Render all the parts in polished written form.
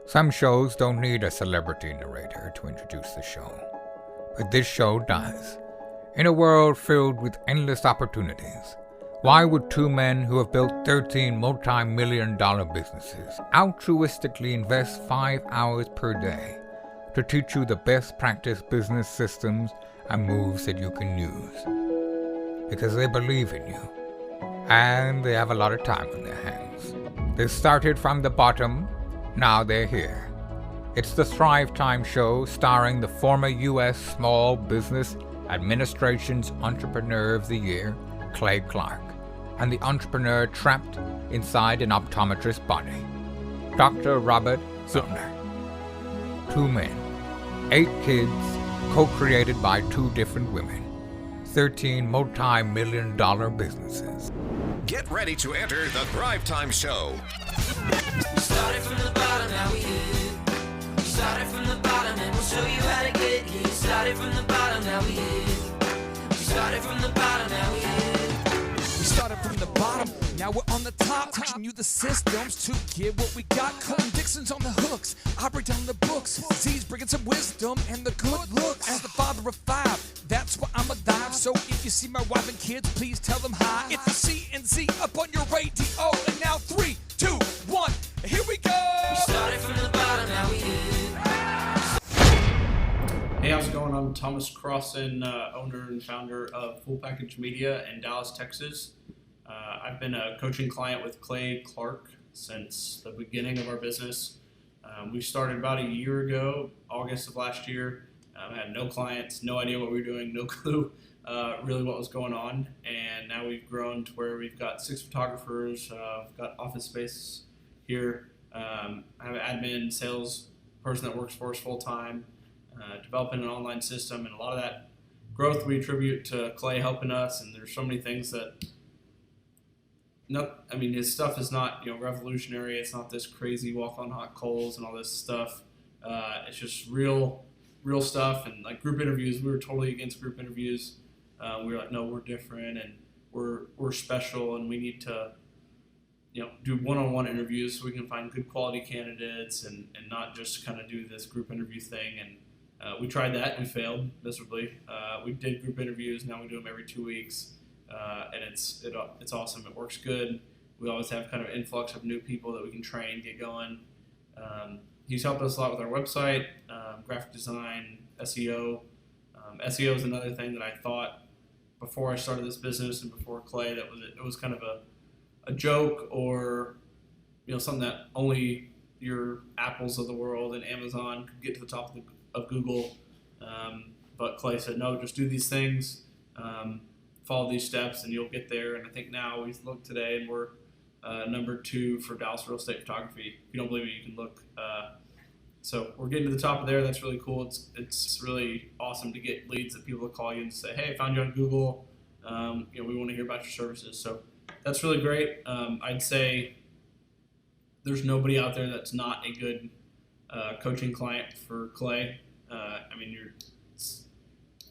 Some shows don't need a celebrity narrator to introduce the show, but this show does. In a world filled with endless opportunities, why would two men who have built 13 multi-million-dollar businesses altruistically invest 5 hours per day to teach you the best practice business systems and moves that you can use? Because they believe in you, and they have a lot of time on their hands. They started from the bottom, now they're here. It's the Thrive Time Show, starring the former U.S. Small Business Administration's Entrepreneur of the Year, Clay Clark, and the entrepreneur trapped inside an optometrist's body, Dr. Robert Zillner. 2 men, 8 kids, co-created by 2 different women, 13 multi-million-dollar businesses. Get ready to enter the Thrive Time Show. We started from the bottom, now we here. We started from the bottom and we'll show you how to get here. Started from the bottom, now we here. We started from the bottom, now we here. We started from the bottom, now we're on the top. Teaching you the systems to get what we got. Colton Dixon's on the hooks, I break down the books. Z's bringing some wisdom and the good looks. As the father of 5, that's why I'm alive. So if you see my wife and kids, please tell them hi. It's the C&Z up on your radio. And now 3, 2, 1, here we go! We started from the bottom, now we here. Hey, how's it going? I'm Thomas Crossan, owner and founder of Full Package Media in Dallas, Texas. I've been a coaching client with Clay Clark since the beginning of our business. We started about a year ago, August of last year. I had no clients, no idea what we were doing, no clue really what was going on. And now we've grown to where we've got 6 photographers, we've got office space here. I have an admin, sales person that works for us full time, developing an online system, and a lot of that growth we attribute to Clay helping us. And there's so many things that, his stuff is not revolutionary. It's not this crazy walk on hot coals and all this stuff. It's just real stuff. And like group interviews, we were totally against group interviews. We were like, no, we're different and we're special, and we need to do one-on-one interviews so we can find good quality candidates and not just kind of do this group interview thing. And we tried that and we failed miserably. We did group interviews, now we do them every 2 weeks. And it's awesome. It works good. We always have kind of influx of new people that we can train, get going. He's helped us a lot with our website, graphic design, SEO. SEO is another thing that I thought before I started this business and before Clay that it was kind of a joke, or something that only your Apples of the world and Amazon could get to the top of Google. But Clay said, no, just do these things. Follow these steps and you'll get there. And I think now we look today and we're number 2 for Dallas real estate photography. If you don't believe me, you can look. So we're getting to the top of there. That's really cool. It's really awesome to get leads that people will call you and say, hey, I found you on Google. We want to hear about your services. So that's really great. I'd say there's nobody out there that's not a good coaching client for Clay.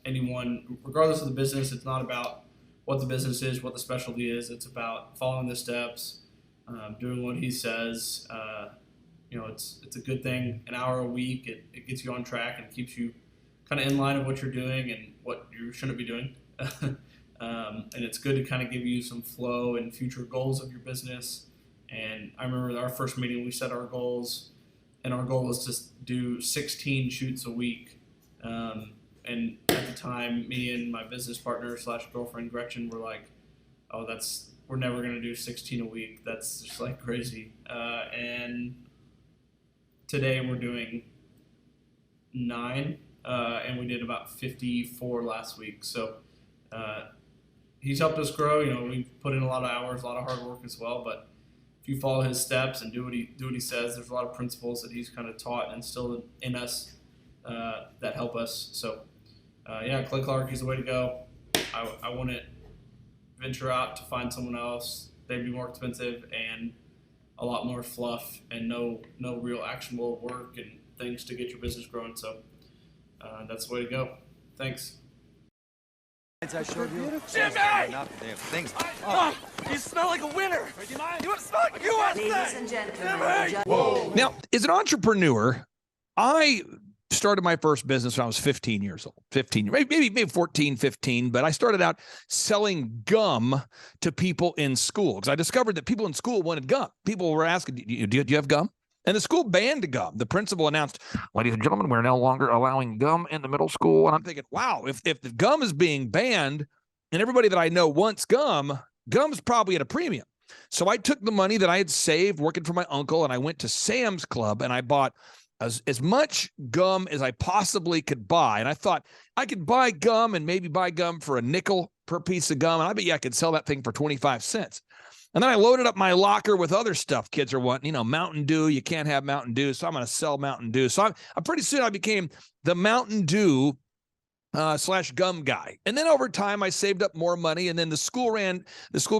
Anyone, regardless of the business, it's not about what the business is, what the specialty is. It's about following the steps, doing what he says. It's a good thing. An hour a week, it gets you on track and keeps you kind of in line of what you're doing and what you shouldn't be doing. And it's good to kind of give you some flow and future goals of your business. And I remember our first meeting, we set our goals, and our goal was to do 16 shoots a week. And at the time, me and my business partner / girlfriend Gretchen were like, oh, we're never going to do 16 a week. That's just like crazy. And today we're doing 9, and we did about 54 last week. So he's helped us grow. We've put in a lot of hours, a lot of hard work as well. But if you follow his steps and do what he says, there's a lot of principles that he's kind of taught and instilled in us that help us. So Clay Clark is the way to go. I wouldn't venture out to find someone else. They'd be more expensive and a lot more fluff and no real actionable work and things to get your business growing. So that's the way to go. Thanks. I showed you. Jimmy! You smell like a winner. Do you mind? You smell like Ladies and gentlemen, Now, as an entrepreneur, I started my first business when I was 15 years old, maybe 14, 15, but I started out selling gum to people in school because I discovered that people in school wanted gum. People were asking, do you have gum? And the school banned gum. The principal announced, ladies and gentlemen, we're no longer allowing gum in the middle school. And I'm thinking, wow, if the gum is being banned and everybody that I know wants gum, gum's probably at a premium. So I took the money that I had saved working for my uncle and I went to Sam's Club and I bought as much gum as I possibly could buy. And I thought I could buy gum and maybe buy gum for a nickel per piece of gum. And I bet you I could sell that thing for 25 cents. And then I loaded up my locker with other stuff kids are wanting, Mountain Dew. You can't have Mountain Dew. So I'm going to sell Mountain Dew. So I'm pretty soon I became the Mountain Dew / gum guy. And then over time, I saved up more money. And then the school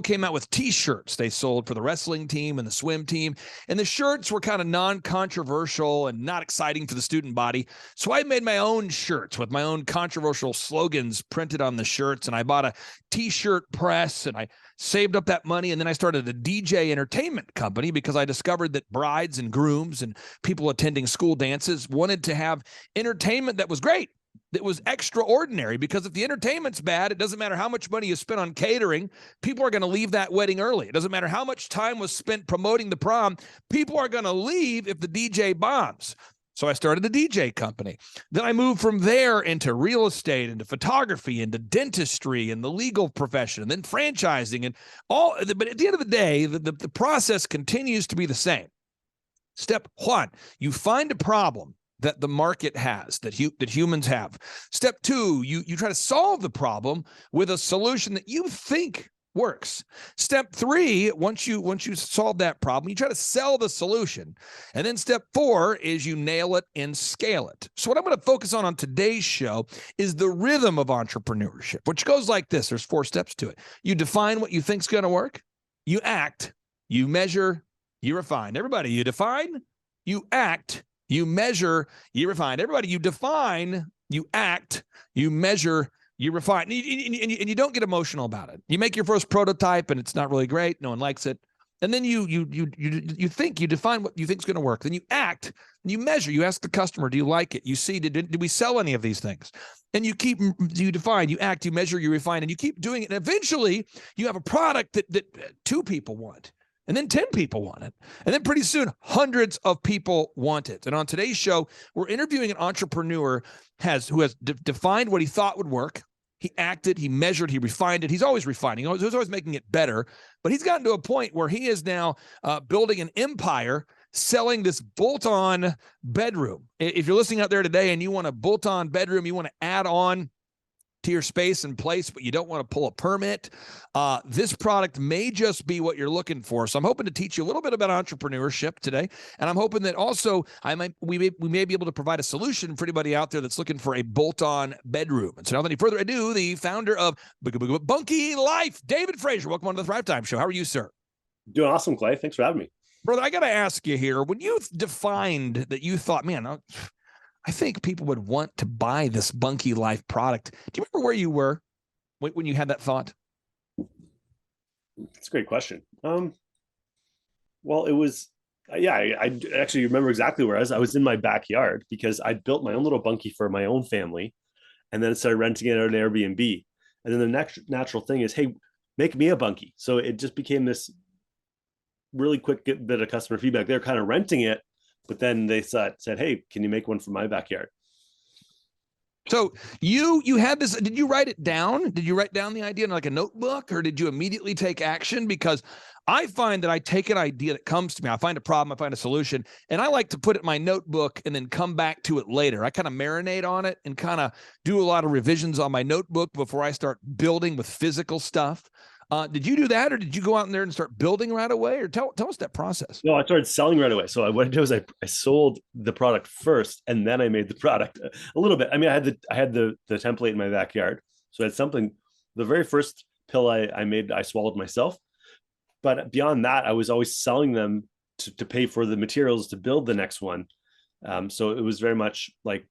came out with T-shirts they sold for the wrestling team and the swim team. And the shirts were kind of non-controversial and not exciting for the student body. So I made my own shirts with my own controversial slogans printed on the shirts. And I bought a T-shirt press and I saved up that money. And then I started a DJ entertainment company because I discovered that brides and grooms and people attending school dances wanted to have entertainment that was great. That was extraordinary, because if the entertainment's bad, it doesn't matter how much money you spend on catering, people are going to leave that wedding early. It doesn't matter how much time was spent promoting the prom, people are going to leave if the DJ bombs. So I started a DJ company. Then I moved from there into real estate, into photography, into dentistry, and the legal profession, and then franchising, and all. But at the end of the day, the process continues to be the same. Step one, you find a problem that the market has, that humans have. Step two, you try to solve the problem with a solution that you think works. Step three, once you solve that problem, you try to sell the solution. And then step four is you nail it and scale it. So what I'm going to focus on today's show is the rhythm of entrepreneurship, which goes like this. There's 4 steps to it. You define what you think's going to work. You act, you measure, you refine. Everybody, you define, you act, you measure, you refine. Everybody, you define, you act, you measure, you refine. And you don't get emotional about it. You make your first prototype and it's not really great. No one likes it. And then you think, you define what you think is going to work. Then you act, and you measure. You ask the customer, do you like it? You see, did we sell any of these things? And you define, you act, you measure, you refine, and you keep doing it. And eventually you have a product that 2 people want. And then 10 people want it. And then pretty soon, hundreds of people want it. And on today's show, we're interviewing an entrepreneur who has defined what he thought would work. He acted, he measured, he refined it. He's always refining. He's always making it better. But he's gotten to a point where he is now building an empire selling this bolt-on bedroom. If you're listening out there today and you want a bolt-on bedroom, you want to add on to your space and place, but you don't want to pull a permit, this product may just be what you're looking for. So I'm hoping to teach you a little bit about entrepreneurship today, and I'm hoping that also we may be able to provide a solution for anybody out there that's looking for a bolt-on bedroom. And so without any further ado, the founder of Bunky Life, David Frazier. Welcome on to the Thrive Time Show. How are you, sir? Doing awesome, Clay. Thanks for having me. Brother, I got to ask you here, when you defined that you thought, man, I think people would want to buy this Bunky Life product. Do you remember where you were when you had that thought? That's a great question. Well, it was, I actually remember exactly where I was. I was in my backyard because I built my own little bunkie for my own family, and then started renting it out on Airbnb. And then the next natural thing is, hey, make me a bunkie. So it just became this really quick bit of customer feedback. They're kind of renting it, but then they said, hey, can you make one for my backyard? So you had this, did you write it down? Did you write down the idea in like a notebook, or did you immediately take action? Because I find that I take an idea that comes to me, I find a problem, I find a solution, and I like to put it in my notebook and then come back to it later. I kind of marinate on it and kind of do a lot of revisions on my notebook before I start building with physical stuff. Did you do that, or did you go out in there and start building right away? Or tell us that process. No, I started selling right away. So what I did was I sold the product first, and then I made the product a little bit. I mean, I had the template in my backyard, so it's something. The very first pill I made, I swallowed myself. But beyond that, I was always selling them to pay for the materials to build the next one. So it was very much like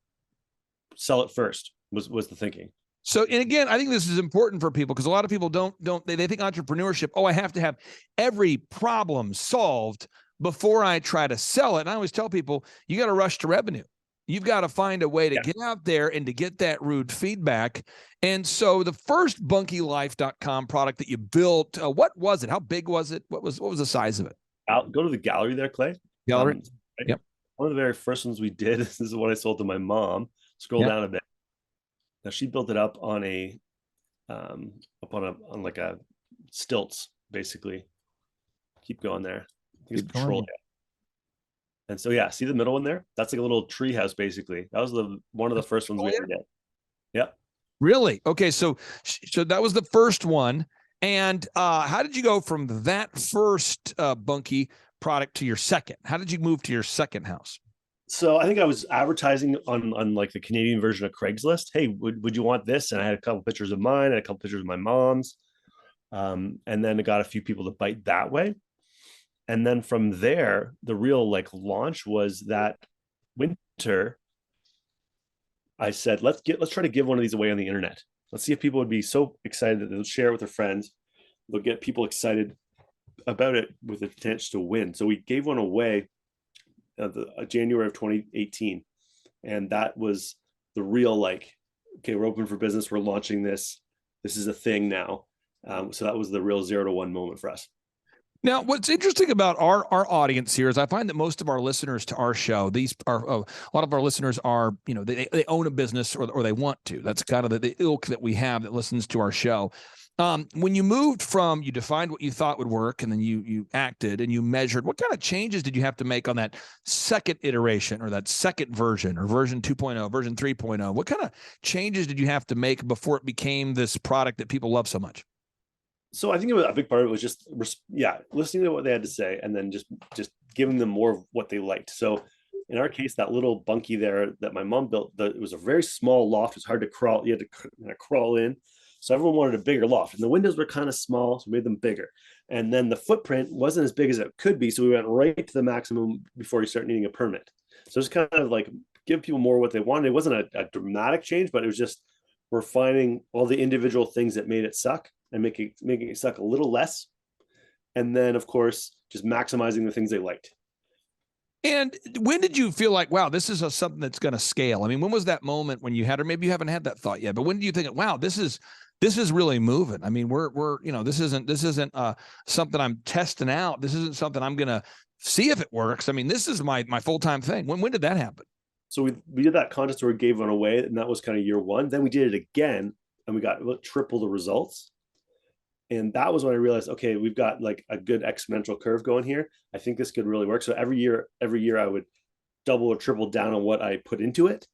sell it first was the thinking. So, and again, I think this is important for people because a lot of people they think entrepreneurship, oh, I have to have every problem solved before I try to sell it. And I always tell people, you got to rush to revenue. You've got to find a way to get out there and to get that rude feedback. And so the first bunkylife.com product that you built, what was it? How big was it? What was the size of it? I'll go to the gallery there, Clay. Gallery. Right? Yep. One of the very first ones we did, this is what I sold to my mom. Scroll down a bit. Now she built it up on on like a stilts, basically. Keep going there. I think it's Patrol. And so see the middle one there? That's like a little tree house, basically. That was one of the first ones we ever did. Yep. Really? Okay, so that was the first one. And how did you go from that first Bunky product to your second? How did you move to your second house? So I think I was advertising on like the Canadian version of Craigslist. Hey, would you want this? And I had a couple pictures of mine and a couple pictures of my mom's. And then I got a few people to bite that way. And then from there, the real like launch was that winter. I said, let's try to give one of these away on the internet. Let's see if people would be so excited that they'll share it with their friends. They'll get people excited about it with the potential to win. So we gave one away January of 2018. And that was the real like, okay, we're open for business. We're launching this. This is a thing now. So that was the real 0 to 1 moment for us. Now, what's interesting about our audience here is I find that most of our listeners to our show, a lot of our listeners are, they own a business or they want to. That's kind of the ilk that we have that listens to our show. When you moved from, you defined what you thought would work, and then you acted and you measured, what kind of changes did you have to make on that second iteration or that second version or version 2.0, version 3.0? What kind of changes did you have to make before it became this product that people love so much? So I think a big part of it was just, listening to what they had to say and then just giving them more of what they liked. So in our case, that little bunkie there that my mom built, it was a very small loft. It was hard to crawl. You had to crawl in. So everyone wanted a bigger loft, and the windows were kind of small, so we made them bigger. And then the footprint wasn't as big as it could be, so we went right to the maximum before you start needing a permit. So it's kind of like give people more what they wanted. It wasn't a dramatic change, but it was just we're finding all the individual things that made it suck and making it suck a little less. And then, of course, just maximizing the things they liked. And when did you feel like, wow, this is something that's going to scale? I mean, when was that moment when you had, or maybe you haven't had that thought yet, but when do you think, wow, this is really moving? I mean, we're this isn't something I'm testing out. This isn't something I'm going to see if it works. I mean, this is my full-time thing. When did that happen? So we did that contest where we gave one away, and that was kind of year one. Then we did it again, and we got triple the results. And that was when I realized, okay, we've got like a good exponential curve going here. I think this could really work. So every year I would double or triple down on what I put into it.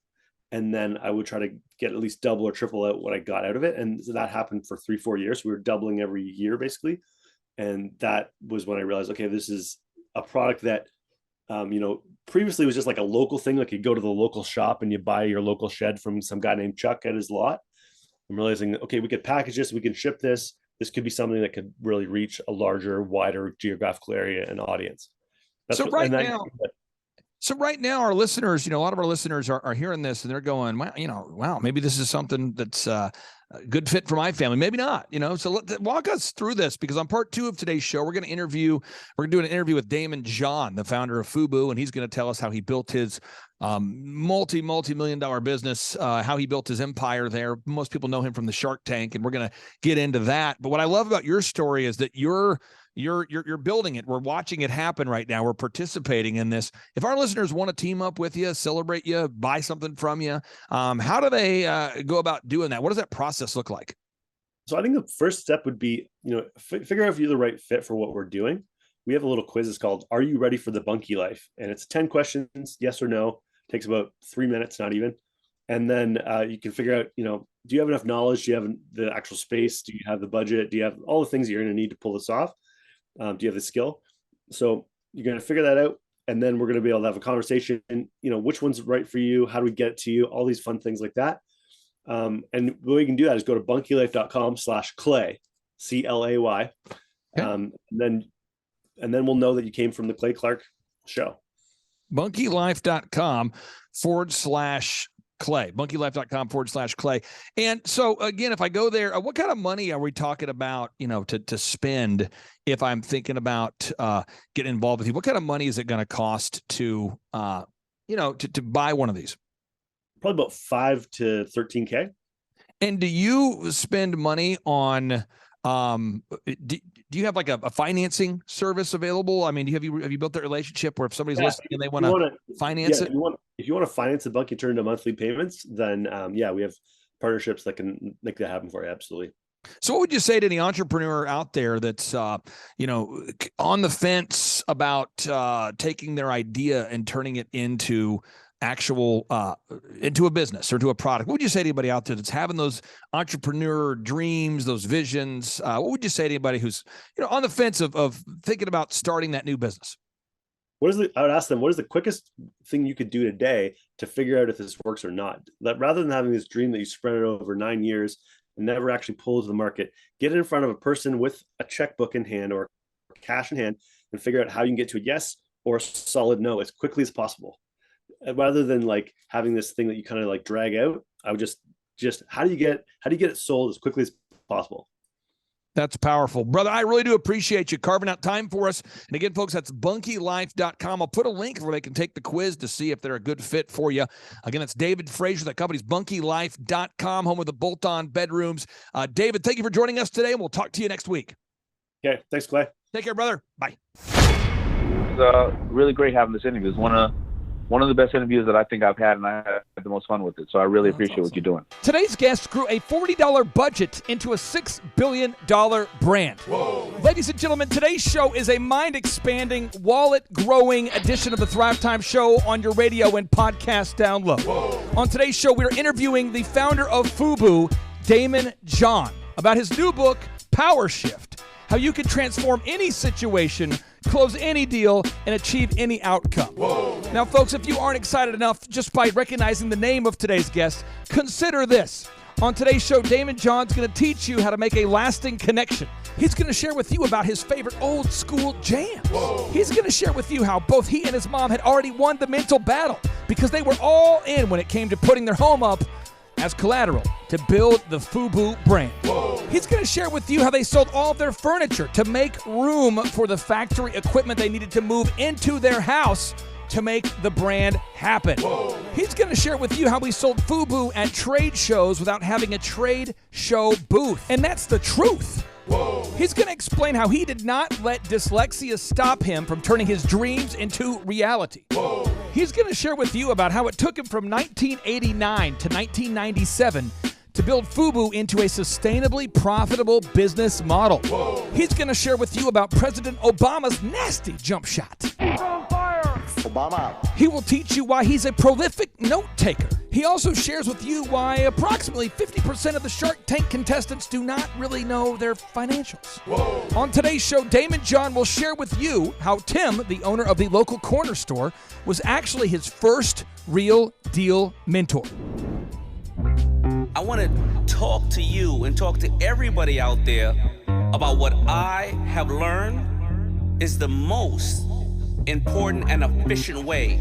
And then I would try to get at least double or triple out what I got out of it. And so that happened for 3-4 years. We were doubling every year basically. And that was when I realized, okay, this is a product that, previously was just like a local thing. Like you go to the local shop and you buy your local shed from some guy named Chuck at his lot. I'm realizing, okay, we could package this, we can ship this. This could be something that could really reach a larger, wider geographical area and audience. So right now, our listeners, a lot of our listeners are hearing this and they're going, wow, maybe this is something that's a good fit for my family. Maybe not, So walk us through this, because on part 2 of today's show, we're going to do an interview with Daymond John, the founder of FUBU, and he's going to tell us how he built his multi-million dollar business, how he built his empire there. Most people know him from the Shark Tank, and we're going to get into that. But what I love about your story is that you're building it. We're watching it happen right now. We're participating in this. If our listeners want to team up with you, celebrate you, buy something from you, how do they go about doing that? What does that process look like? So I think the first step would be, figure out if you're the right fit for what we're doing. We have a little quiz. It's called, Are You Ready for the Bunky Life? And it's 10 questions, yes or no. Takes about 3 minutes, not even. And then you can figure out, do you have enough knowledge? Do you have the actual space? Do you have the budget? Do you have all the things that you're going to need to pull this off? Do you have the skill? So you're going to figure that out. And then we're going to be able to have a conversation, which one's right for you? How do we get it to you? All these fun things like that. And the way you can do that is go to bunkylife.com/clay, CLAY. Okay. And then we'll know that you came from the Clay Clark show. bunkylife.com/Clay. Clay, bunkylife.com/Clay. And so again, if I go there, what kind of money are we talking about, to spend if I'm thinking about getting involved with you? What kind of money is it going to cost to buy one of these? Probably about 5 to 13K. And do you spend money on, do you have like a financing service available? I mean, have you built that relationship where if somebody's listening and they want to finance it? If you want to finance a bunkie, turn into monthly payments, then we have partnerships that can make that happen for you. Absolutely. So what would you say to the entrepreneur out there that's, on the fence about taking their idea and turning it into into a business or to a product? What would you say to anybody out there that's having those entrepreneur dreams, those visions? What would you say to anybody who's, on the fence of thinking about starting that new business? I would ask them, what is the quickest thing you could do today to figure out if this works or not? That rather than having this dream that you spread it over 9 years and never actually pull to the market, get it in front of a person with a checkbook in hand or cash in hand and figure out how you can get to a yes or a solid no as quickly as possible. Rather than like having this thing that you kind of like drag out, I would just how do you get it sold as quickly as possible? That's powerful, brother. I really do appreciate you carving out time for us. And again, folks, that's bunkylife.com. I'll put a link where they can take the quiz to see if they're a good fit for you. Again, that's David Frazier. That company's bunkylife.com, home of the bolt-on bedrooms. David, thank you for joining us today, and we'll talk to you next week. Okay, thanks, Clay. Take care, brother. Bye. It was really great having this interview. It's one of the best interviews that I think I've had, and I had the most fun with it. So I really appreciate what you're doing. Today's guest grew a $40 budget into a $6 billion brand. Whoa. Ladies and gentlemen, today's show is a mind-expanding, wallet-growing edition of the Thrive Time Show on your radio and podcast download. Whoa. On today's show, we're interviewing the founder of FUBU, Daymond John, about his new book, Power Shift, how you can transform any situation, close any deal, and achieve any outcome. Whoa. Now, folks, if you aren't excited enough just by recognizing the name of today's guest, consider this. On today's show, Daymond John's going to teach you how to make a lasting connection. He's going to share with you about his favorite old school jams. Whoa. He's going to share with you how both he and his mom had already won the mental battle because they were all in when it came to putting their home up as collateral to build the FUBU brand. Whoa. He's going to share with you how they sold all of their furniture to make room for the factory equipment they needed to move into their house to make the brand happen. Whoa. He's going to share with you how we sold FUBU at trade shows without having a trade show booth. And that's the truth. Whoa. He's going to explain how he did not let dyslexia stop him from turning his dreams into reality. Whoa. He's going to share with you about how it took him from 1989 to 1997 to build FUBU into a sustainably profitable business model. Whoa. He's going to share with you about President Obama's nasty jump shot. On fire! Obama. He will teach you why he's a prolific note taker. He also shares with you why approximately 50% of the Shark Tank contestants do not really know their financials. Whoa. On today's show, Daymond John will share with you how Tim, the owner of the local corner store, was actually his first real deal mentor. I want to talk to you and talk to everybody out there about what I have learned is the most important and efficient way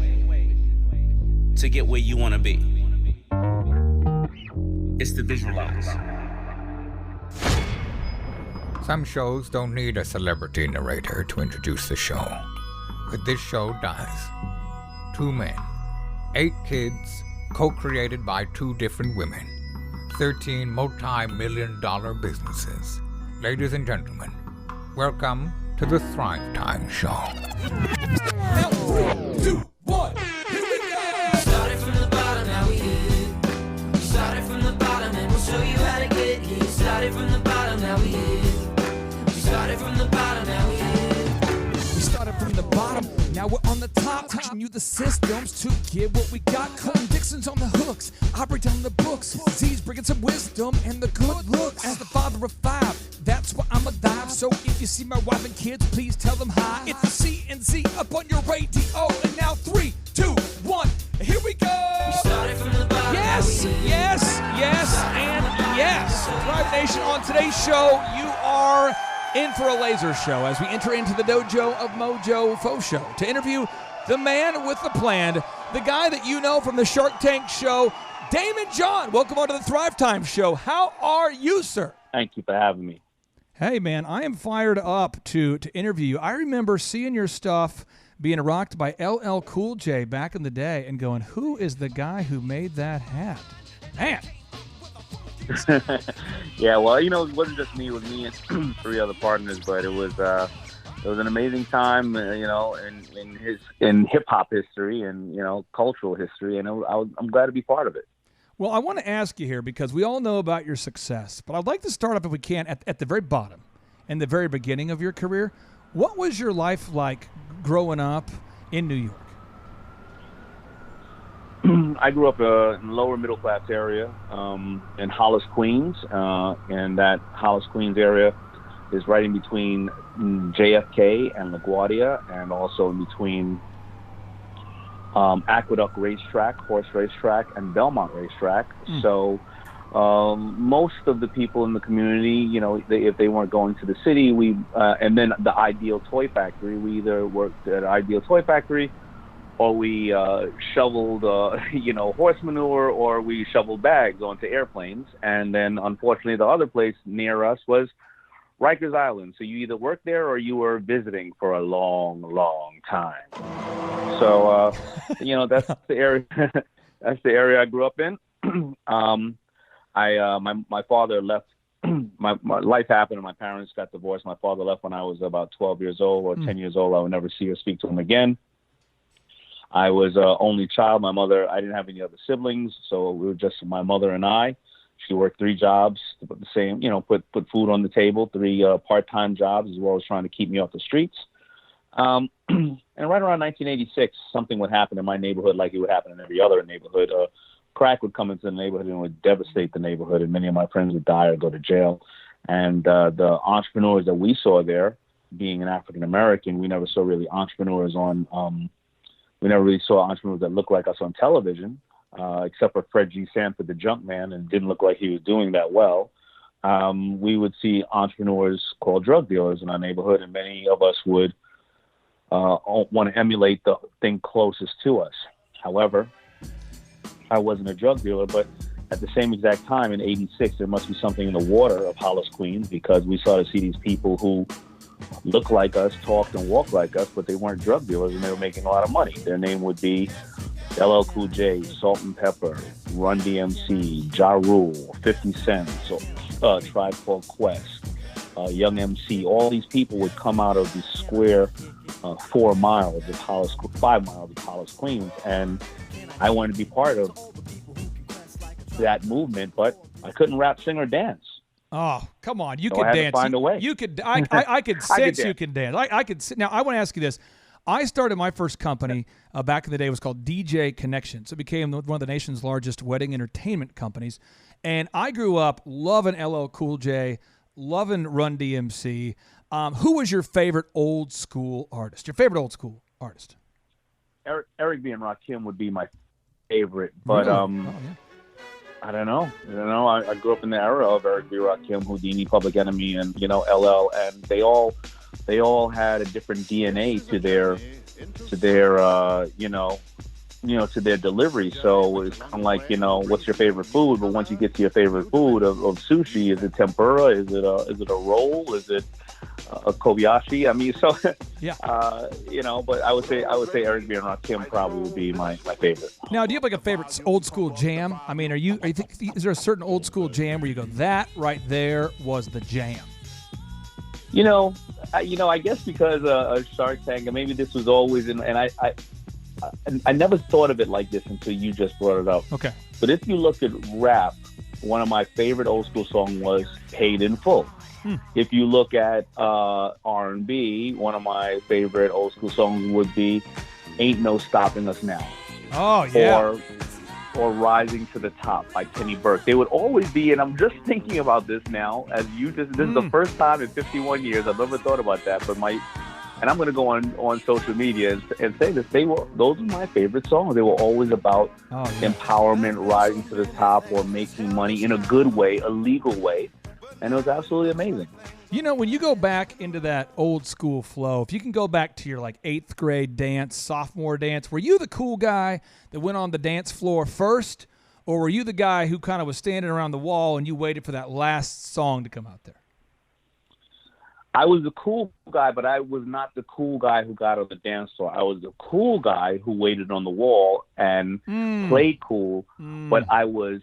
to get where you want to be. It's to visualize. Some shows don't need a celebrity narrator to introduce the show, but this show does. 2 men, 8 kids, co-created by 2 different women, 13 multi-million-dollar businesses. Ladies and gentlemen, welcome to the Thrive Time Show. Now 3, 2, 1, here we go! Started from the bottom, now we here. We started from the bottom and we'll show you how to get here. Started from the bottom, now we here. We started from the bottom, now we here. We started from the bottom, now we're on the top. Teaching you the systems to get what we got. Colton Dixon's on the hooks, I break down the books. Z's bringing some wisdom and the good looks. As the father of 5, that's why I'm alive. So if you see my wife and kids, please tell them hi. It's the C&Z up on your radio. And now 3, 2, 1, here we go! We started from the bottom. Yes, yes, yes, and yes. Thrive Nation, on today's show, you are in for a laser show as we enter into the dojo of Mojo Faux Show to interview the man with the plan, the guy that you know from the Shark Tank show, Daymond John, welcome on to the Thrive Time Show. How are you, sir? Thank you for having me. Hey, man, I am fired up to interview you. I remember seeing your stuff being rocked by LL Cool J back in the day and going, who is the guy who made that hat? Man. Yeah, well, it wasn't just me. It was me and 3 other partners, but it was an amazing time, in hip hop history and cultural history, and I'm glad to be part of it. Well, I want to ask you here because we all know about your success, but I'd like to start off, if we can, at the very bottom and the very beginning of your career. What was your life like growing up in New York? I grew up in a lower middle class area in Hollis, Queens, and that Hollis, Queens area is right in between JFK and LaGuardia, and also in between Aqueduct Racetrack, Horse Racetrack, and Belmont Racetrack. So most of the people in the community, if they weren't going to the city, and then the Ideal Toy Factory, we either worked at Ideal Toy Factory or we shoveled, horse manure, or we shoveled bags onto airplanes. And then, unfortunately, the other place near us was Rikers Island. So you either worked there or you were visiting for a long, long time. So, that's the area. That's the area I grew up in. My father left. My life happened, and my parents got divorced. My father left when I was about 12 years old or 10 years old. I would never see or speak to him again. I was only child. My mother, I didn't have any other siblings, so we were just my mother and I. She worked 3 jobs to put the same, put food on the table, 3 part-time jobs, as well as trying to keep me off the streets. And right around 1986, something would happen in my neighborhood, like it would happen in every other neighborhood. Crack would come into the neighborhood and would devastate the neighborhood, and many of my friends would die or go to jail. And the entrepreneurs that we saw there, being an African American, we never saw really entrepreneurs we never really saw entrepreneurs that looked like us on television, except for Fred G. Sanford, the junk man, and didn't look like he was doing that well. We would see entrepreneurs called drug dealers in our neighborhood, and many of us would want to emulate the thing closest to us. However, I wasn't a drug dealer, but at the same exact time in 86, there must be something in the water of Hollis, Queens, because we started to see these people who looked like us, talked and walked like us, but they weren't drug dealers, and they were making a lot of money. Their name would be LL Cool J, Salt and Pepper, Run DMC, Ja Rule, 50 Cent, Tribe Called Quest, Young MC. All these people would come out of the square 5 miles of Hollis, Queens, and I wanted to be part of that movement, but I couldn't rap, sing, or dance. Oh, come on. You So could I had to dance. find a way. You could. I could sense you can dance. I could. Now, I want to ask you this. I started my first company back in the day. It was called DJ Connections. It became one of the nation's largest wedding entertainment companies. And I grew up loving LL Cool J, loving Run DMC. Who was your favorite old school artist? Eric B. and Rakim would be my favorite, but Really? I don't know. I grew up in the era of Eric B. Rakim, Houdini, Public Enemy, and LL, and they all had a different DNA to their to their delivery. So it's kind of like, what's your favorite food? But once you get to your favorite food of sushi, is it tempura? Is it a roll? Is it a Kobayashi? I mean, so yeah. But I would say Eric B. and Rakim probably would be my favorite. Now, do you have like a favorite old school jam? I mean, is there a certain old school jam where you go, that right there was the jam? I guess because of Shark Tank, and maybe this was always in, and I never thought of it like this until you just brought it up. Okay. But if you look at rap, one of my favorite old school songs was Paid in Full. If you look at R&B, one of my favorite old school songs would be Ain't No Stopping Us Now. Oh, yeah. Or Rising to the Top by Kenny Burke. They would always be, and I'm just thinking about this now, this is the first time in 51 years I've ever thought about that, and I'm going to go on social media and say this, those are my favorite songs. They were always about empowerment, rising to the top, or making money in a good way, a legal way. And it was absolutely amazing. When you go back into that old school flow, if you can go back to your 8th grade dance, sophomore dance, were you the cool guy that went on the dance floor first, or were you the guy who kind of was standing around the wall and you waited for that last song to come out there? I was the cool guy, but I was not the cool guy who got on the dance floor. I was the cool guy who waited on the wall and played cool, but I was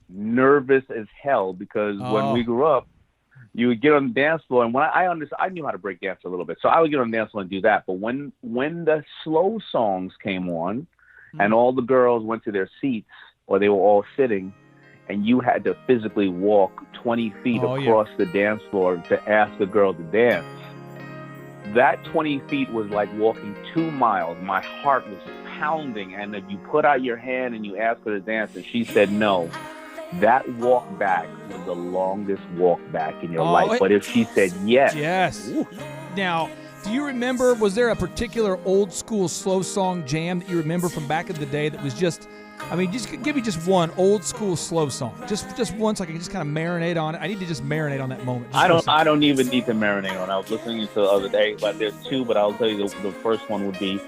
nervous as hell because when we grew up, you would get on the dance floor, and when I knew how to break dance a little bit, so I would get on the dance floor and do that. But when the slow songs came on, and all the girls went to their seats, or they were all sitting, and you had to physically walk 20 feet across the dance floor to ask a girl to dance. That 20 feet was like walking 2 miles. My heart was pounding, and if you put out your hand and you asked her to dance and she said no, that walk back was the longest walk back in your life. But if she said yes. Now, do you remember, was there a particular old school slow song jam that you remember from back in the day that was just, I mean, just give me just one old school slow song. Just one so I can just kind of marinate on it. I need to just marinate on that moment. I don't even need to marinate on it. I was listening to the other day, but there's two, but I'll tell you the first one would be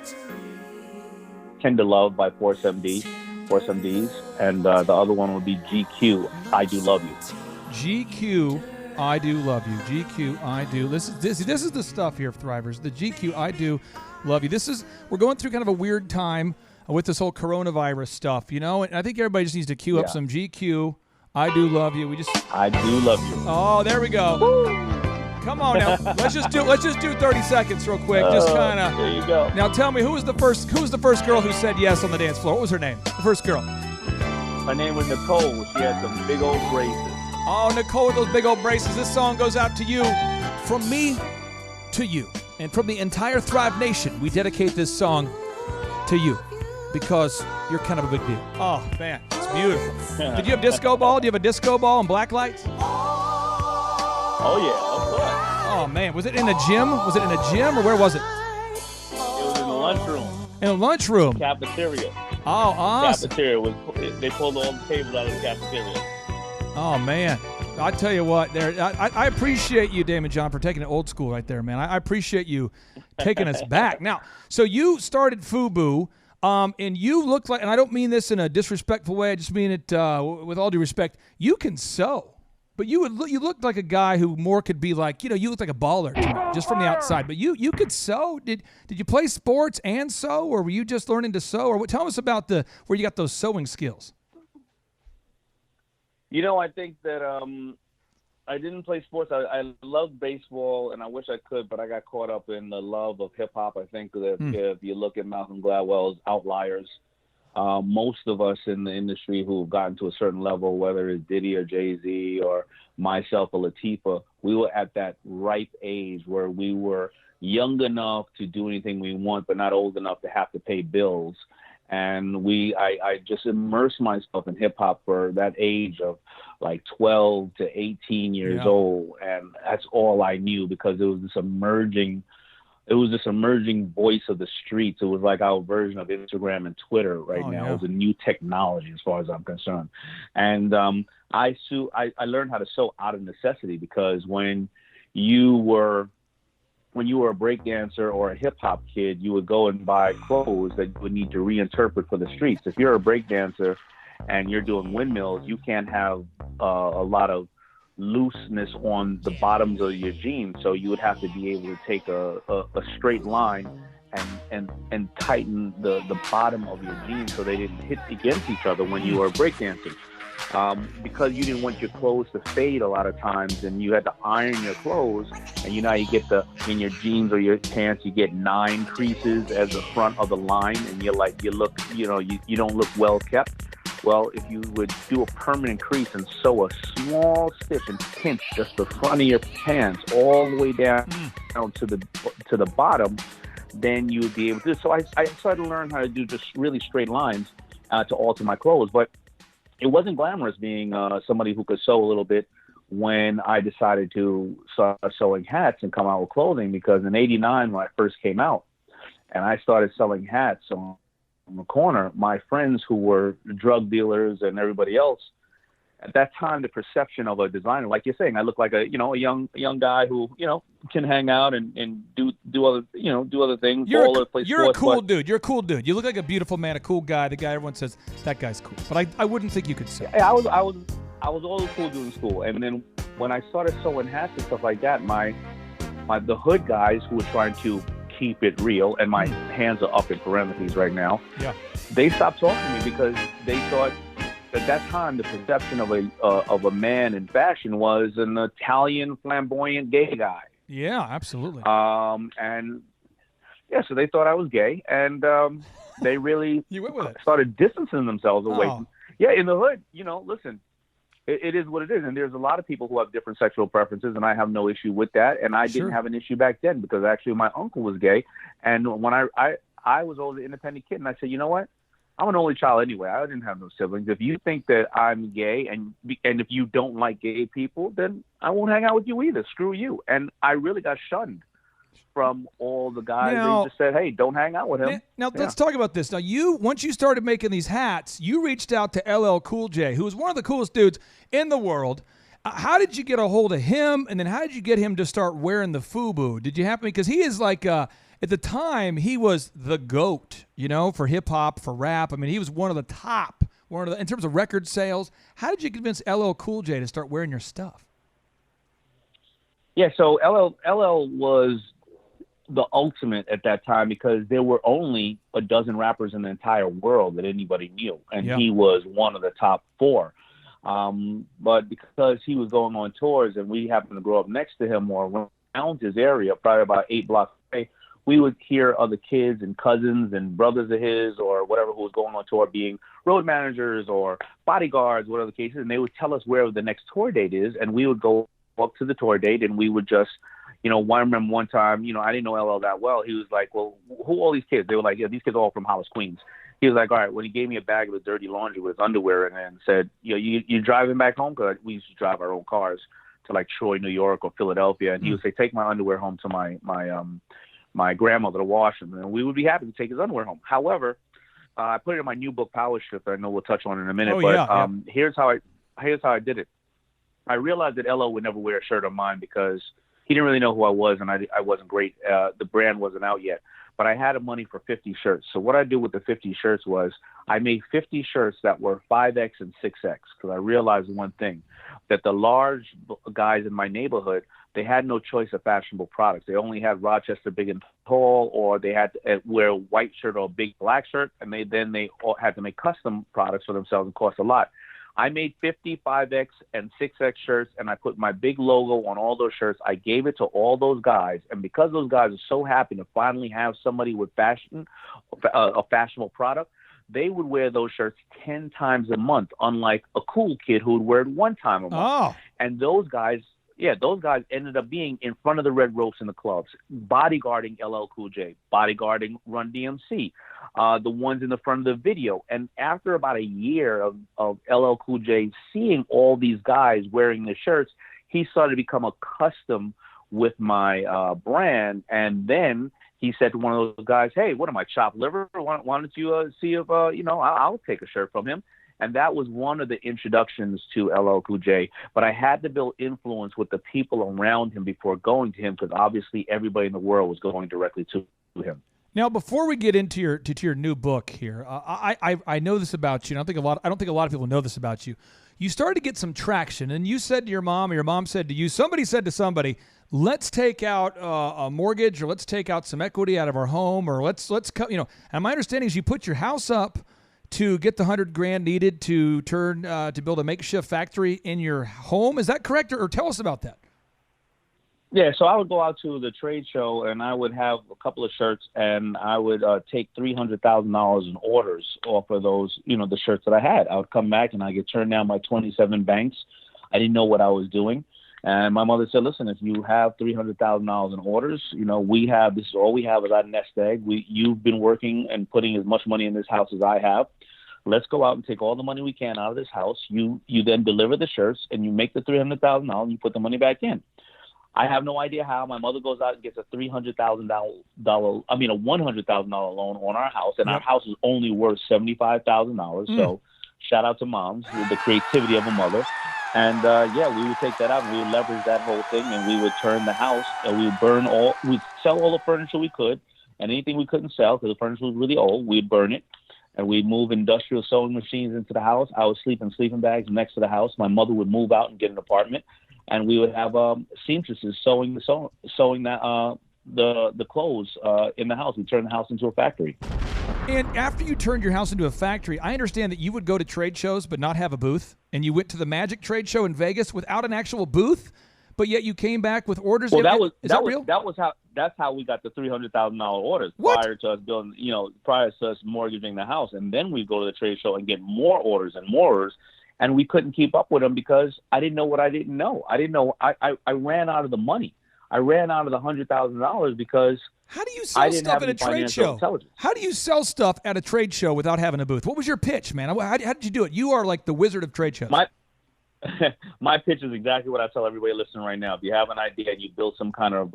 Tender Love by 470Ds, and the other one would be GQ, I Do Love You. GQ, I Do Love You. GQ, I Do. This is the stuff here, Thrivers. The GQ, I Do Love You. We're going through kind of a weird time with this whole coronavirus stuff, you know? And I think everybody just needs to cue up some GQ, I Do Love You. I Do Love You. Oh, there we go. Woo. Come on now. Let's just do 30 seconds real quick. Just kind of. There you go. Now tell me, who was the first girl who said yes on the dance floor? What was her name? The first girl. Her name was Nicole. She had some big old braces. Oh, Nicole with those big old braces. This song goes out to you, from me to you. And from the entire Thrive Nation, we dedicate this song to you because you're kind of a big deal. Oh, man, it's beautiful. Did you have disco ball? Do you have a disco ball and black lights? Oh, yeah, of course. Oh, man. Was it in a gym? Was it in a gym, or where was it? It was in the lunchroom. In a lunchroom? Cafeteria. Oh, awesome. Cafeteria. They pulled all the tables out of the cafeteria. Oh, man. I tell you what, I appreciate you, Daymond John, for taking it old school right there, man. I appreciate you taking us back. Now, so you started FUBU, and you look like, and I don't mean this in a disrespectful way, I just mean it with all due respect, you can sew. But you looked like a guy who more could be like, you look like a baller to me, just from the outside. But you could sew. Did you play sports and sew, or were you just learning to sew? Or tell us about where you got those sewing skills. I think that I didn't play sports. I loved baseball, and I wish I could, but I got caught up in the love of hip hop. I think that if you look at Malcolm Gladwell's Outliers, most of us in the industry who've gotten to a certain level, whether it's Diddy or Jay-Z or myself or Latifah, we were at that ripe age where we were young enough to do anything we want, but not old enough to have to pay bills. And I just immersed myself in hip hop for that age of like 12 to 18 years old. And that's all I knew because it was this emerging voice of the streets. It was like our version of Instagram and Twitter right now. Yeah. It was a new technology as far as I'm concerned. And I learned how to sew out of necessity because when you were a break dancer or a hip hop kid, you would go and buy clothes that you would need to reinterpret for the streets. If you're a break dancer and you're doing windmills, you can't have a lot of looseness on the bottoms of your jeans. So you would have to be able to take a straight line and tighten the bottom of your jeans so they didn't hit against each other when you were breakdancing. Because you didn't want your clothes to fade a lot of times, and you had to iron your clothes, and you get in your jeans or your pants, you get 9 creases as the front of the line, and you don't look well kept. Well, if you would do a permanent crease and sew a small stitch and pinch just the front of your pants all the way down to the bottom, then you would be able to. So I started to learn how to do just really straight lines to alter my clothes, but it wasn't glamorous being somebody who could sew a little bit when I decided to start sewing hats and come out with clothing, because in '89 when I first came out and I started selling hats on the corner, my friends who were drug dealers and everybody else, at that time, the perception of a designer, like you're saying, I look like a young guy who can hang out and do other things. You're sports, a cool dude. You're a cool dude. You look like a beautiful man, a cool guy. The guy everyone says that guy's cool. But I wouldn't think you could sew. I was always cool dude in school. And then when I started sewing hats and stuff like that, the hood guys who were trying to keep it real, and my hands are up in parentheses right now. Yeah. They stopped talking to me because they thought at that time the perception of a man in fashion was an Italian flamboyant gay guy. Yeah, absolutely. So they thought I was gay, and they really you went with it. Started distancing themselves away. In the hood, listen, it is what it is, and there's a lot of people who have different sexual preferences, and I have no issue with that, and I didn't have an issue back then because actually my uncle was gay, and when I was always an independent kid, and I said, you know what? I'm an only child anyway. I didn't have no siblings. If you think that I'm gay and if you don't like gay people, then I won't hang out with you either. Screw you. And I really got shunned from all the guys. They just said, hey, don't hang out with him. Now let's talk about this. Now, once you started making these hats, you reached out to LL Cool J, who was one of the coolest dudes in the world. How did you get a hold of him? And then how did you get him to start wearing the FUBU? Did you happen? Because he is like at the time, he was the GOAT, for hip-hop, for rap. I mean, he was one of the top, in terms of record sales. How did you convince LL Cool J to start wearing your stuff? Yeah, so LL was the ultimate at that time because there were only a dozen rappers in the entire world that anybody knew, and he was one of the top 4. But because he was going on tours and we happened to grow up next to him or around his area, probably about 8 blocks away, we would hear other kids and cousins and brothers of his or whatever who was going on tour being road managers or bodyguards, whatever the case is, and they would tell us where the next tour date is, and we would go up to the tour date and we would just, I remember one time, I didn't know LL that well. He was like, well, who are all these kids? They were like, yeah, these kids are all from Hollis, Queens. He was like, all right, when he gave me a bag of the dirty laundry with his underwear in it and said, you driving back home? Because we used to drive our own cars to like Troy, New York or Philadelphia. And he would say, take my underwear home to my grandmother to wash them. And we would be happy to take his underwear home. However, I put it in my new book, Power Shift, that I know we'll touch on in a minute. Here's how I did it. I realized that LL would never wear a shirt of mine because he didn't really know who I was and I wasn't great. The brand wasn't out yet. But I had money for 50 shirts. So what I did with the 50 shirts was I made 50 shirts that were 5X and 6X because I realized one thing, that the large guys in my neighborhood, they had no choice of fashionable products. They only had Rochester Big and Tall, or they had to wear a white shirt or a big black shirt, and they all had to make custom products for themselves and cost a lot. I made 50 5X and 6X shirts, and I put my big logo on all those shirts. I gave it to all those guys, and because those guys are so happy to finally have somebody with fashion, a fashionable product, they would wear those shirts 10 times a month, unlike a cool kid who would wear it one time a month. And those guys ended up being in front of the red ropes in the clubs, bodyguarding LL Cool J, bodyguarding Run DMC, the ones in the front of the video. And after about a year of LL Cool J seeing all these guys wearing the shirts, he started to become accustomed with my brand. And then he said to one of those guys, hey, what am I, chopped liver? Why don't you see if, I'll take a shirt from him. And that was one of the introductions to LL Cool J. But I had to build influence with the people around him before going to him, because obviously everybody in the world was going directly to him. Now, before we get into your new book here, I know this about you. And I don't think a lot of people know this about you. You started to get some traction, and you said to your mom, or your mom said to you, somebody said to somebody, let's take out a mortgage, or let's take out some equity out of our home, or let's cut. And my understanding is you put your house up to get the $100,000 needed to turn to build a makeshift factory in your home. Is that correct, or tell us about that? Yeah, so I would go out to the trade show and I would have a couple of shirts, and I would take $300,000 in orders off of those, the shirts that I had. I would come back and I get turned down by 27 banks. I didn't know what I was doing. And my mother said, listen, if you have $300,000 in orders, this is all we have is our nest egg. You've been working and putting as much money in this house as I have. Let's go out and take all the money we can out of this house. You then deliver the shirts and you make the $300,000 and you put the money back in. I have no idea how. My mother goes out and gets a $100,000 loan on our house, and our house is only worth $75,000. So Shout out to moms, with the creativity of a mother. And we would take that out and we would leverage that whole thing, and we would turn the house and we'd sell all the furniture we could, and anything we couldn't sell because the furniture was really old, we'd burn it. And we'd move industrial sewing machines into the house. I would sleep in sleeping bags next to the house. My mother would move out and get an apartment, and we would have seamstresses sewing the clothes in the house. We turned the house into a factory. And after you turned your house into a factory, I understand that you would go to trade shows but not have a booth, and you went to the Magic Trade Show in Vegas without an actual booth, but yet you came back with orders. Well, Is that real? That's how we got the $300,000 orders. What? Prior to us building, prior to us mortgaging the house, and then we go to the trade show and get more orders and more orders, and we couldn't keep up with them because I didn't know what I didn't know. I didn't know. I ran out of the money. I ran out of the $100,000 because how do you sell stuff at a trade show? How do you sell stuff at a trade show without having a booth? What was your pitch, man? How did you do it? You are like the wizard of trade shows. My pitch is exactly what I tell everybody listening right now. If you have an idea and you build some kind of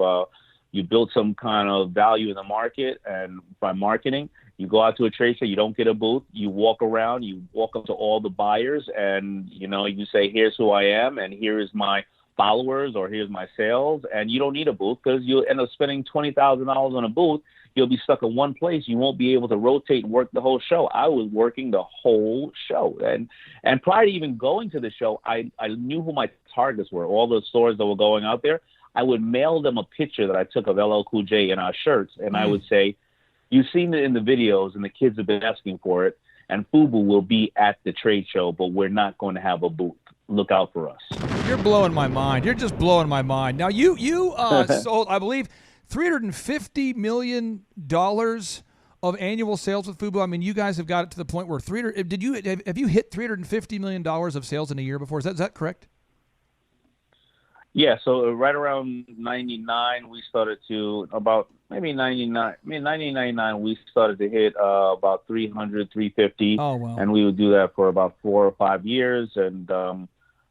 value in the market, and by marketing, you go out to a trade show, you don't get a booth, you walk around, you walk up to all the buyers, and you say, here's who I am, and here is my followers, or here's my sales, and you don't need a booth because you'll end up spending $20,000 on a booth. You'll be stuck in one place. You won't be able to rotate and work the whole show. I was working the whole show. And prior to even going to the show, I knew who my targets were, all the stores that were going out there. I would mail them a picture that I took of LL Cool J in our shirts, and I would say, you've seen it in the videos, and the kids have been asking for it, and FUBU will be at the trade show, but we're not going to have a booth. Look out for us. You're blowing my mind. You're just blowing my mind. Now, you sold, I believe, $350 million of annual sales with FUBU. I mean, you guys have got it to the point where have you hit $350 million of sales in a year before? Is that correct? Yeah, so right around 99, we started to about maybe 1999, we started to hit about 300, 350. Oh, wow. And we would do that for about 4 or 5 years, and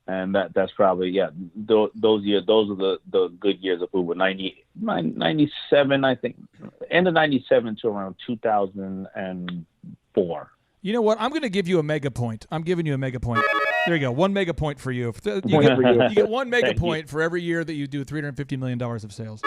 that's probably those years. Those are the good years of FUBU. 97, I think, end of 97 to around 2004. You know what? I'm going to give you a mega point. I'm giving you a mega point. There you go. 1 mega point for you. You get 1 mega point for every year that you do $350 million of sales.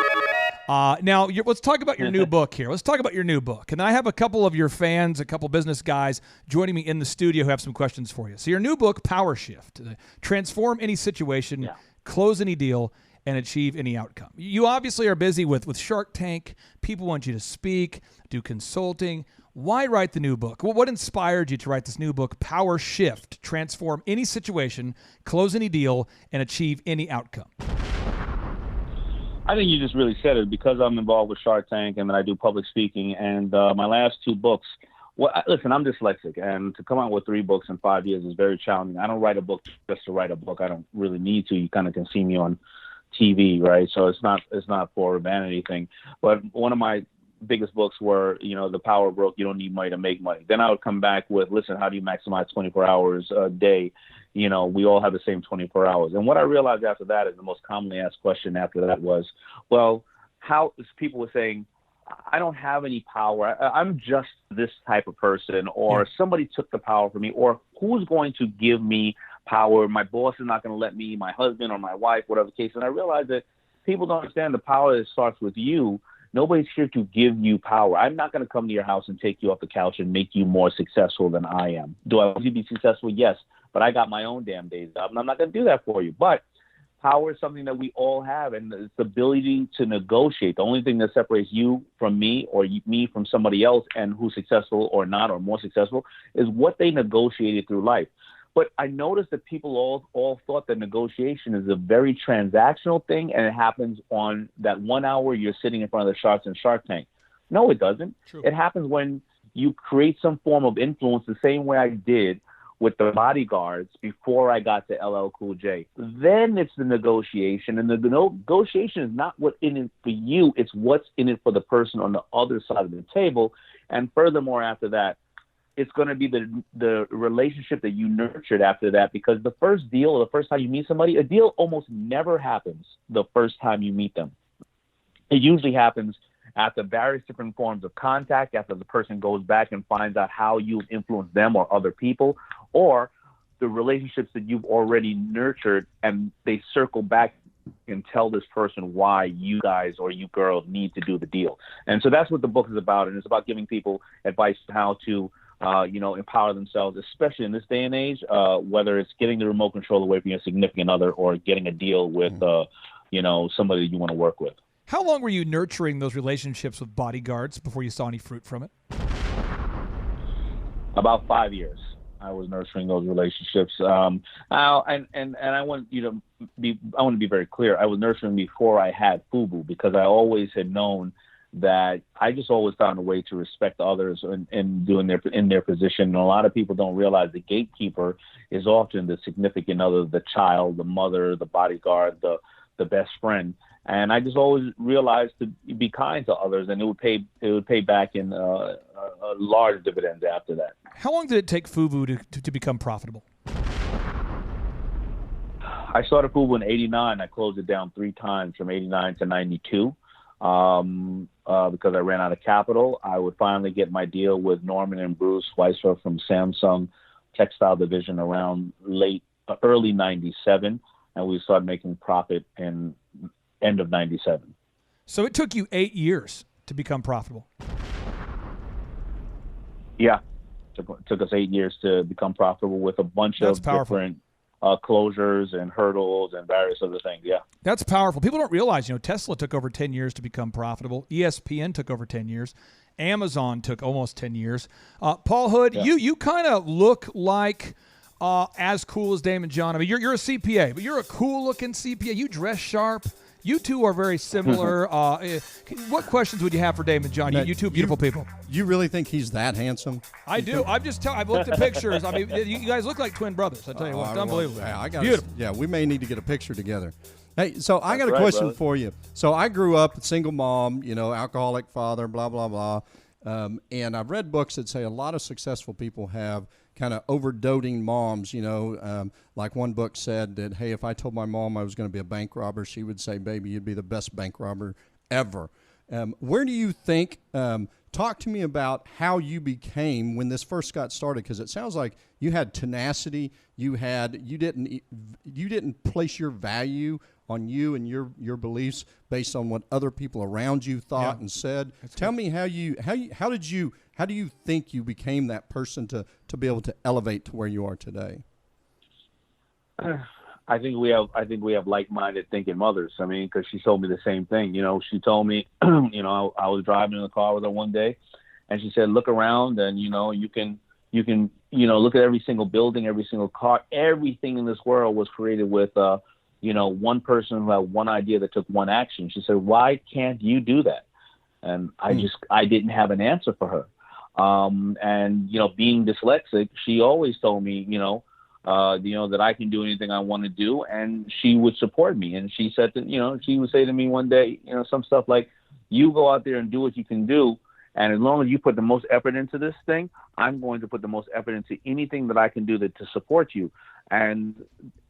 Now, let's talk about your new book here. Let's talk about your new book. And I have a couple of your fans, a couple business guys joining me in the studio who have some questions for you. So your new book, Power Shift, transform any situation, close any deal, and achieve any outcome. You obviously are busy with Shark Tank. People want you to speak, do consulting. Why write the new book? Well, what inspired you to write this new book, Power Shift, transform any situation, close any deal, and achieve any outcome? I think you just really said it, because I'm involved with Shark Tank and I do public speaking. And my last 2 books, listen, I'm dyslexic, and to come out with 3 books in 5 years is very challenging. I don't write a book just to write a book. I don't really need to. You kind of can see me on TV, right? So it's not for a vanity thing. But one of my biggest books were, The Power Broke, You Don't Need Money to Make Money. Then I would come back with, listen, how do you maximize 24 hours a day? We all have the same 24 hours. And what I realized after that is the most commonly asked question after that was, well, how people were saying, I don't have any power. I'm just this type of person, or somebody took the power from me, or who's going to give me power? My boss is not going to let me, my husband or my wife, whatever the case. And I realized that people don't understand the power that starts with you. Nobody's here to give you power. I'm not going to come to your house and take you off the couch and make you more successful than I am. Do I want you to be successful? Yes, but I got my own damn day job, and I'm not going to do that for you. But power is something that we all have, and it's the ability to negotiate. The only thing that separates you from me, or me from somebody else, and who's successful or not, or more successful, is what they negotiated through life. But I noticed that people all thought that negotiation is a very transactional thing, and it happens on that 1 hour you're sitting in front of the sharks in Shark Tank. No, it doesn't. True. It happens when you create some form of influence, the same way I did with the bodyguards before I got to LL Cool J. Then it's the negotiation, and the negotiation is not what's in it for you, it's what's in it for the person on the other side of the table. And furthermore, after that, it's going to be the relationship that you nurtured after that, because the first deal, or the first time you meet somebody, a deal almost never happens the first time you meet them. It usually happens after various different forms of contact, after the person goes back and finds out how you've influenced them or other people, or the relationships that you've already nurtured, and they circle back and tell this person why you guys or you girls need to do the deal. And so that's what the book is about. And it's about giving people advice on how to, empower themselves, especially in this day and age, whether it's getting the remote control away from your significant other or getting a deal with, somebody that you want to work with. How long were you nurturing those relationships with bodyguards before you saw any fruit from it? About 5 years. I was nurturing those relationships. And I want to be very clear. I was nurturing before I had FUBU, because I always had known that I just always found a way to respect others in their position. And a lot of people don't realize the gatekeeper is often the significant other, the child, the mother, the bodyguard, the best friend. And I just always realized to be kind to others, and it would pay back in a large dividends after that. How long did it take FUBU to become profitable? I started FUBU in '89. I closed it down 3 times from '89 to '92 because I ran out of capital. I would finally get my deal with Norman and Bruce Weisser from Samsung Textile Division around early '97, and we started making profit in end of '97. So it took you 8 years to become profitable. Yeah, it took us 8 years to become profitable with a bunch of different closures and hurdles and various other things. Yeah, that's powerful. People don't realize, Tesla took over 10 years to become profitable. ESPN took over 10 years. Amazon took almost 10 years. Paul Hood, yeah. you kind of look like as cool as Daymond John. I mean, you're a CPA, but you're a cool-looking CPA. You dress sharp. You two are very similar. What questions would you have for Daymond John? You two beautiful people. You really think he's that handsome? I do. I've looked at pictures. I mean, you guys look like twin brothers. I tell you what, it's unbelievable. Beautiful. Yeah, we may need to get a picture together. Hey, so I got a question for you. So I grew up a single mom, alcoholic father, blah, blah, blah. And I've read books that say a lot of successful people have kind of overdoting moms, like one book said that, hey, if I told my mom I was going to be a bank robber, she would say, baby, you'd be the best bank robber ever. Where do you think, talk to me about how you became when this first got started, because it sounds like you had tenacity, you didn't place your value on you and your beliefs based on what other people around you thought and said. Tell me how do you think you became that person to be able to elevate to where you are today? I think we have like-minded thinking mothers. I mean, because she told me the same thing. She told me, I was driving in the car with her one day, and she said, look around, and you can look at every single building, every single car, everything in this world was created with one person who had one idea that took one action. She said, why can't you do that? And I didn't have an answer for her. And being dyslexic, she always told me, that I can do anything I want to do, and she would support me. And she said that, she would say to me one day, some stuff like, you go out there and do what you can do. And as long as you put the most effort into this thing, I'm going to put the most effort into anything that I can do to support you. And,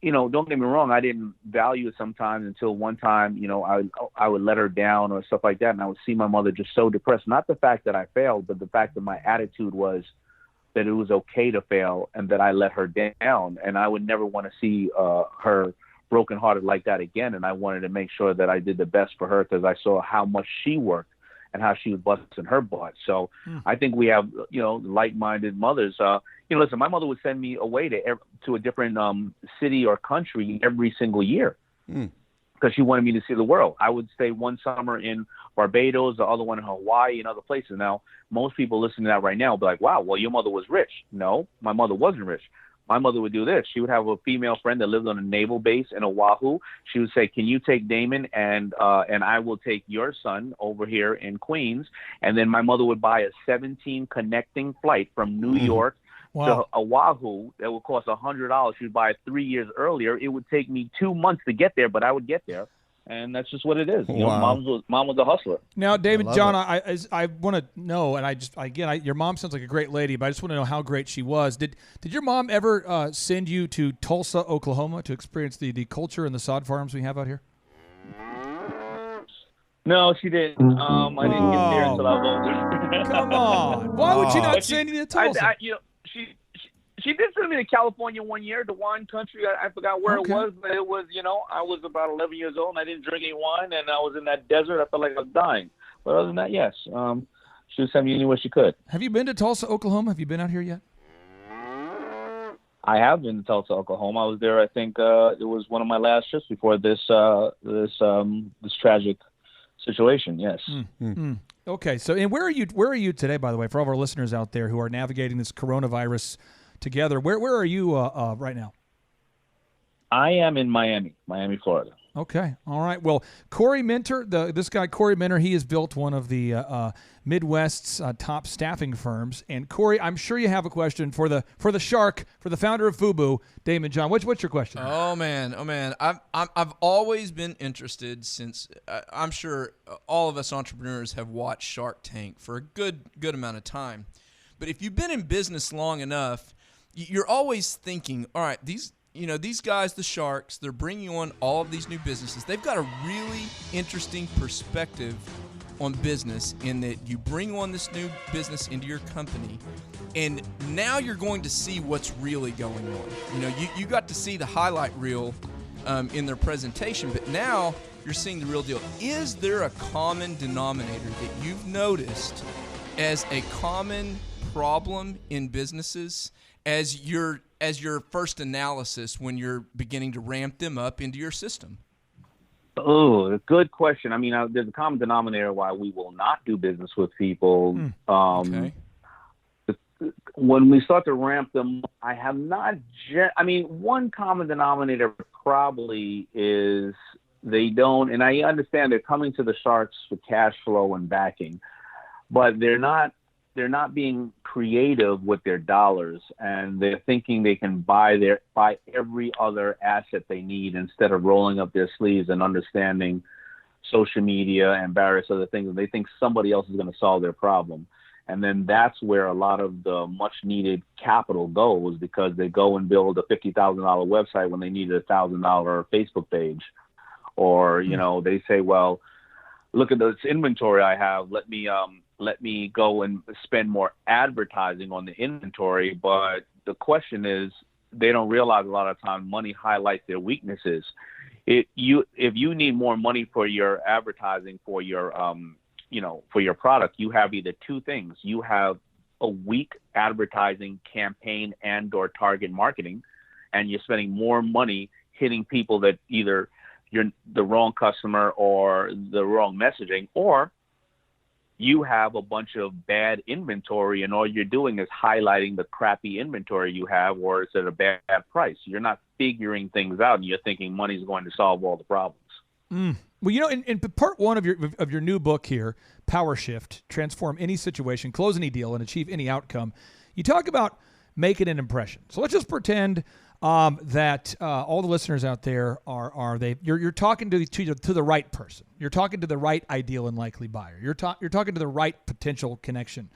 don't get me wrong, I didn't value it sometimes until one time, I would let her down or stuff like that. And I would see my mother just so depressed. Not the fact that I failed, but the fact that my attitude was that it was okay to fail and that I let her down. And I would never want to see her brokenhearted like that again. And I wanted to make sure that I did the best for her because I saw how much she worked and how she was busting her butt. So I think we have, like-minded mothers. Listen, my mother would send me away to a different city or country every single year because she wanted me to see the world. I would stay one summer in Barbados, the other one in Hawaii, and other places. Now, most people listening to that right now will be like, wow, well, your mother was rich. No, my mother wasn't rich. My mother would do this. She would have a female friend that lived on a naval base in Oahu. She would say, can you take Daymond and I will take your son over here in Queens. And then my mother would buy a 17 connecting flight from New York to Oahu that would cost $100. She would buy it 3 years earlier. It would take me 2 months to get there, but I would get there. And that's just what it is. Mom was a hustler. Now, Daymond John, I want to know, and your mom sounds like a great lady, but I just want to know how great she was. Did your mom ever send you to Tulsa, Oklahoma, to experience the culture and the sod farms we have out here? No, she didn't. I didn't get there until I was older. Come on, why would she not send you to Tulsa? She did send me to California one year, the wine country. I forgot where Okay. it was, but it was, I was about 11 years old and I didn't drink any wine, and I was in that desert. I felt like I was dying. But other than that, yes, she would send me anywhere she could. Have you been to Tulsa, Oklahoma? Have you been out here yet? I have been to Tulsa, Oklahoma. I was there. I think it was one of my last trips before this tragic situation. Yes. Okay. So, and where are you today? By the way, for all of our listeners out there who are navigating this coronavirus together, where are you right now? I am in Miami, Florida. Okay. All right. Well, Corey Minter, this guy, Corey Minter, he has built one of the Midwest's top staffing firms. And Corey, I'm sure you have a question for the shark, for the founder of FUBU, Daymond John. What's your question? Oh man. I've always been interested since I'm sure all of us entrepreneurs have watched Shark Tank for a good amount of time. But if you've been in business long enough, you're always thinking, all right, these guys, the sharks, they're bringing on all of these new businesses. They've got a really interesting perspective on business in that you bring on this new business into your company, and now you're going to see what's really going on. You got to see the highlight reel in their presentation, but now you're seeing the real deal. Is there a common denominator that you've noticed as a common problem in businesses as your first analysis when you're beginning to ramp them up into your system? Oh, good question. I mean, there's a common denominator why we will not do business with people. Okay. When we start to ramp them, I have not. One common denominator probably is they don't. And I understand they're coming to the sharks for cash flow and backing, but they're not being creative with their dollars, and they're thinking they can buy every other asset they need instead of rolling up their sleeves and understanding social media and various other things. And they think somebody else is going to solve their problem. And then that's where a lot of the much needed capital goes, because they go and build a $50,000 website when they need a $1,000 Facebook page. Or, they say, well, look at this inventory I have. Let me go and spend more advertising on the inventory. But the question is, they don't realize a lot of time money highlights their weaknesses. If you need more money for your advertising for your for your product, you have either two things. You have a weak advertising campaign and or target marketing, and you're spending more money hitting people that either you're the wrong customer or the wrong messaging, or you have a bunch of bad inventory and all you're doing is highlighting the crappy inventory you have, or it's at a bad price. You're not figuring things out, and you're thinking money's going to solve all the problems. Well, in part one of your new book here, Power Shift, Transform Any Situation, Close Any Deal, and Achieve Any Outcome, you talk about making an impression. So let's just pretend that all the listeners out there you're talking to the right person. You're talking to the right ideal and likely buyer. You're talking to the right potential connection.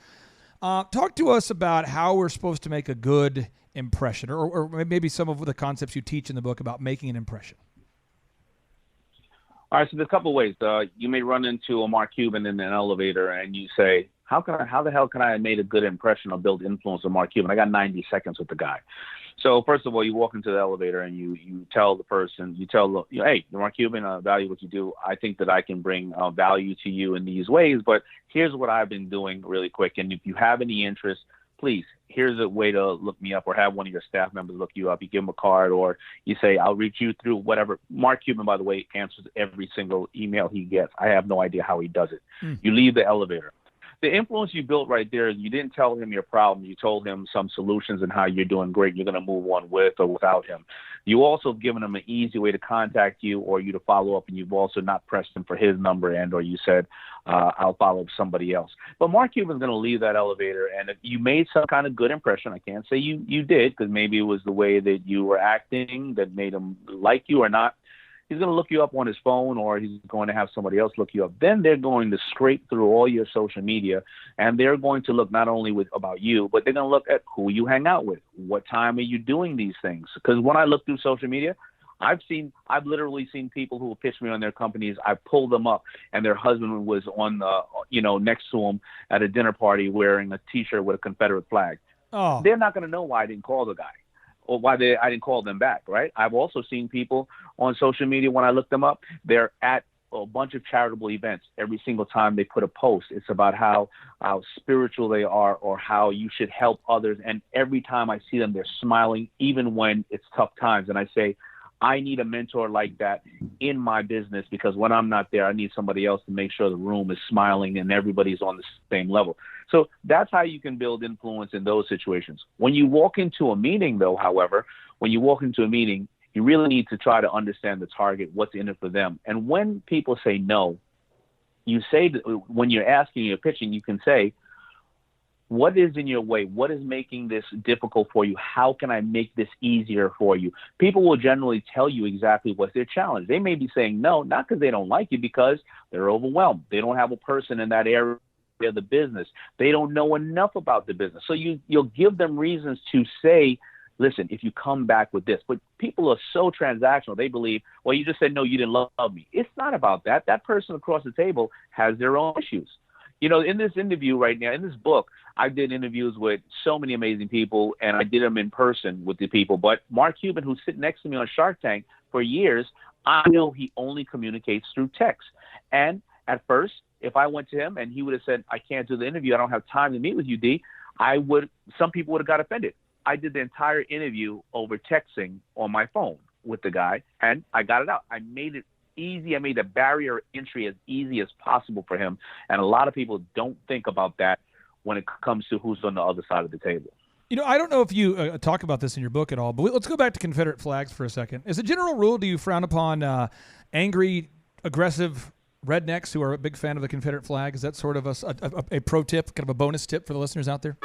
Talk to us about how we're supposed to make a good impression, or maybe some of the concepts you teach in the book about making an impression. All right, so there's a couple of ways. You may run into a Mark Cuban in an elevator, and you say, how the hell can I have made a good impression or build influence on Mark Cuban? I got 90 seconds with the guy. So first of all, you walk into the elevator and you tell the person, hey, Mark Cuban, I value what you do. I think that I can bring value to you in these ways, but here's what I've been doing really quick. And if you have any interest, please, here's a way to look me up, or have one of your staff members look you up. You give them a card, or you say, I'll reach you through whatever. Mark Cuban, by the way, answers every single email he gets. I have no idea how he does it. You leave the elevator. The influence you built right there, you didn't tell him your problem. You told him some solutions and how you're doing great. You're going to move on with or without him. You also given him an easy way to contact you, or you to follow up, and you've also not pressed him for his number, and or you said, I'll follow up somebody else. But Mark Cuban's going to leave that elevator, and if you made some kind of good impression, I can't say you did, because maybe it was the way that you were acting that made him like you or not. He's going to look you up on his phone, or he's going to have somebody else look you up. Then they're going to scrape through all your social media, and they're going to look not only about you, but they're going to look at who you hang out with. What time are you doing these things? Because when I look through social media, I've literally seen people who pitch me on their companies. I pulled them up, and their husband was on next to them at a dinner party wearing a T-shirt with a Confederate flag. they're not going to know why I didn't call the guy or why I didn't call them back, right? I've also seen people on social media, when I look them up, they're at a bunch of charitable events. Every single time they put a post, it's about how spiritual they are or how you should help others. And every time I see them, they're smiling, even when it's tough times. And I say, I need a mentor like that in my business, because when I'm not there, I need somebody else to make sure the room is smiling and everybody's on the same level. So that's how you can build influence in those situations. When you walk into a meeting, though, however, when you walk into a meeting, you really need to try to understand the target, what's in it for them. And when people say no, you say that when you're asking, you're pitching, you can say, what is in your way? What is making this difficult for you? How can I make this easier for you? People will generally tell you exactly what's their challenge. They may be saying no, not because they don't like you, because they're overwhelmed. They don't have a person in that area of the business. They don't know enough about the business. So you'll give them reasons to say, listen, if you come back with this. But people are so transactional. They believe, well, you just said no, you didn't love me. It's not about that. That person across the table has their own issues. You know, in this interview right now, in this book, I did interviews with so many amazing people, and I did them in person with the people. But Mark Cuban, who's sitting next to me on Shark Tank for years, I know he only communicates through text. And at first, if I went to him and he would have said, I can't do the interview, I don't have time to meet with you, D, some people would have got offended. I did the entire interview over texting on my phone with the guy, and I got it out. I made it easy. I made the barrier of entry as easy as possible for him. And a lot of people don't think about that when it comes to who's on the other side of the table. You know, I don't know if you talk about this in your book at all, but let's go back to Confederate flags for a second. As a general rule, do you frown upon angry, aggressive rednecks who are a big fan of the Confederate flag? Is that sort of a pro tip, kind of a bonus tip for the listeners out there?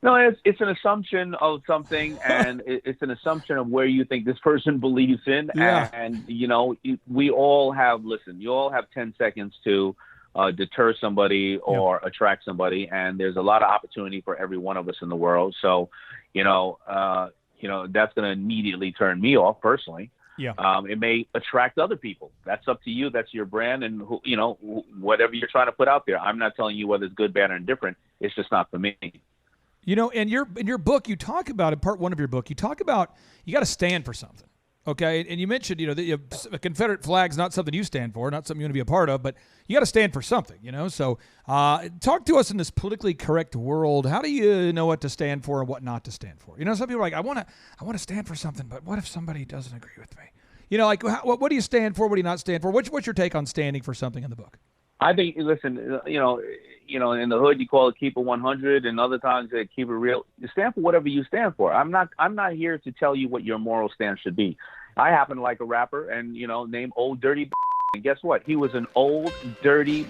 No, it's an assumption of something, and it's an assumption of where you think this person believes in. Yeah. And, you know, you all have 10 seconds to deter somebody or attract somebody, and there's a lot of opportunity for every one of us in the world. So, that's going to immediately turn me off personally. Yeah. It may attract other people. That's up to you. That's your brand, and whatever you're trying to put out there. I'm not telling you whether it's good, bad, or indifferent. It's just not for me. You know, in your book, you talk about, in part one of your book, you talk about you got to stand for something, okay? And you mentioned, the Confederate flag's not something you stand for, not something you want to be a part of, but you got to stand for something, So talk to us in this politically correct world. How do you know what to stand for and what not to stand for? Some people are like, I want to stand for something, but what if somebody doesn't agree with me? What do you stand for? What do you not stand for? What's your take on standing for something in the book? I think, listen, in the hood you call it keep it 100, and other times they keep it real. You stand for whatever you stand for. I'm not here to tell you what your moral stance should be. I happen to like a rapper, and named Old Dirty. And guess what? He was an old dirty.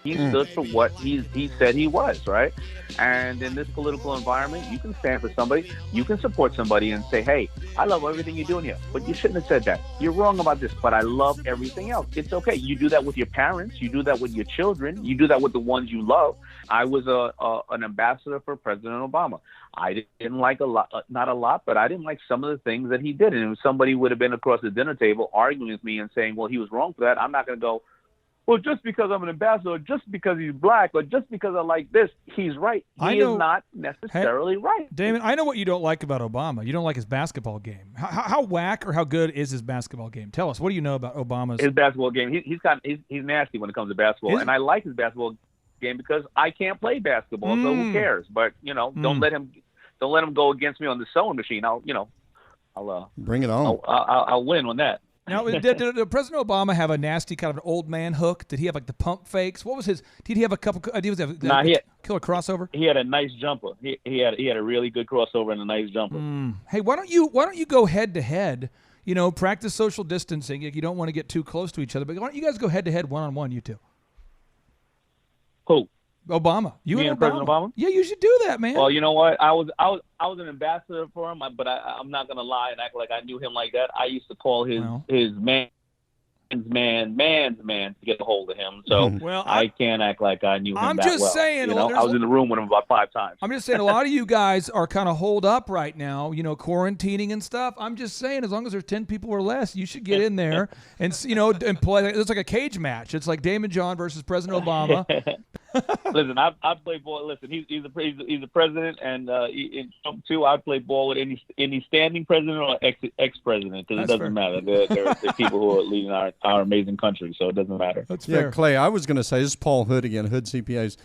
He stood for what he said he was, right? And in this political environment, you can stand for somebody, you can support somebody and say, hey, I love everything you're doing here, but you shouldn't have said that. You're wrong about this, but I love everything else. It's okay. You do that with your parents. You do that with your children. You do that with the ones you love. I was an ambassador for President Obama. I didn't like not a lot, but I didn't like some of the things that he did. And if somebody would have been across the dinner table arguing with me and saying, well, he was wrong for that, I'm not going to go, well, just because I'm an ambassador, just because he's black, or just because I like this, he's right. He is not necessarily right. Daymond, I know what you don't like about Obama. You don't like his basketball game. How whack or how good is his basketball game? Tell us. What do you know about Obama's? His basketball game, he's nasty when it comes to basketball. And I like his basketball game because I can't play basketball, so who cares? But, don't let him go against me on the sewing machine. I'll bring it on. I'll win on that. Now, did President Obama have a nasty kind of an old man hook? Did he have like the pump fakes? What was his? Did he have a couple? Did he have killer crossover? He had a nice jumper. He had a really good crossover and a nice jumper. Hey, why don't you go head to head? Practice social distancing. You don't want to get too close to each other, but why don't you guys go head to head, 1-on-1, you two? Who? Obama. You and President Obama? Yeah, you should do that, man. Well, you know what? I was an ambassador for him, but I'm not gonna lie and act like I knew him like that. I used to call his man's man to get a hold of him. So I can't act like I knew him I'm that just well. saying. I was in the room with him about 5 times. I'm just saying a lot of you guys are kind of holed up right now, quarantining and stuff. I'm just saying as long as there's 10 people or less, you should get in there and, and play. It's like a cage match. It's like Daymond John versus President Obama. Listen, I play ball. Listen, he's the president, and in Trump too. I play ball with any standing president or ex president because it doesn't matter. They're people who are leading our amazing country, so it doesn't matter. That's fair. Clay, I was going to say, this is Paul Hood again, Hood CPAs.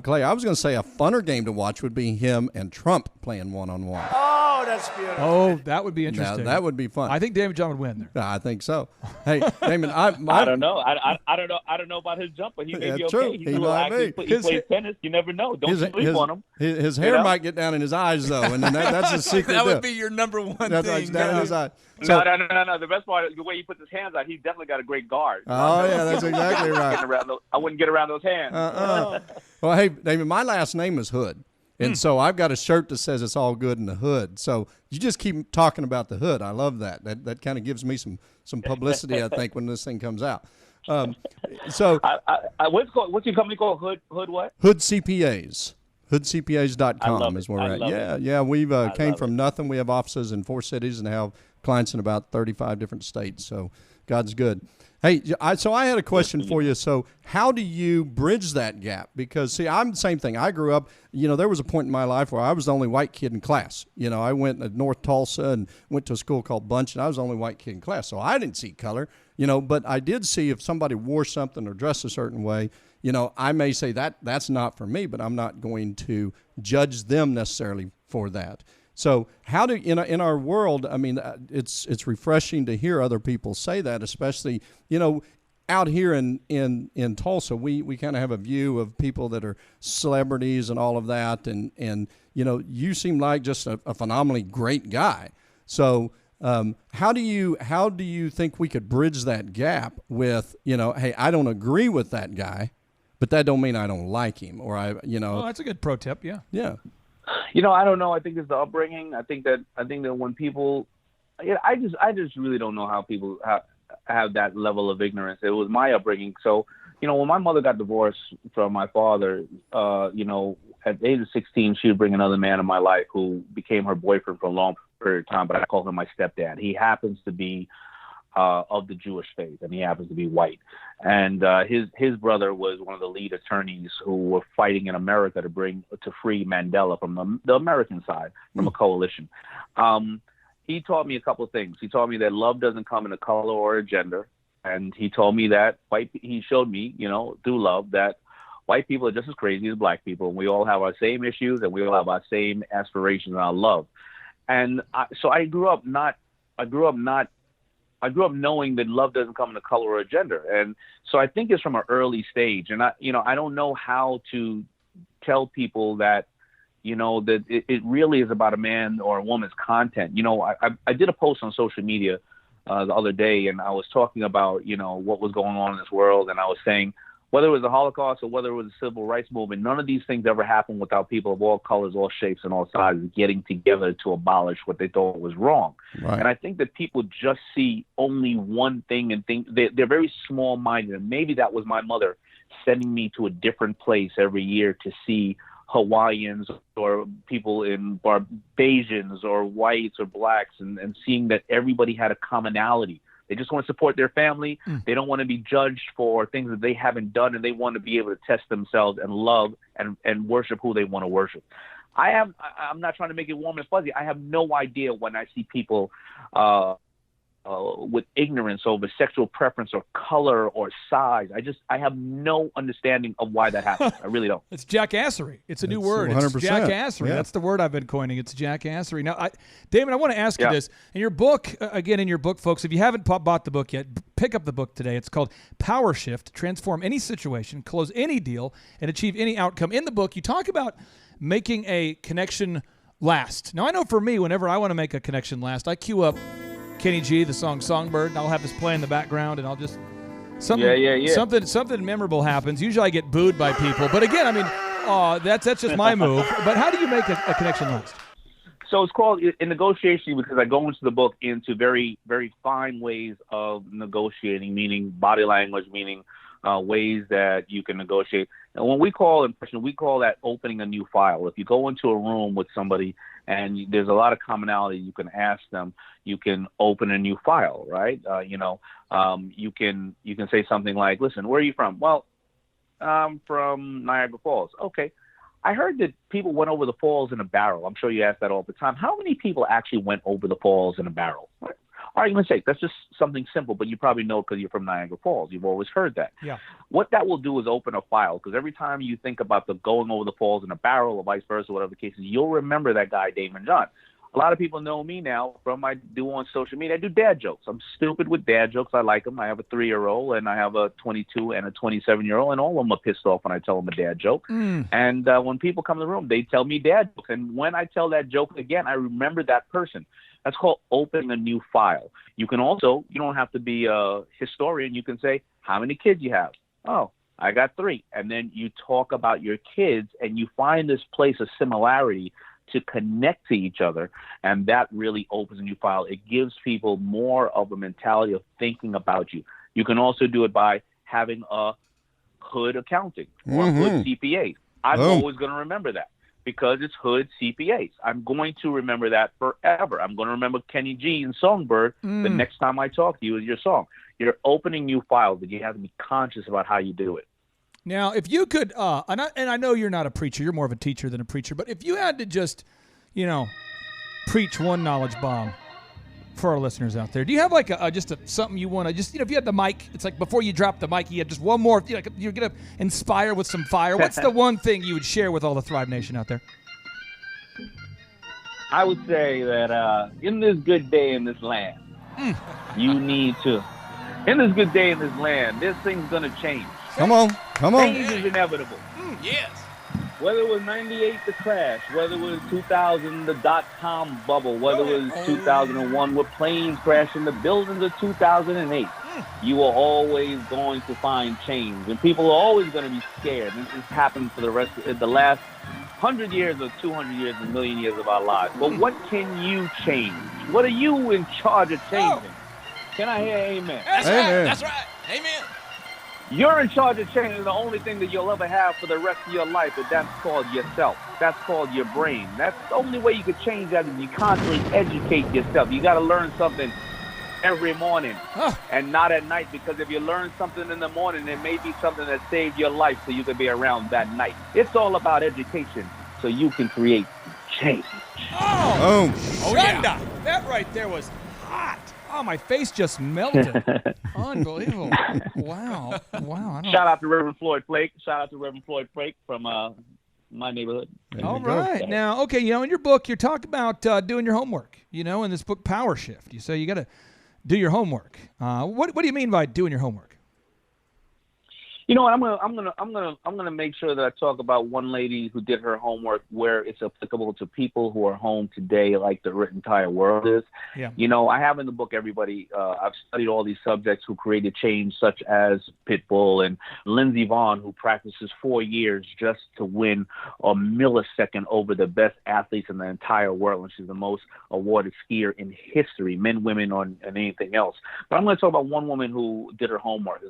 Clay, I was going to say a funner game to watch would be him and Trump playing one-on-one. Oh, that's beautiful. Oh, that would be interesting. Now, that would be fun. I think Daymond John would win there. I think so. Hey, Daymond, I don't know. I don't know. I don't know about his jumper. He may be okay. True. He's a little active. He plays tennis. You never know. Don't sleep on him. His hair might get down in his eyes though, and then that's a secret. That would be your number one that's thing. That's down in his eyes. So, no. The best part is the way he puts his hands out. He's definitely got a great guard. Oh yeah, that's exactly right. I wouldn't get around those hands. Well, hey, Daymond, my last name is Hood. And so I've got a shirt that says it's all good in the hood. So you just keep talking about the hood. I love that. That kind of gives me some publicity, I think, when this thing comes out. What's your company called? Hood what? Hood CPAs. HoodCPAs.com is where we're at. Yeah. We've came from nothing. We have offices in 4 cities and have clients in about 35 different states. So God's good. Hey, so I had a question for you. So how do you bridge that gap? Because, see, I'm the same thing. I grew up, there was a point in my life where I was the only white kid in class. I went to North Tulsa and went to a school called Bunch, and I was the only white kid in class. So I didn't see color, but I did see if somebody wore something or dressed a certain way, I may say that's not for me, but I'm not going to judge them necessarily for that. So how do in our world? I mean, it's refreshing to hear other people say that, especially out here in Tulsa. We kind of have a view of people that are celebrities and all of that, and you seem like just a phenomenally great guy. So how do you think we could bridge that gap with hey, I don't agree with that guy, but that don't mean I don't like him or Well, that's a good pro tip. Yeah. Yeah. I don't know. I think it's the upbringing. I think that when people, I just really don't know how people have that level of ignorance. It was my upbringing. So, when my mother got divorced from my father, at the age of 16, she would bring another man in my life who became her boyfriend for a long period of time. But I call him my stepdad. He happens to be of the Jewish faith, and he happens to be white. And his brother was one of the lead attorneys who were fighting in America to free Mandela from the American side, from a coalition. He taught me a couple of things. He taught me that love doesn't come in a color or a gender, and he told me that he showed me, through love, that white people are just as crazy as black people, and we all have our same issues, and we all have our same aspirations and our love. And so I grew up knowing that love doesn't come in a color or a gender. And so I think it's from an early stage. And I don't know how to tell people that, that it really is about a man or a woman's content. I did a post on social media the other day, and I was talking about, what was going on in this world. And I was saying, whether it was the Holocaust or whether it was the Civil Rights Movement, none of these things ever happened without people of all colors, all shapes, and all sizes getting together to abolish what they thought was wrong. Right. And I think that people just see only one thing and think they're very small-minded. And maybe that was my mother sending me to a different place every year to see Hawaiians or people in Barbadians or whites or blacks and seeing that everybody had a commonality. They just want to support their family. They don't want to be judged for things that they haven't done, and they want to be able to test themselves and love and worship who they want to worship. I'm not trying to make it warm and fuzzy. I have no idea when I see people with ignorance over sexual preference or color or size. I have no understanding of why that happens. I really don't. It's jackassery. It's a new word. 100%. It's jackassery. Yeah. That's the word I've been coining. It's jackassery. Now, Daymond, I want to ask you this. In your book, folks, if you haven't bought the book yet, pick up the book today. It's called Power Shift, Transform Any Situation, Close Any Deal, and Achieve Any Outcome. In the book, you talk about making a connection last. Now, I know for me, whenever I want to make a connection last, I queue up Kenny G, the song Songbird, and I'll have this play in the background, and I'll just something memorable happens. Usually I get booed by people, but again, I mean, that's just my move. But how do you make a connection last? So it's called in negotiation because I go into the book into very, very fine ways of negotiating, meaning body language, meaning ways that you can negotiate. And when we call impression, we call that opening a new file. If you go into a room with somebody and there's a lot of commonality, you can ask them, you can open a new file, right? You can say something like, listen, where are you from? Well, From Niagara Falls. Okay. I heard that people went over the falls in a barrel. I'm sure you ask that all the time. How many people actually went over the falls in a barrel? Argument's sake, that's just something simple, but you probably know because you're from Niagara Falls. You've always heard that. Yeah. What that will do is open a file, because every time you think about the going over the falls in a barrel or vice versa, whatever the case is, you'll remember that guy, Daymond John. A lot of people know me now from my do on social media. I do dad jokes. I'm stupid with dad jokes. I like them. I have a 3-year-old and I have a 22 and a 27-year-old, and all of them are pissed off when I tell them a dad joke. And when people come in the room, they tell me dad jokes. And when I tell that joke again, I remember that person. That's called opening a new file. You can also, you don't have to be a historian. You can say, how many kids you have? Oh, I got 3. And then you talk about your kids and you find this place of similarity to connect to each other, and that really opens a new file. It gives people more of a mentality of thinking about you. You can also do it by having a hood accounting or hood CPAs. I'm always going to remember that because it's hood CPAs. I'm going to remember that forever. I'm going to remember Kenny G and Songbird the next time I talk to you with your song. You're opening new files, but you have to be conscious about how you do it. Now, if you could, and I know you're not a preacher, you're more of a teacher than a preacher, but if you had to just, preach one knowledge bomb for our listeners out there, do you have like something you want to just, if you had the mic, it's like before you drop the mic, you had just one more, you're going to inspire with some fire. What's the one thing you would share with all the Thrive Nation out there? I would say that in this good day in this land, you need to, in this good day in this land, this thing's going to change. Come on. Change is inevitable. Yes. Whether it was 98, the crash, whether it was 2000, the dot-com bubble, whether it was 2001 with planes crashing, the buildings of 2008, you are always going to find change. And people are always going to be scared. This has happened for the last 100 years or 200 years, a million years of our lives. But what can you change? What are you in charge of changing? Can I hear amen? That's right. Amen. You're in charge of changing the only thing that you'll ever have for the rest of your life, and that's called yourself. That's called your brain. That's the only way you can change that is you constantly educate yourself. You got to learn something every morning and not at night, because if you learn something in the morning, it may be something that saved your life so you can be around that night. It's all about education so you can create change. Oh yeah. That right there was hot. Oh, my face just melted. Unbelievable. Wow. Shout out to Reverend Floyd Flake. From my neighborhood. All right. Now, okay, in your book, you talk about doing your homework, in this book, Power Shift. You say you got to do your homework. What do you mean by doing your homework? You know what? I'm gonna make sure that I talk about one lady who did her homework where it's applicable to people who are home today, like the entire world is. Yeah. I have in the book everybody. I've studied all these subjects who created change, such as Pitbull and Lindsey Vonn, who practices 4 years just to win a millisecond over the best athletes in the entire world, and she's the most awarded skier in history, men, women, and anything else. But I'm going to talk about one woman who did her homework.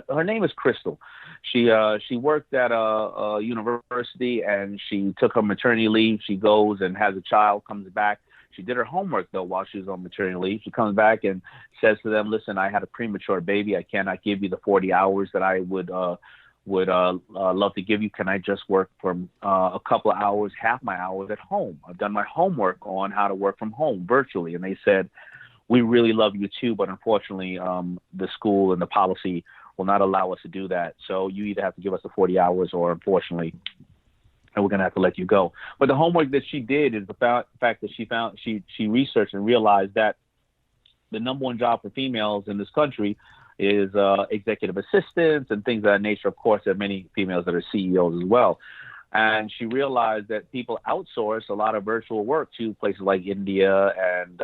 Her name is Crystal. She worked at a university, and she took her maternity leave. She goes and has a child, comes back. She did her homework, though, while she was on maternity leave. She comes back and says to them, listen, I had a premature baby. I cannot give you the 40 hours that I would love to give you. Can I just work from a couple of hours, half my hours at home? I've done my homework on how to work from home virtually. And they said, we really love you, too, but unfortunately, the school and the policy will not allow us to do that. So you either have to give us the 40 hours or, unfortunately, and we're going to have to let you go. But the homework that she did is the fact that she researched and realized that the number one job for females in this country is executive assistants and things of that nature. Of course, there are many females that are CEOs as well. And she realized that people outsource a lot of virtual work to places like India and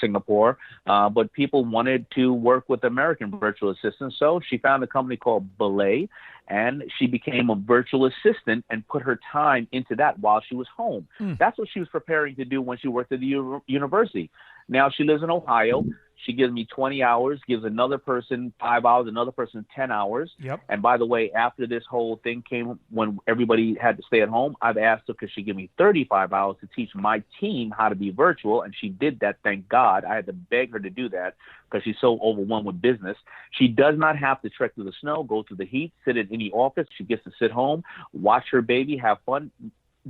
Singapore, but people wanted to work with American virtual assistants. So she found a company called Belay, and she became a virtual assistant and put her time into that while she was home. That's what she was preparing to do when she worked at the university. Now she lives in Ohio. She gives me 20 hours, gives another person 5 hours, another person 10 hours. Yep. And by the way, after this whole thing came, when everybody had to stay at home, I've asked her, could she give me 35 hours to teach my team how to be virtual? And she did that, thank God. I had to beg her to do that because she's so overwhelmed with business. She does not have to trek through the snow, go through the heat, sit in any office. She gets to sit home, watch her baby, have fun,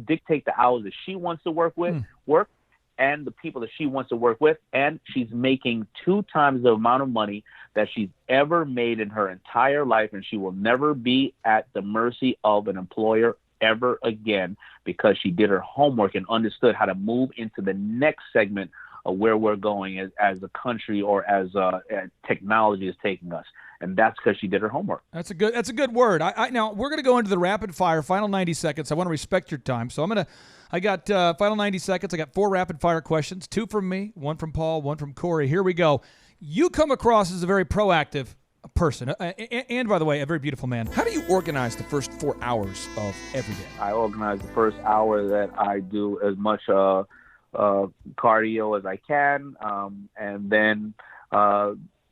dictate the hours that she wants to work, and the people that she wants to work with, and she's making 2 times the amount of money that she's ever made in her entire life, and she will never be at the mercy of an employer ever again because she did her homework and understood how to move into the next segment of where we're going as a country or as technology is taking us. And that's because she did her homework. That's a good word. Now we're going to go into the rapid fire, final 90 seconds. I want to respect your time. So I got final 90 seconds. I got 4 rapid fire questions, 2 from me, 1 from Paul, 1 from Corey. Here we go. You come across as a very proactive person, and by the way, a very beautiful man. How do you organize the first 4 hours of every day? I organize the first hour that I do as much cardio as I can, and then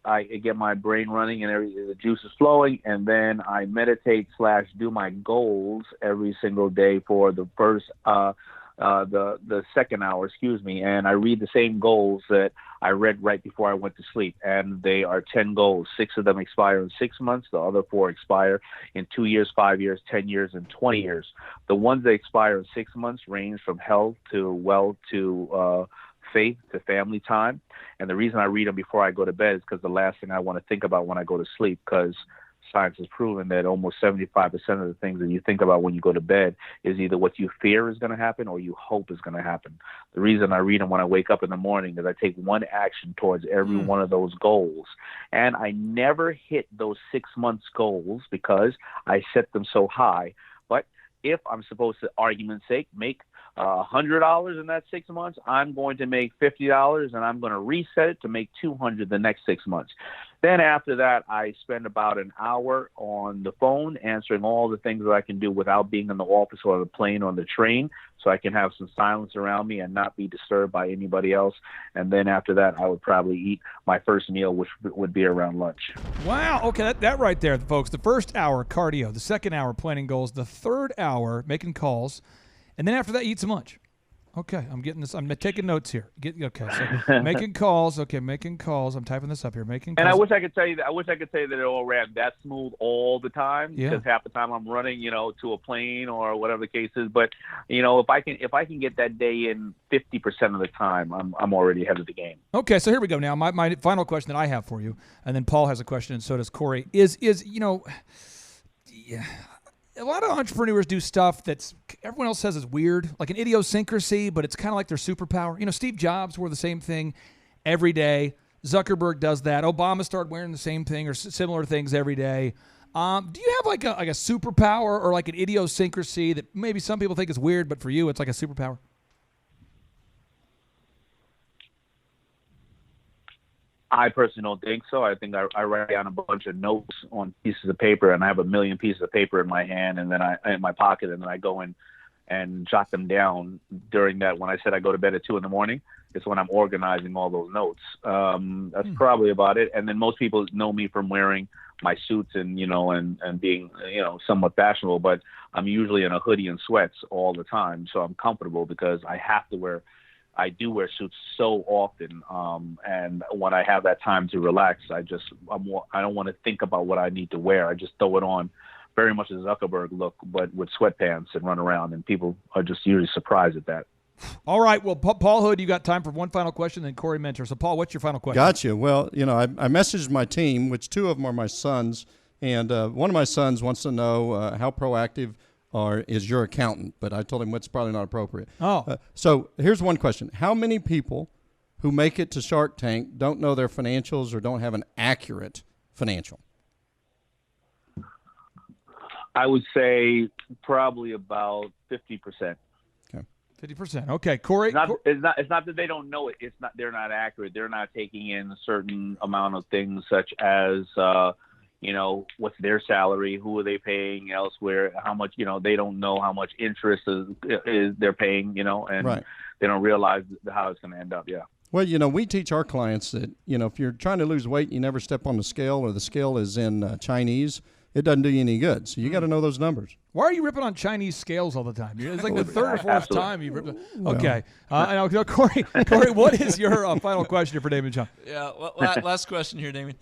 I get my brain running and the juice is flowing, and then I meditate / do my goals every single day for the first the second hour, and I read the same goals that I read right before I went to sleep, and they are 10 goals. 6 of them expire in 6 months. The other 4 expire in 2 years, 5 years, 10 years, and 20 years. The ones that expire in 6 months range from health to wealth to faith to family time. And the reason I read them before I go to bed is because the last thing I want to think about when I go to sleep, because science has proven that almost 75% of the things that you think about when you go to bed is either what you fear is going to happen or you hope is going to happen. The reason I read them when I wake up in the morning is I take one action towards every one of those goals. And I never hit those 6 months goals because I set them so high. But if I'm supposed to, argument's sake, make $100 in that 6 months, I'm going to make $50, and I'm going to reset it to make $200 the next 6 months. Then after that, I spend about an hour on the phone answering all the things that I can do without being in the office or the plane or the train, so I can have some silence around me and not be disturbed by anybody else. And then after that, I would probably eat my first meal, which would be around lunch. Wow. Okay, that right there, folks. The first hour, cardio. The second hour, planning goals. The third hour, making calls. And then after that, eat some lunch. Okay, I'm getting this. I'm taking notes here. So making calls. Okay, making calls. I'm typing this up here. Making calls. And I wish I could tell you that it all ran that smooth all the time. Yeah. Because half the time I'm running, to a plane or whatever the case is. But if I can get that day in 50% of the time, I'm already ahead of the game. Okay, so here we go. Now, my final question that I have for you, and then Paul has a question, and so does Corey. A lot of entrepreneurs do stuff that's everyone else says is weird, like an idiosyncrasy, but it's kind of like their superpower. Steve Jobs wore the same thing every day. Zuckerberg does that. Obama started wearing the same thing or similar things every day. Do you have like a superpower or like an idiosyncrasy that maybe some people think is weird, but for you it's like a superpower? I personally don't think so. I think I write down a bunch of notes on pieces of paper, and I have a million pieces of paper in my hand, and then in my pocket, and then I go in and jot them down during that. When I said I go to bed at 2 a.m, it's when I'm organizing all those notes. That's probably about it. And then most people know me from wearing my suits and being somewhat fashionable, but I'm usually in a hoodie and sweats all the time, so I'm comfortable because I do wear suits so often, and when I have that time to relax, I don't want to think about what I need to wear. I just throw it on, very much as Zuckerberg look, but with sweatpants and run around, and people are just usually surprised at that. All right, well, Paul Hood, you got time for one final question, then Corey Mentor. So, Paul, what's your final question? Gotcha. Well, I messaged my team, which 2 of them are my sons, and one of my sons wants to know how proactive is your accountant, but I told him it's probably not appropriate. So here's one question. How many people who make it to Shark Tank don't know their financials or don't have an accurate financial? I would say probably about 50%. Okay. 50%. Okay, Corey. It's not that they don't know it. They're not accurate. They're not taking in a certain amount of things such as what's their salary, who are they paying elsewhere, how much, they don't know how much interest is they're paying, and right. They don't realize how it's going to end up. Yeah. Well, we teach our clients that, if you're trying to lose weight, you never step on the scale or the scale is in Chinese, it doesn't do you any good. So you got to know those numbers. Why are you ripping on Chinese scales all the time? It's like the third or fourth time you ripped. Well. Okay. Now, Corey, what is your final question for Daymond John? Yeah, last question here, Daymond.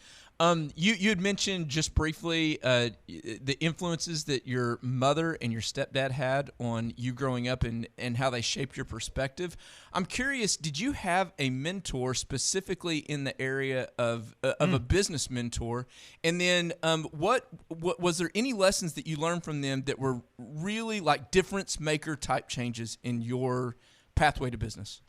You had mentioned just briefly the influences that your mother and your stepdad had on you growing up and how they shaped your perspective. I'm curious, did you have a mentor specifically in the area of a business mentor? And then what was there any lessons that you learned from them that were really like difference maker type changes in your pathway to business?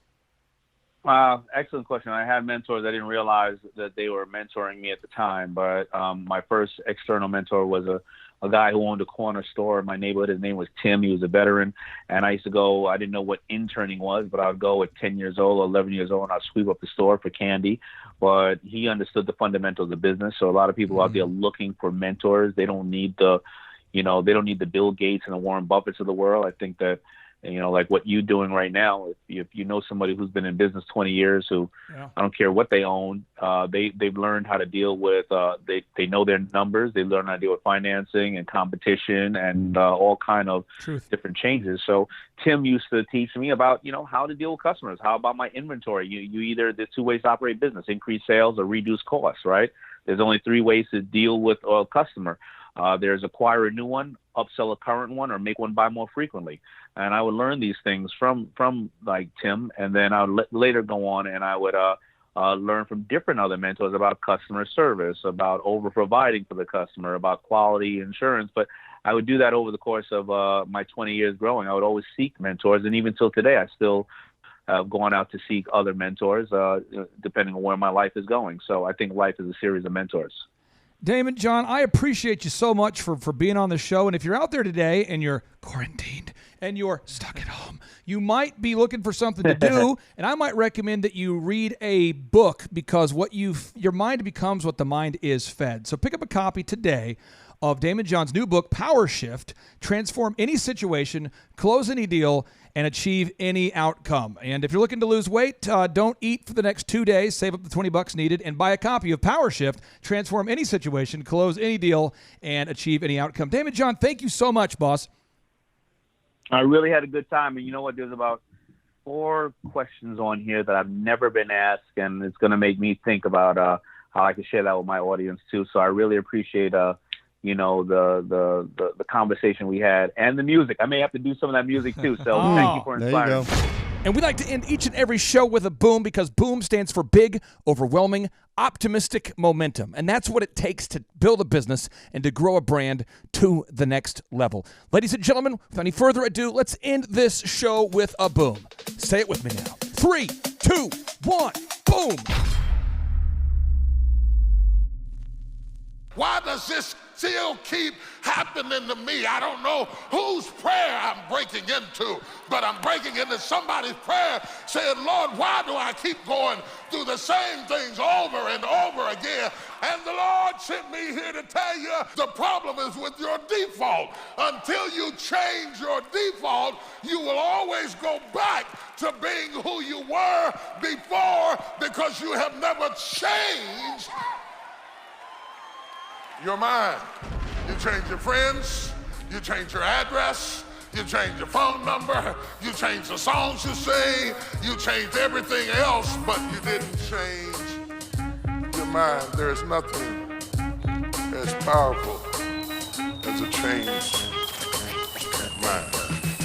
Excellent question. I had mentors. I didn't realize that they were mentoring me at the time, but my first external mentor was a guy who owned a corner store in my neighborhood. His name was Tim. He was a veteran, and I used to go. I didn't know what interning was, but I would go at 10 years old or 11 years old, and I'd sweep up the store for candy. But he understood the fundamentals of business. So a lot of people out there looking for mentors. They don't need the Bill Gates and the Warren Buffetts of the world. I think that, like what you're doing right now, if you know somebody who's been in business 20 years, who I don't care what they own, they've learned how to deal with, they know their numbers, they learn how to deal with financing and competition and all kind of different changes. So Tim used to teach me about, how to deal with customers. How about my inventory? There's two ways to operate business: increase sales or reduce costs, right? There's only three ways to deal with a customer. There's acquire a new one, upsell a current one, or make one buy more frequently. And I would learn these things from like Tim, and then I would later go on and I would learn from different other mentors about customer service, about over providing for the customer, about quality insurance. But I would do that over the course of my 20 years growing. I would always seek mentors, and even till today, I still have gone out to seek other mentors, depending on where my life is going. So I think life is a series of mentors. Daymond, John, I appreciate you so much for being on the show. And if you're out there today and you're quarantined and you're stuck at home, you might be looking for something to do. And I might recommend that you read a book, because your mind becomes what the mind is fed. So pick up a copy today of Daymond John's new book, Power Shift: Transform Any Situation, Close Any Deal, and Achieve Any Outcome. And if you're looking to lose weight, don't eat for the next 2 days, save up the $20 needed, and buy a copy of Power Shift: Transform Any Situation, Close Any Deal, and Achieve Any Outcome. Daymond John, thank you so much, boss. I really had a good time. And you know what? There's about 4 questions on here that I've never been asked, and it's going to make me think about how I can share that with my audience too. So I really appreciate the conversation we had, and the music. I may have to do some of that music too. So thank you for inspiring me. And we like to end each and every show with a boom, because boom stands for big, overwhelming, optimistic momentum. And that's what it takes to build a business and to grow a brand to the next level. Ladies and gentlemen, without any further ado, let's end this show with a boom. Say it with me now. 3, 2, 1, boom. Why does this still keep happening to me? I don't know whose prayer I'm breaking into, but I'm breaking into somebody's prayer saying, Lord, why do I keep going through the same things over and over again? And the Lord sent me here to tell you the problem is with your default. Until you change your default, you will always go back to being who you were before, because you have never changed your mind. You change your friends, you change your address, you change your phone number, you change the songs you sing, you change everything else, but you didn't change your mind. There's nothing as powerful as a changed mind.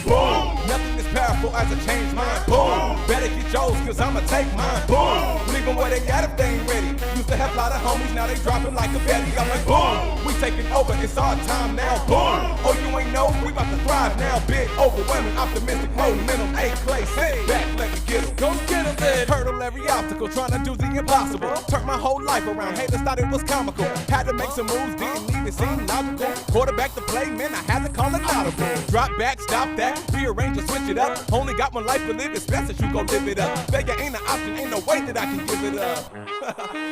Boom! Nothing as powerful as a changed mind. Boom! Better get yours, cause I'ma take mine. Boom! Leave them where they got if they ain't ready. Used to have a lot of homies, now they dropping like a betty. I'm like, boom! We taking over, it's our time now. Boom! Oh, you ain't know, we about to thrive now. Big, overwhelming, optimistic, momentum. A place, hey, back, let me get 'em. Go get 'em, then. Hurdle every obstacle, trying to do the impossible. Turn my whole life around, haters thought it was comical. Had to make some moves, didn't even seem logical. Quarterback to play, man, I had to call it audible. Drop back, stop that. Rearrange or switch it up. Only got one life to live, it's best that you go live it up. Failure ain't an option, ain't no way that I can give it up.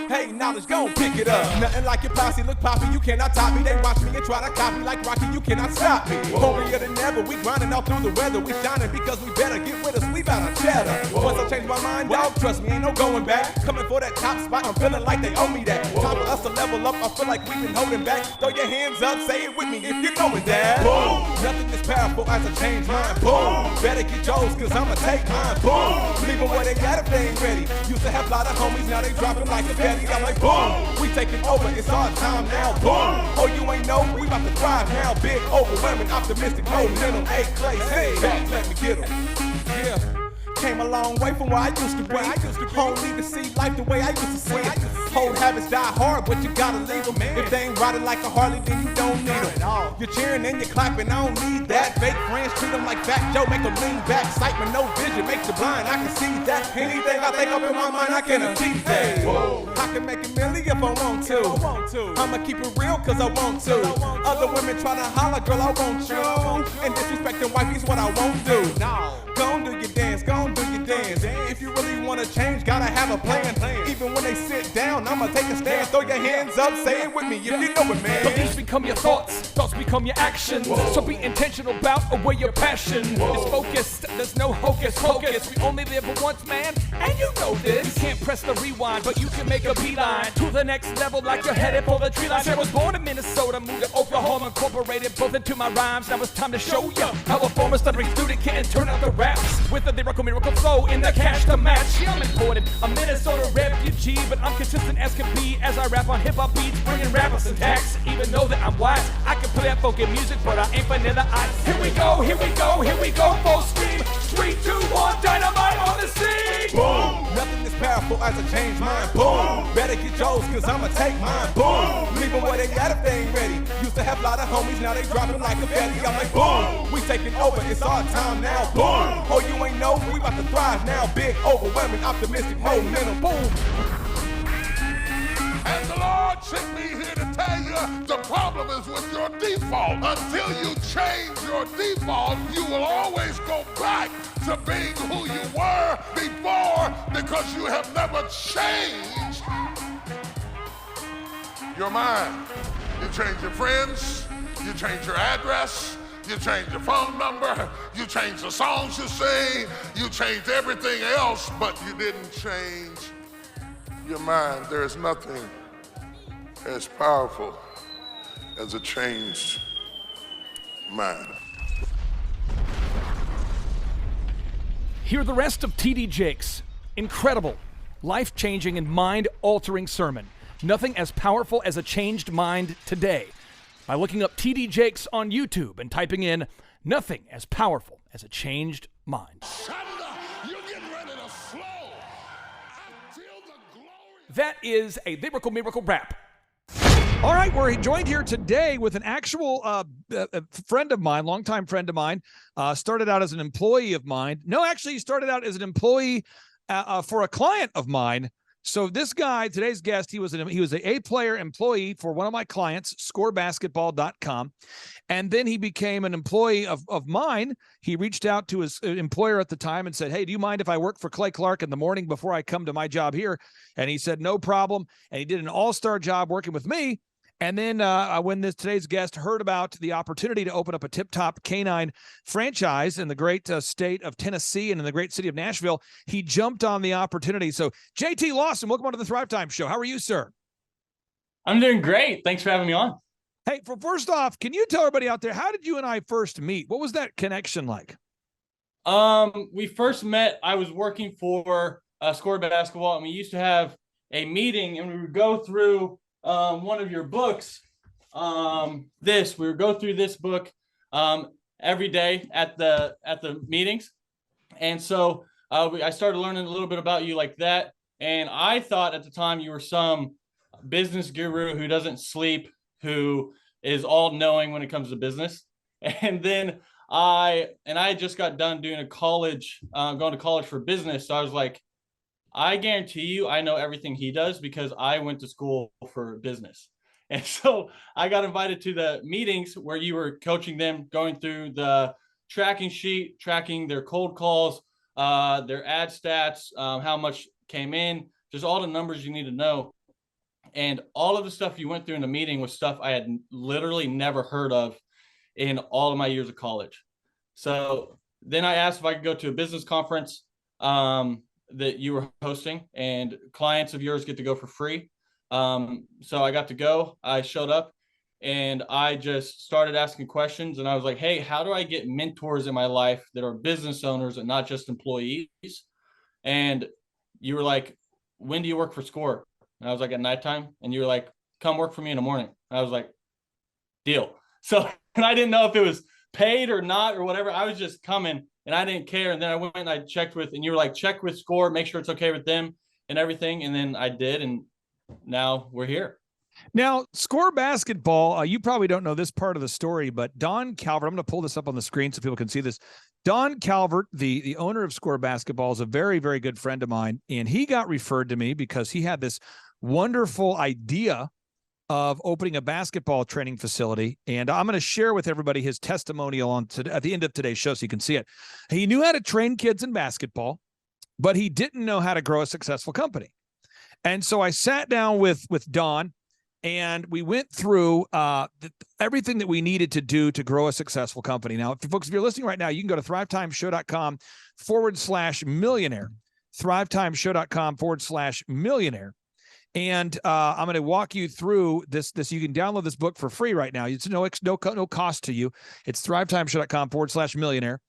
Hey, knowledge, gon' pick it up. Nothing like your posse, look poppy, you cannot top me. They watch me and try to copy like Rocky, you cannot stop me. Hungrier than ever, we grinding all through the weather. We shining because we better get with us, leave out our cheddar. Once I change my mind, dog, trust me, ain't no going back. Coming for that top spot, I'm feeling like they owe me that. Time for us to level up, I feel like we've been holding back. Throw your hands up, say it with me if you know it, Dad. Boom. Nothing is powerful as I change mine. Boom. Better get yours, cause I'ma take mine. Boom. Leave them where they got if they ain't ready. Used to have a lot of homies, now they dropping like a fatty. I'm like, boom. We taking over, it's our time now. Boom. Oh, you ain't know, we about to thrive now. Big, overwhelming, optimistic, momentum. A clay, hey, back, let me get 'em. Yeah. Came a long way from where I used to be. Don't need to see life the way I used to see it. Old habits die hard, but you gotta leave them. If they ain't riding like a Harley, then you don't need them. You're cheering and you're clapping, I don't need that. Fake friends treat them like Fat Joe, make them lean back. Excitement, no vision, makes you blind, I can see that. Anything I think up in my mind, I can achieve that. I can make a million if I want to. I'ma keep it real cause I want to. Other women tryna holler, girl, I want you. And disrespecting wifey's what I won't do. Gon' do your dance, gon' do your dance. If you really wanna change, gotta have a plan. Even when they sit down, I'ma take a stand. Throw your hands up, say it with me if you know it, man. Beliefs become your thoughts, thoughts become your actions. So be intentional about where your passion is focused. There's no hocus pocus. We only live once, man, and you know this. You can't press the rewind, but you can make a beeline to the next level like you're headed for the tree line. I was born in Minnesota, moved to Oklahoma, incorporated both into my rhymes. Now it's time to show you how a former stuttering student can turn out the raps with a lyrical miracle flow in the cash to match. Yeah, I'm important, a Minnesota refugee, but I'm consistent as can be as I rap on hip-hop beats, bringing rappers and tax. Even though that I'm wise, I can play that funky music, but I ain't vanilla ice. Here we go, here we go, here we go, full steam. 3, 2, 1, dynamite on the scene. Boom. Nothing is powerful as I change mine. Boom. Better get yours, cause I'ma take mine. Boom. Leave them where they got if they ain't ready. Used to have a lot of homies, now they dropping like a fatty. I'm like, boom. We taking over, it's our time now. Boom. Oh, you ain't know, we about to thrive now. Big, overwhelming, optimistic, momentum. Boom. And the Lord sent me here to tell you the problem is with your default. Until you change your default, you will always go back to being who you were before because you have never changed your mind. You change your friends, you change your address, you change your phone number, you change the songs you sing, you changed everything else, but you didn't change your mind. There is nothing as powerful as a changed mind. Hear the rest of T.D. Jakes' incredible, life-changing, and mind-altering sermon, Nothing as Powerful as a Changed Mind Today, by looking up T.D. Jakes on YouTube and typing in Nothing as Powerful as a Changed Mind. That is a lyrical miracle rap. All right, we're joined here today with an actual friend of mine, longtime friend of mine. Started out as an employee of mine. No, actually, he started out as an employee for a client of mine. So this guy, today's guest, he was an A-player employee for one of my clients, scorebasketball.com. And then he became an employee of mine. He reached out to his employer at the time and said, hey, do you mind if I work for Clay Clark in the morning before I come to my job here? And he said, no problem. And he did an all-star job working with me. And then when today's guest heard about the opportunity to open up a tip-top canine franchise in the great state of Tennessee and in the great city of Nashville, he jumped on the opportunity. So, JT Lawson, welcome onto the Thrive Time Show. How are you, sir? I'm doing great. Thanks for having me on. Hey, first off, can you tell everybody out there, how did you and I first meet? What was that connection like? We first met, I was working for Score Basketball, and we used to have a meeting, and we would go through one of your books. We would go through this book every day at the meetings, and so I started learning a little bit about you like that. And I thought at the time you were some business guru who doesn't sleep, who is all knowing when it comes to business. And then I just got done doing going to college for business. So I was like, I guarantee you, I know everything he does because I went to school for business. And so I got invited to the meetings where you were coaching them, going through the tracking sheet, tracking their cold calls, their ad stats, how much came in, just all the numbers you need to know. And all of the stuff you went through in the meeting was stuff I had literally never heard of in all of my years of college. So then I asked if I could go to a business conference. that you were hosting, and clients of yours get to go for free. So I got to go. I showed up and I just started asking questions, and I was like, hey, how do I get mentors in my life that are business owners and not just employees? And you were like, when do you work for SCORE? And I was like, at nighttime. And you were like, come work for me in the morning. And I was like, deal. So, and I didn't know if it was paid or not or whatever. I was just coming and I didn't care. And then I went and I checked with, and you were like, check with SCORE, make sure it's okay with them and everything. And then I did. And now we're here. Now, SCORE basketball, you probably don't know this part of the story, but Don Calvert, I'm going to pull this up on the screen so people can see this. Don Calvert, the owner of SCORE basketball, is a very, very good friend of mine. And he got referred to me because he had this wonderful idea of opening a basketball training facility. And I'm going to share with everybody his testimonial at the end of today's show so you can see it. He knew how to train kids in basketball, but he didn't know how to grow a successful company. And so I sat down with Don, and we went through everything that we needed to do to grow a successful company. Now, if you're listening right now, you can go to thrivetimeshow.com/millionaire, thrivetimeshow.com/millionaire. And I'm going to walk you through this. You can download this book for free right now. It's no cost to you. It's thrivetimeshow.com/millionaire.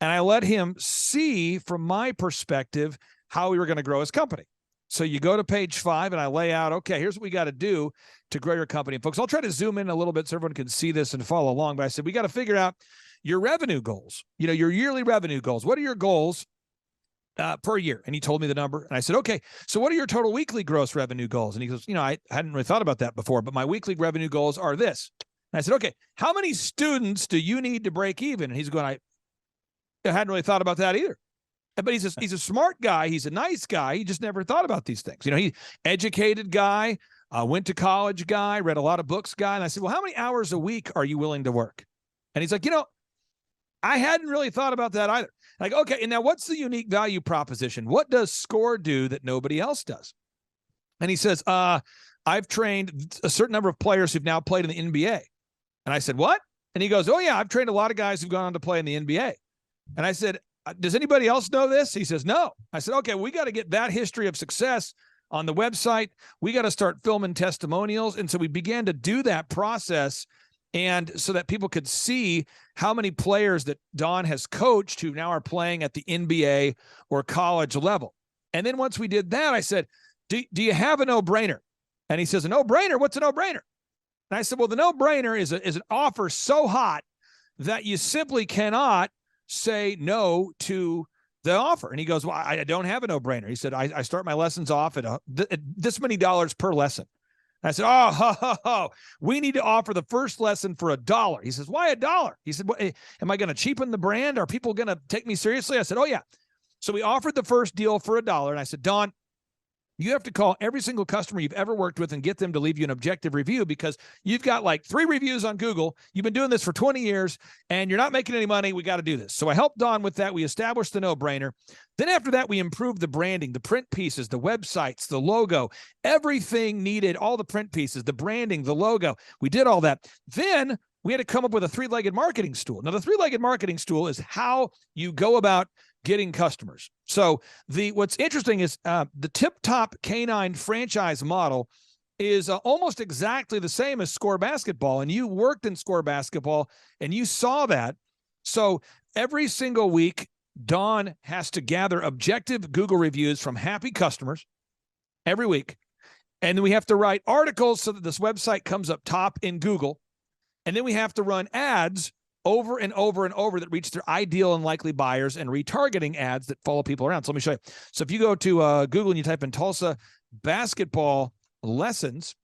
And I let him see from my perspective how we were going to grow his company. So you go to page 5 and I lay out, okay, here's what we got to do to grow your company. And folks, I'll try to zoom in a little bit so everyone can see this and follow along. But I said, we got to figure out your revenue goals, your yearly revenue goals. What are your goals per year? And he told me the number. And I said, okay, so what are your total weekly gross revenue goals? And he goes, I hadn't really thought about that before, but my weekly revenue goals are this. And I said, okay, how many students do you need to break even? And he's going, I hadn't really thought about that either. But he's a smart guy. He's a nice guy. He just never thought about these things. He educated guy, went to college guy, read a lot of books guy. And I said, well, how many hours a week are you willing to work? And he's like, I hadn't really thought about that either. Like, okay, and now what's the unique value proposition? What does SCORE do that nobody else does? And he says, I've trained a certain number of players who've now played in the NBA. And I said, what? And he goes, oh yeah, I've trained a lot of guys who've gone on to play in the NBA. And I said, does anybody else know this? He says, no. I said, okay, we got to get that history of success on the website. We got to start filming testimonials. And so we began to do that process, and so that people could see how many players that Don has coached who now are playing at the NBA or college level. And then once we did that, I said, do you have a no-brainer? And he says, a no-brainer? What's a no-brainer? And I said, well, the no-brainer is an offer so hot that you simply cannot say no to the offer. And he goes, well, I don't have a no-brainer. He said, I start my lessons off at this many dollars per lesson. And I said, we need to offer the first lesson for $1. He says, why $1? He said, am I going to cheapen the brand? Are people going to take me seriously? I said, oh yeah. So we offered the first deal for $1. And I said, Don, you have to call every single customer you've ever worked with and get them to leave you an objective review, because you've got like 3 reviews on Google. You've been doing this for 20 years and you're not making any money. We got to do this. So I helped Don with that. We established the no-brainer. Then after that, we improved the branding, the print pieces, the websites, the logo, everything needed, all the print pieces, the branding, the logo. We did all that. Then we had to come up with a 3-legged marketing stool. Now, the 3-legged marketing stool is how you go about getting customers. So what's interesting is the Tip Top Canine franchise model is almost exactly the same as SCORE basketball. And you worked in SCORE basketball and you saw that. So every single week, Don has to gather objective Google reviews from happy customers every week. And then we have to write articles so that this website comes up top in Google. And then we have to run ads over and over and over that reach their ideal and likely buyers, and retargeting ads that follow people around. So let me show you. So if you go to Google and you type in Tulsa basketball lessons,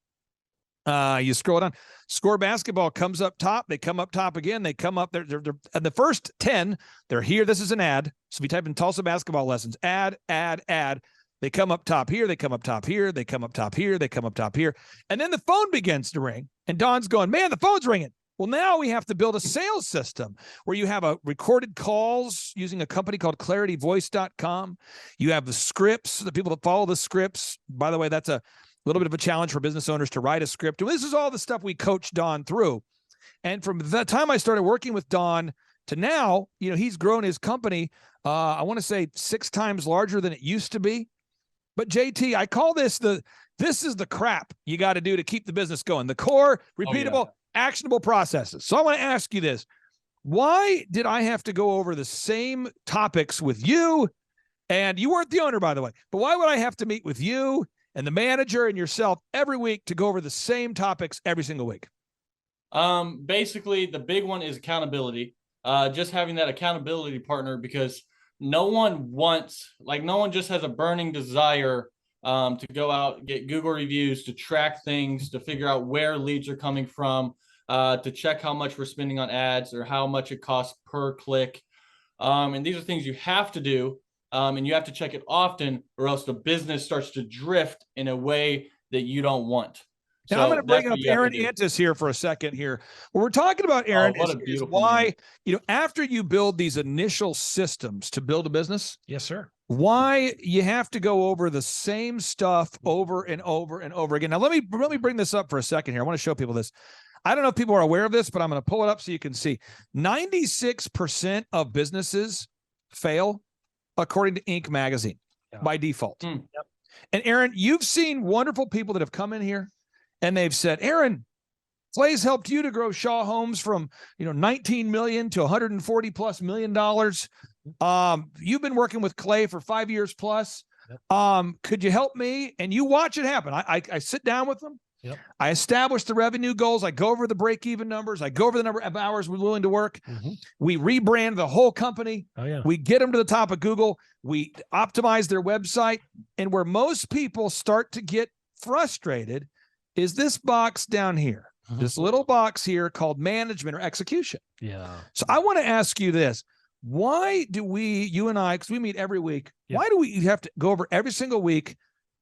you scroll down, SCORE basketball comes up top. They come up top again. They come up there. They're and the first 10, they're here. This is an ad. So if you type in Tulsa basketball lessons, ad, they come up top here. They come up top here. They come up top here. They come up top here. And then the phone begins to ring. And Don's going, man, the phone's ringing. Well, now we have to build a sales system where you have recorded calls using a company called clarityvoice.com. You have the scripts, the people that follow the scripts. By the way, that's a little bit of a challenge for business owners to write a script. And this is all the stuff we coach Don through. And from the time I started working with Don to now, he's grown his company, I want to say 6 times larger than it used to be. But JT, I call this this is the crap you got to do to keep the business going. The core, repeatable, actionable processes. So I want to ask you this. Why did I have to go over the same topics with you? And you weren't the owner, by the way, but why would I have to meet with you and the manager and yourself every week to go over the same topics every single week? Basically, the big one is accountability. Just having that accountability partner, because no one just has a burning desire to go out and get Google reviews, to track things, to figure out where leads are coming from, to check how much we're spending on ads or how much it costs per click. And these are things you have to do, and you have to check it often, or else the business starts to drift in a way that you don't want. Now, So I'm going to bring up that's what you have Aaron to do. Antis here for a second here. What we're talking about, Aaron, what a is beautiful why, after you build these initial systems to build a business, Yes, sir. why you have to go over the same stuff over and over and over again. Now, let me bring this up for a second here. I want to show people this. I don't know if people are aware of this, but I'm going to pull it up so you can see. 96% of businesses fail, according to Inc. magazine, by default. Yep. And Aaron, you've seen wonderful people that have come in here and they've said, Aaron, Clay's helped you to grow Shaw Homes from 19 million to 140 plus $1 million. You've been working with Clay for 5 years plus. Could you help me? And you watch it happen. I sit down with them. Yep. I establish the revenue goals. I go over the break-even numbers. I go over the number of hours we're willing to work. We rebrand the whole company. Oh, yeah. We get them to the top of Google. We optimize their website. And where most people start to get frustrated is this box down here, this little box here called management or execution. Yeah. So I want to ask you this. Why do you and I, because we meet every week, why do we have to go over every single week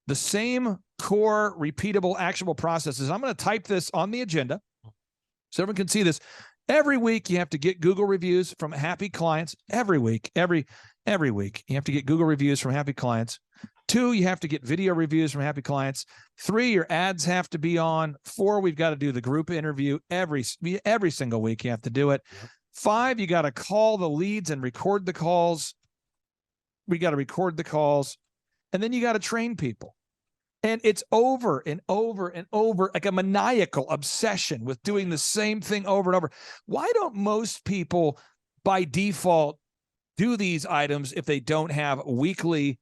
the same core, repeatable, actionable processes? I'm going to type this on the agenda so everyone can see this. Every week you have to get Google reviews from happy clients. Every week, every week you have to get Google reviews from happy clients. 2, you have to get video reviews from happy clients. 3, your ads have to be on. 4, we've got to do the group interview every single week. You have to do it. 5, you got to call the leads and record the calls. We got to record the calls. And then you got to train people. And it's over and over and over, like a maniacal obsession with doing the same thing over and over. Why don't most people by default do these items if they don't have weekly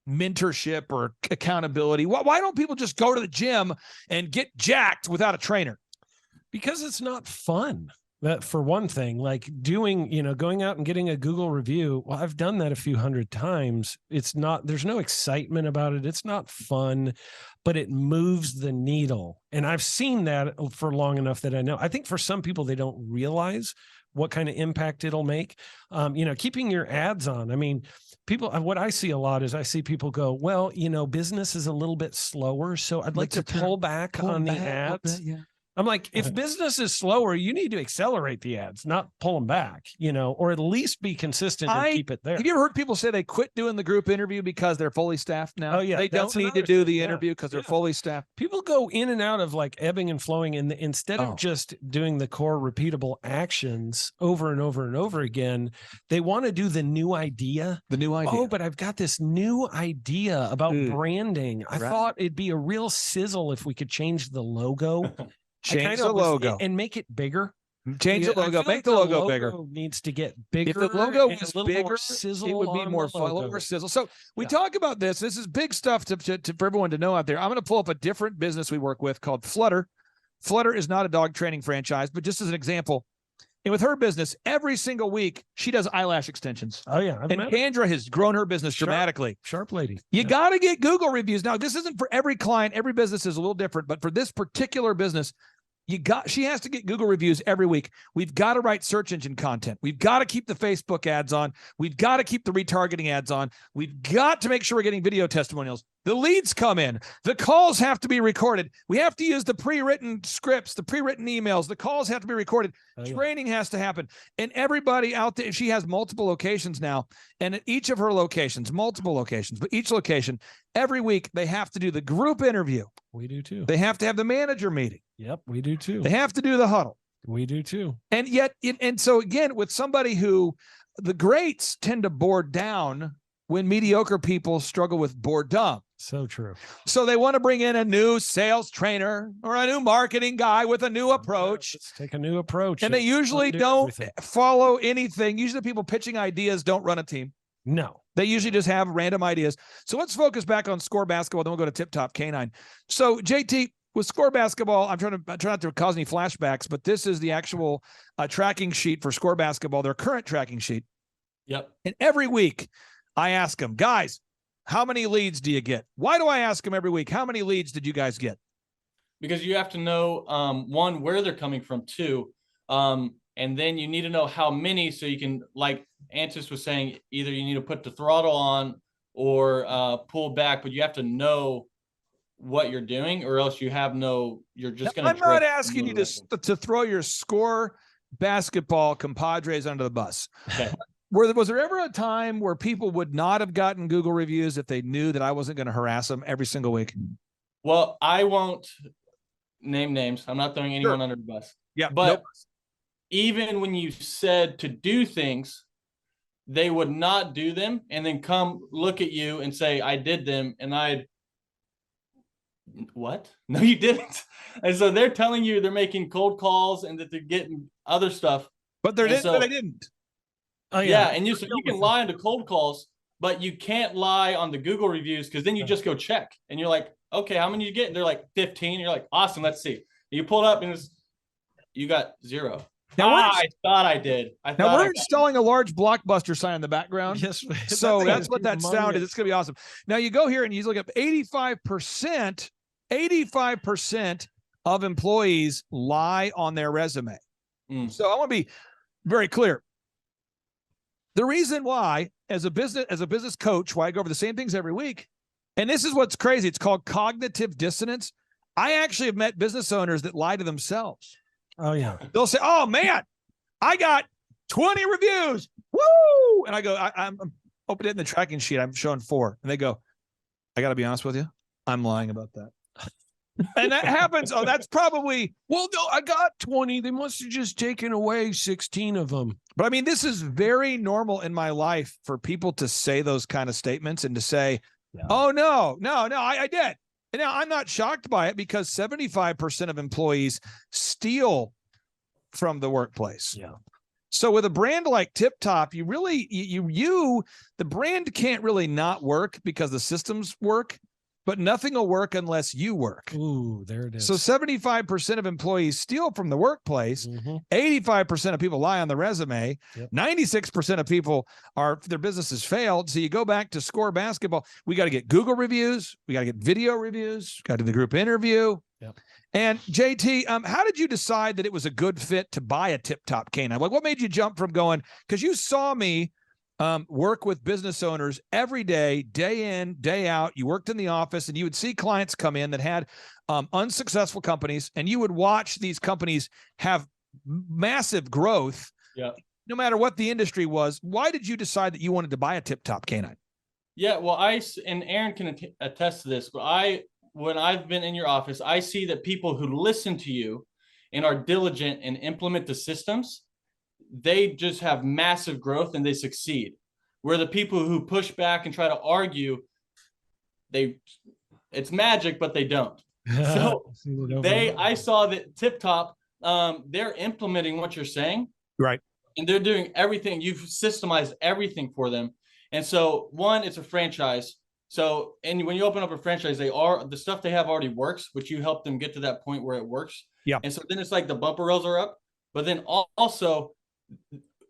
mentorship or accountability? Why don't people just go to the gym and get jacked without a trainer? Because it's not fun. That, for one thing, like doing, going out and getting a Google review. Well, I've done that a few hundred times. There's no excitement about it. It's not fun, but it moves the needle. And I've seen that for long enough that I know. I think for some people, they don't realize what kind of impact it'll make. Keeping your ads on. I mean, what I see a lot is I see people go, well, business is a little bit slower, so I'd like to pull back on the ads. I'm like, if business is slower, you need to accelerate the ads, not pull them back, or at least be consistent and keep it there. Have you ever heard people say they quit doing the group interview because they're fully staffed now? Oh, yeah. They don't need to do the interview because they're fully staffed. People go in and out of like ebbing and flowing. And instead of just doing the core repeatable actions over and over and over again, they want to do the new idea. Oh, but I've got this new idea about branding. I thought it'd be a real sizzle if we could change the logo. Change the logo and make it bigger. Change the logo. Make the logo bigger. Needs to get bigger. If the logo was bigger, sizzle, it would be more fun or sizzle. So we talk about this. This is big stuff for everyone to know out there. I'm going to pull up a different business we work with called Flutter. Flutter is not a dog training franchise, but just as an example, and with her business, every single week she does eyelash extensions. Oh yeah, and Kendra has grown her business dramatically. Sharp lady. You got to get Google reviews. Now, this isn't for every client. Every business is a little different, but for this particular business, she has to get Google reviews every week. We've got to write search engine content. We've got to keep the Facebook ads on. We've got to keep the retargeting ads on. We've got to make sure we're getting video testimonials. The leads come in. The calls have to be recorded. We have to use the pre-written scripts, the pre-written emails. The calls have to be recorded. Training has to happen. And everybody out there, she has multiple locations now. And at each of her locations, multiple locations, but each location, every week, they have to do the group interview. We do too. They have to have the manager meeting. Yep, we do too. They have to do the huddle. We do too. And yet, and so again, with somebody who the greats tend to board down when mediocre people struggle with boredom. So true. So they want to bring in a new sales trainer or a new marketing guy with a new approach. Let's take a new approach. And they usually don't follow anything. Usually people pitching ideas don't run a team. No. They usually just have random ideas. So let's focus back on Score Basketball. Then we'll go to Tip Top Canine. So JT, with Score Basketball, I'm trying not to cause any flashbacks, but this is the actual tracking sheet for Score Basketball, their current tracking sheet. Yep. And every week I ask them, guys, how many leads do you get? Why do I ask them every week? How many leads did you guys get? Because you have to know, one, where they're coming from, two, and then you need to know how many, so you can, like Antis was saying, either you need to put the throttle on or pull back, but you have to know what you're doing, or else you're just going to. I'm not asking you to throw your Score Basketball compadres under the bus. Okay. Was there ever a time where people would not have gotten Google reviews if they knew that I wasn't going to harass them every single week? Well, I won't name names. I'm not throwing anyone under the bus. Yeah, but even when you said to do things, they would not do them and then come look at you and say, I did them. And what? No, you didn't. And so they're telling you they're making cold calls and that they're getting other stuff. But they didn't. Oh, yeah. And you can lie on the cold calls, but you can't lie on the Google reviews, because then you just go check and you're like, okay, how many you get? And they're like 15. You're like, awesome, let's see. You pull it up and you got 0. Now I thought I did. Now we're installing a large Blockbuster sign in the background. Yes. So that's what that sound is. It's going to be awesome. Now you go here and you look up 85% of employees lie on their resume. So I want to be very clear. The reason why, as a business coach, why I go over the same things every week, and this is what's crazy, it's called cognitive dissonance. I actually have met business owners that lie to themselves. Oh, yeah. They'll say, oh, man, I got 20 reviews. Woo! And I go, I'm opening it in the tracking sheet. I'm showing 4. And they go, I got to be honest with you. I'm lying about that. And that happens. Oh, that's probably, well, no, I got 20. They must have just taken away 16 of them. But I mean, this is very normal in my life for people to say those kind of statements and to say, oh, no, I did. And now I'm not shocked by it, because 75% of employees steal from the workplace. Yeah. So with a brand like Tip Top, you really, the brand can't really not work because the systems work. But nothing will work unless you work. Ooh, there it is. So 75% of employees steal from the workplace. 85% of people lie on the resume. 96% of people their businesses failed. So you go back to Score Basketball. We got to get Google reviews. We got to get video reviews. Got to do the group interview. Yep. And JT, how did you decide that it was a good fit to buy a Tip Top canine? Like, what made you jump from going? Because you saw me work with business owners every day, day in, day out. You worked in the office and you would see clients come in that had unsuccessful companies, and you would watch these companies have massive growth. Yeah. No matter what the industry was. Why did you decide that you wanted to buy a Tip Top canine? Yeah, well, and Aaron can attest to this, but when I've been in your office, I see that people who listen to you and are diligent and implement the systems, they just have massive growth and they succeed. Where the people who push back and try to argue, it's magic, but they don't. So I saw that Tip Top, they're implementing what you're saying. Right. And they're doing everything. You've systemized everything for them. And so one, it's a franchise. So, and when you open up a franchise, the stuff they have already works, which you help them get to that point where it works. Yeah. And so then it's like the bumper rails are up, but then also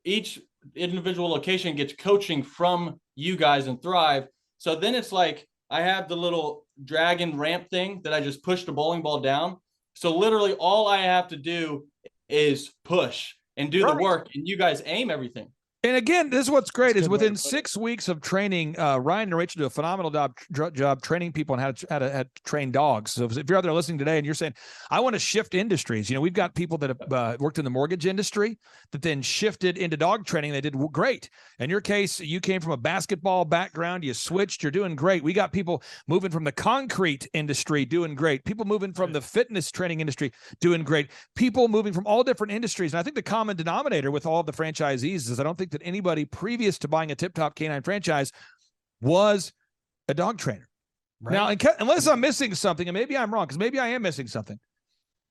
each individual location gets coaching from you guys and Thrive. So then it's like, I have the little dragon ramp thing that I just push the bowling ball down. So literally all I have to do is push and do the work, and you guys aim everything. And again, this is what's great That's a is good way to within put it. 6 weeks of training, Ryan and Rachel do a phenomenal job training people on how to train dogs. So if you're out there listening today and you're saying, I want to shift industries, we've got people that have worked in the mortgage industry that then shifted into dog training. They did great. In your case, you came from a basketball background, you switched, you're doing great. We got people moving from the concrete industry doing great. People moving from the fitness training industry doing great. People moving from all different industries. And I think the common denominator with all of the franchisees is I don't think that anybody previous to buying a Tip Top Canine franchise was a dog trainer. Right. Now, unless I'm missing something, and maybe I'm wrong, because maybe I am missing something.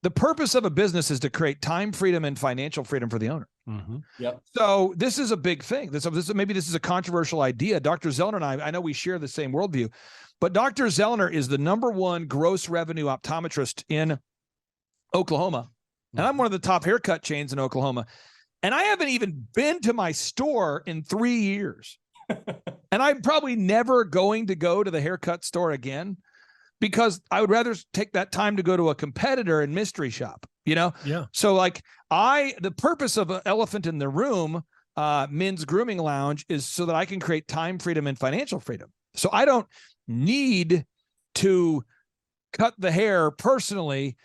The purpose of a business is to create time freedom and financial freedom for the owner. Mm-hmm. Yep. So this is a big thing. Maybe this is a controversial idea. Dr. Zellner and I know we share the same worldview, but Dr. Zellner is the #1 gross revenue optometrist in Oklahoma. And I'm one of the top haircut chains in Oklahoma. And I haven't even been to my store in 3 years. And I'm probably never going to go to the haircut store again because I would rather take that time to go to a competitor and mystery shop, Yeah. So like the purpose of an elephant in the room, men's grooming lounge, is so that I can create time freedom and financial freedom. So I don't need to cut the hair personally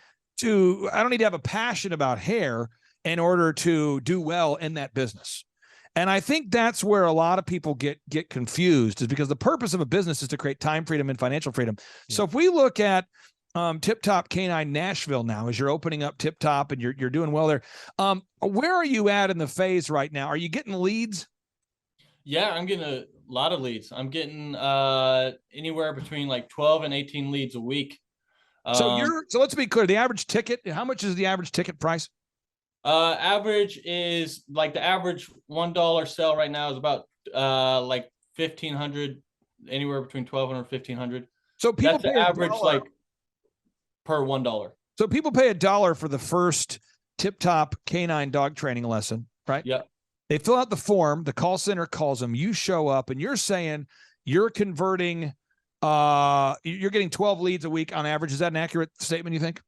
I don't need to have a passion about hair in order to do well in that business. And I think that's where a lot of people get confused, is because the purpose of a business is to create time freedom and financial freedom. Yeah. So if we look at Tip Top Canine Nashville now, as you're opening up Tip Top and you're doing well there, where are you at in the phase right now? Are you getting leads? Yeah, I'm getting a lot of leads. I'm getting anywhere between like 12 and 18 leads a week. So let's be clear. The average ticket, how much is the average ticket price? Average is like the average $1 sale right now is about like $1,500, anywhere between $1,200 and $1,500. So people that's the average like per $1. So people pay $1 for the first Tip Top Canine dog training lesson, right? Yep. They fill out the form. The call center calls them. You show up, and you're saying you're converting. You're getting 12 leads a week on average. Is that an accurate statement, you think?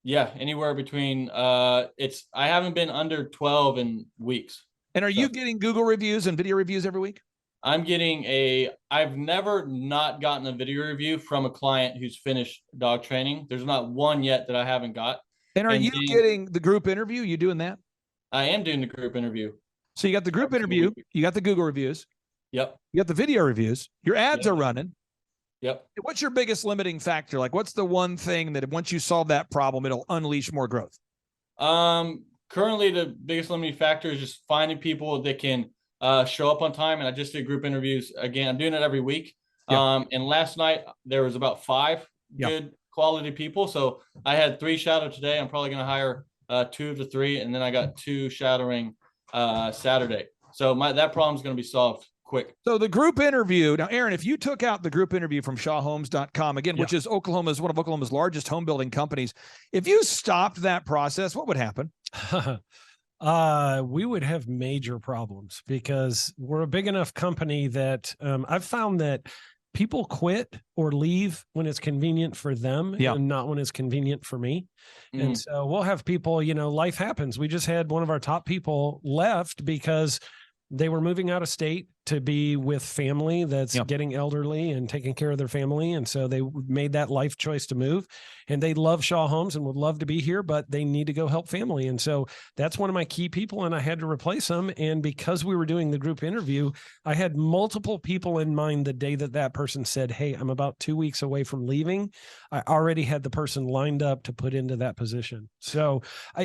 Yeah, anywhere between I haven't been under 12 in weeks. And are you getting Google reviews and video reviews every week? I've never not gotten a video review from a client who's finished dog training. There's not one yet that I haven't got. And are you getting the group interview? You doing that? I am doing the group interview. So you got the group interview, you got the Google reviews. Yep. You got the video reviews. Your ads are running. Yep. What's your biggest limiting factor? Like, what's the one thing that once you solve that problem, it'll unleash more growth? Currently, the biggest limiting factor is just finding people that can show up on time. And I just did group interviews again. I'm doing it every week. Yep. And last night there was about 5 good quality people. So I had 3 shadow today. I'm probably going to hire 2 of the 3, and then I got 2 shadowing Saturday. So that problem is going to be solved quick. So the group interview, now, Aaron, if you took out the group interview from shawhomes.com, again, which is one of Oklahoma's largest home building companies, if you stopped that process, what would happen? We would have major problems because we're a big enough company that I've found that people quit or leave when it's convenient for them and not when it's convenient for me. Mm. And so we'll have people, life happens. We just had one of our top people left because they were moving out of state to be with family that's getting elderly and taking care of their family. And so they made that life choice to move, and they love Shaw Homes and would love to be here, but they need to go help family. And so that's one of my key people, and I had to replace them. And because we were doing the group interview, I had multiple people in mind the day that person said, hey, I'm about 2 weeks away from leaving. I already had the person lined up to put into that position. So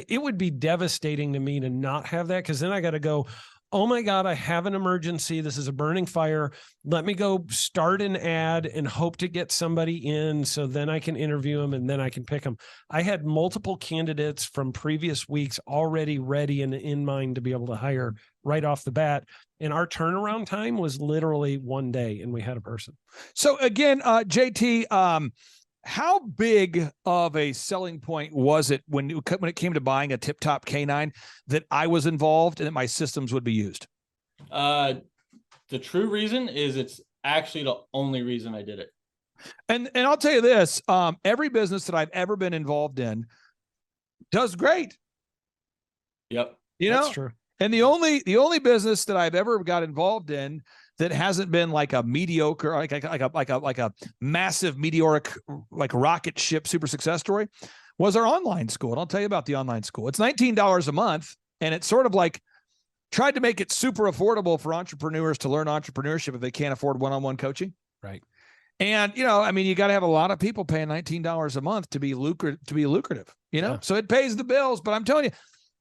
it would be devastating to me to not have that, because then I got to go, oh my God, I have an emergency. This is a burning fire. Let me go start an ad and hope to get somebody in so then I can interview them and then I can pick them. I had multiple candidates from previous weeks already ready and in mind to be able to hire right off the bat. And our turnaround time was literally 1 day, and we had a person. So again, JT, how big of a selling point was it when it came to buying a Tip Top Canine that I was involved and that my systems would be used? The true reason is it's actually the only reason I did it. And I'll tell you this, every business that I've ever been involved in does great. Yep. That's true. And the only business that I've ever got involved in that hasn't been like a mediocre, like a massive meteoric, like rocket ship super success story was our online school. And I'll tell you about the online school. It's $19 a month. And it's sort of like tried to make it super affordable for entrepreneurs to learn entrepreneurship if they can't afford one-on-one coaching. Right. And, you know, I mean, you got to have a lot of people paying $19 a month to be lucrative, you know, so it pays the bills. But I'm telling you,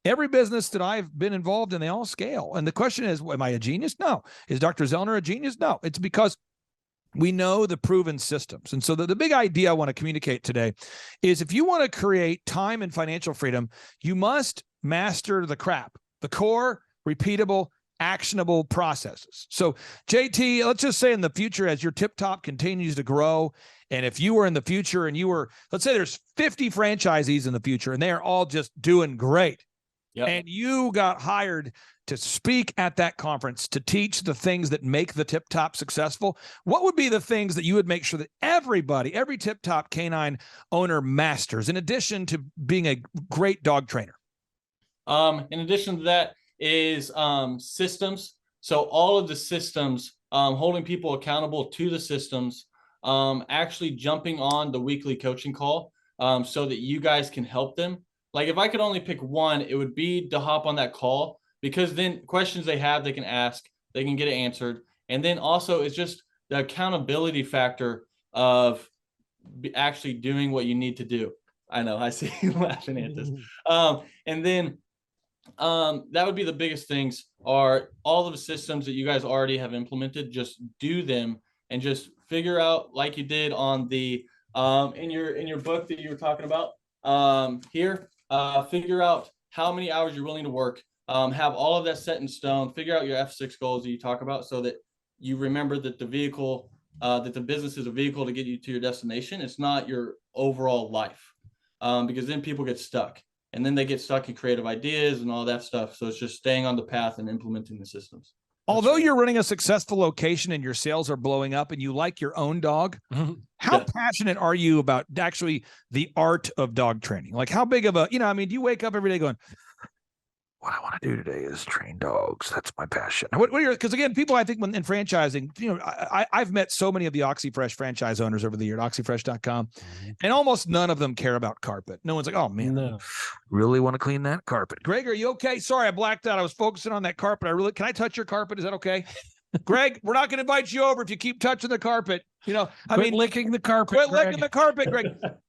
every business that I've been involved in, they all scale. And the question is, am I a genius? No. Is Dr. Zellner a genius? No. It's because we know the proven systems. And so the big idea I want to communicate today is if you want to create time and financial freedom, you must master the crap, the core, repeatable, actionable processes. So JT, let's just say in the future, as your Tip Top continues to grow, and if you were in the future and you were, let's say there's 50 franchisees in the future and they're all just doing great. Yep. And you got hired to speak at that conference to teach the things that make the Tip Top successful. What would be the things that you would make sure that every Tip Top canine owner masters, in addition to being a great dog trainer? In addition to that is systems. So all of the systems, holding people accountable to the systems, actually jumping on the weekly coaching call so that you guys can help them. Like if I could only pick one, it would be to hop on that call, because then questions they have, they can ask, they can get it answered. And then also it's just the accountability factor of actually doing what you need to do. I know, I see you laughing at this. And then that would be the biggest things are all of the systems that you guys already have implemented. Just do them and just figure out, like you did on the in your book that you were talking about here. Figure out how many hours you're willing to work. Have all of that set in stone. Figure out your F6 goals that you talk about, so that you remember that the vehicle, that the business is a vehicle to get you to your destination. It's not your overall life, because then people get stuck. And then they get stuck in creative ideas and all that stuff. So it's just staying on the path and implementing the systems. Although you're running a successful location and your sales are blowing up and you like your own dog, how passionate are you about actually the art of dog training? Like how big of a, you know, I mean, do you wake up every day going, what I want to do today is train dogs. That's my passion. What are your, because again, people, I think when in franchising, you know, I've met so many of the OxyFresh franchise owners over the year at oxyfresh.com, and almost none of them care about carpet. No one's like, oh man, really want to clean that carpet. Greg, are you okay? Sorry, I blacked out. I was focusing on that carpet. Can I touch your carpet? Is that okay? Greg, we're not going to invite you over if you keep touching the carpet. You know, quit licking the carpet. Quit licking the carpet, Greg.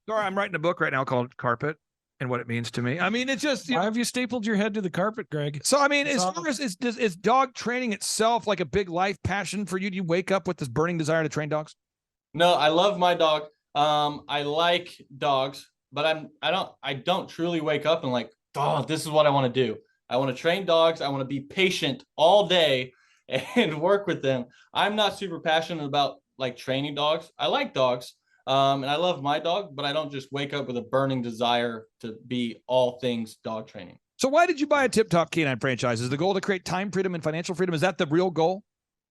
Sorry, I'm writing a book right now called Carpet and what it means to me. I mean, it's just, why have you stapled your head to the carpet, Greg? So, I mean, as far as is dog training itself like a big life passion for you? Do you wake up with this burning desire to train dogs? No, I love my dog. I like dogs, but I don't truly wake up and like, oh, this is what I want to do. I want to train dogs. I want to be patient all day and work with them. I'm not super passionate about like training dogs. I like dogs. And I love my dog, but I don't just wake up with a burning desire to be all things dog training. So why did you buy a Tip Top Canine franchise? Is the goal to create time freedom and financial freedom? Is that the real goal?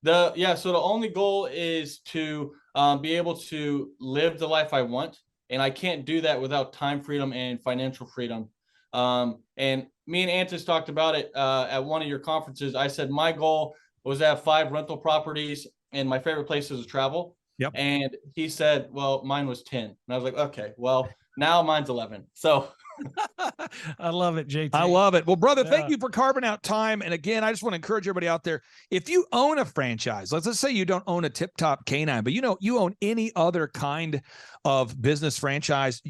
So the only goal is to be able to live the life I want. And I can't do that without time freedom and financial freedom. And me and Antis talked about it at one of your conferences. I said my goal was to have 5 rental properties, and my favorite places to travel. Yep. And he said, well, mine was 10. And I was like, okay, well, now mine's 11. So I love it, JT. I love it. Well, brother, thank you for carving out time. And again, I just want to encourage everybody out there. If you own a franchise, let's say you don't own a Tip Top Canine, but you own any other kind of business franchise.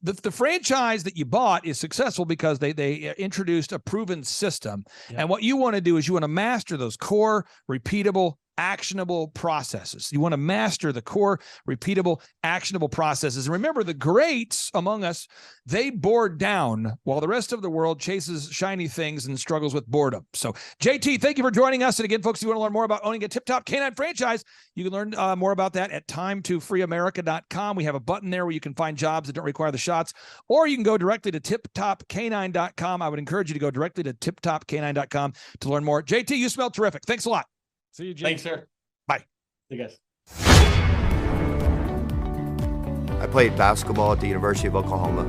The franchise that you bought is successful because they introduced a proven system. Yep. And what you want to do is you want to master those core, repeatable, actionable processes. You want to master the core, repeatable, actionable processes. And remember, the greats among us, they bored down while the rest of the world chases shiny things and struggles with boredom. So JT, thank you for joining us. And again, folks, if you want to learn more about owning a Tip Top Canine franchise, you can learn more about that at timetofreeamerica.com. We have a button there where you can find jobs that don't require the shots, or you can go directly to tiptopcanine.com. I would encourage you to go directly to tiptopcanine.com to learn more. JT, you smell terrific. Thanks a lot. See you, Jay. Thanks, sir. Bye. See you guys. I played basketball at the University of Oklahoma,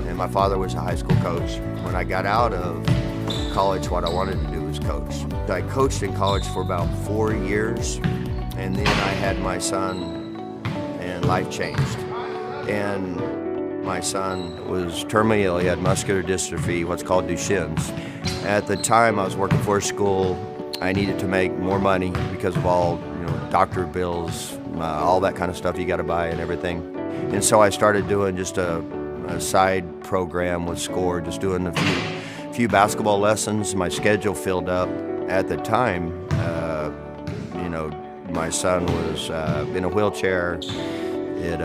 and my father was a high school coach. When I got out of college, what I wanted to do was coached. I coached in college for about 4 years, and then I had my son, and life changed. And my son was terminally ill. He had muscular dystrophy, what's called Duchenne's. At the time, I was working for a school. I needed to make more money because of all, doctor bills, all that kind of stuff you got to buy and everything. And so I started doing just a side program with SCORE, just doing a few basketball lessons. My schedule filled up. At the time, my son was in a wheelchair. It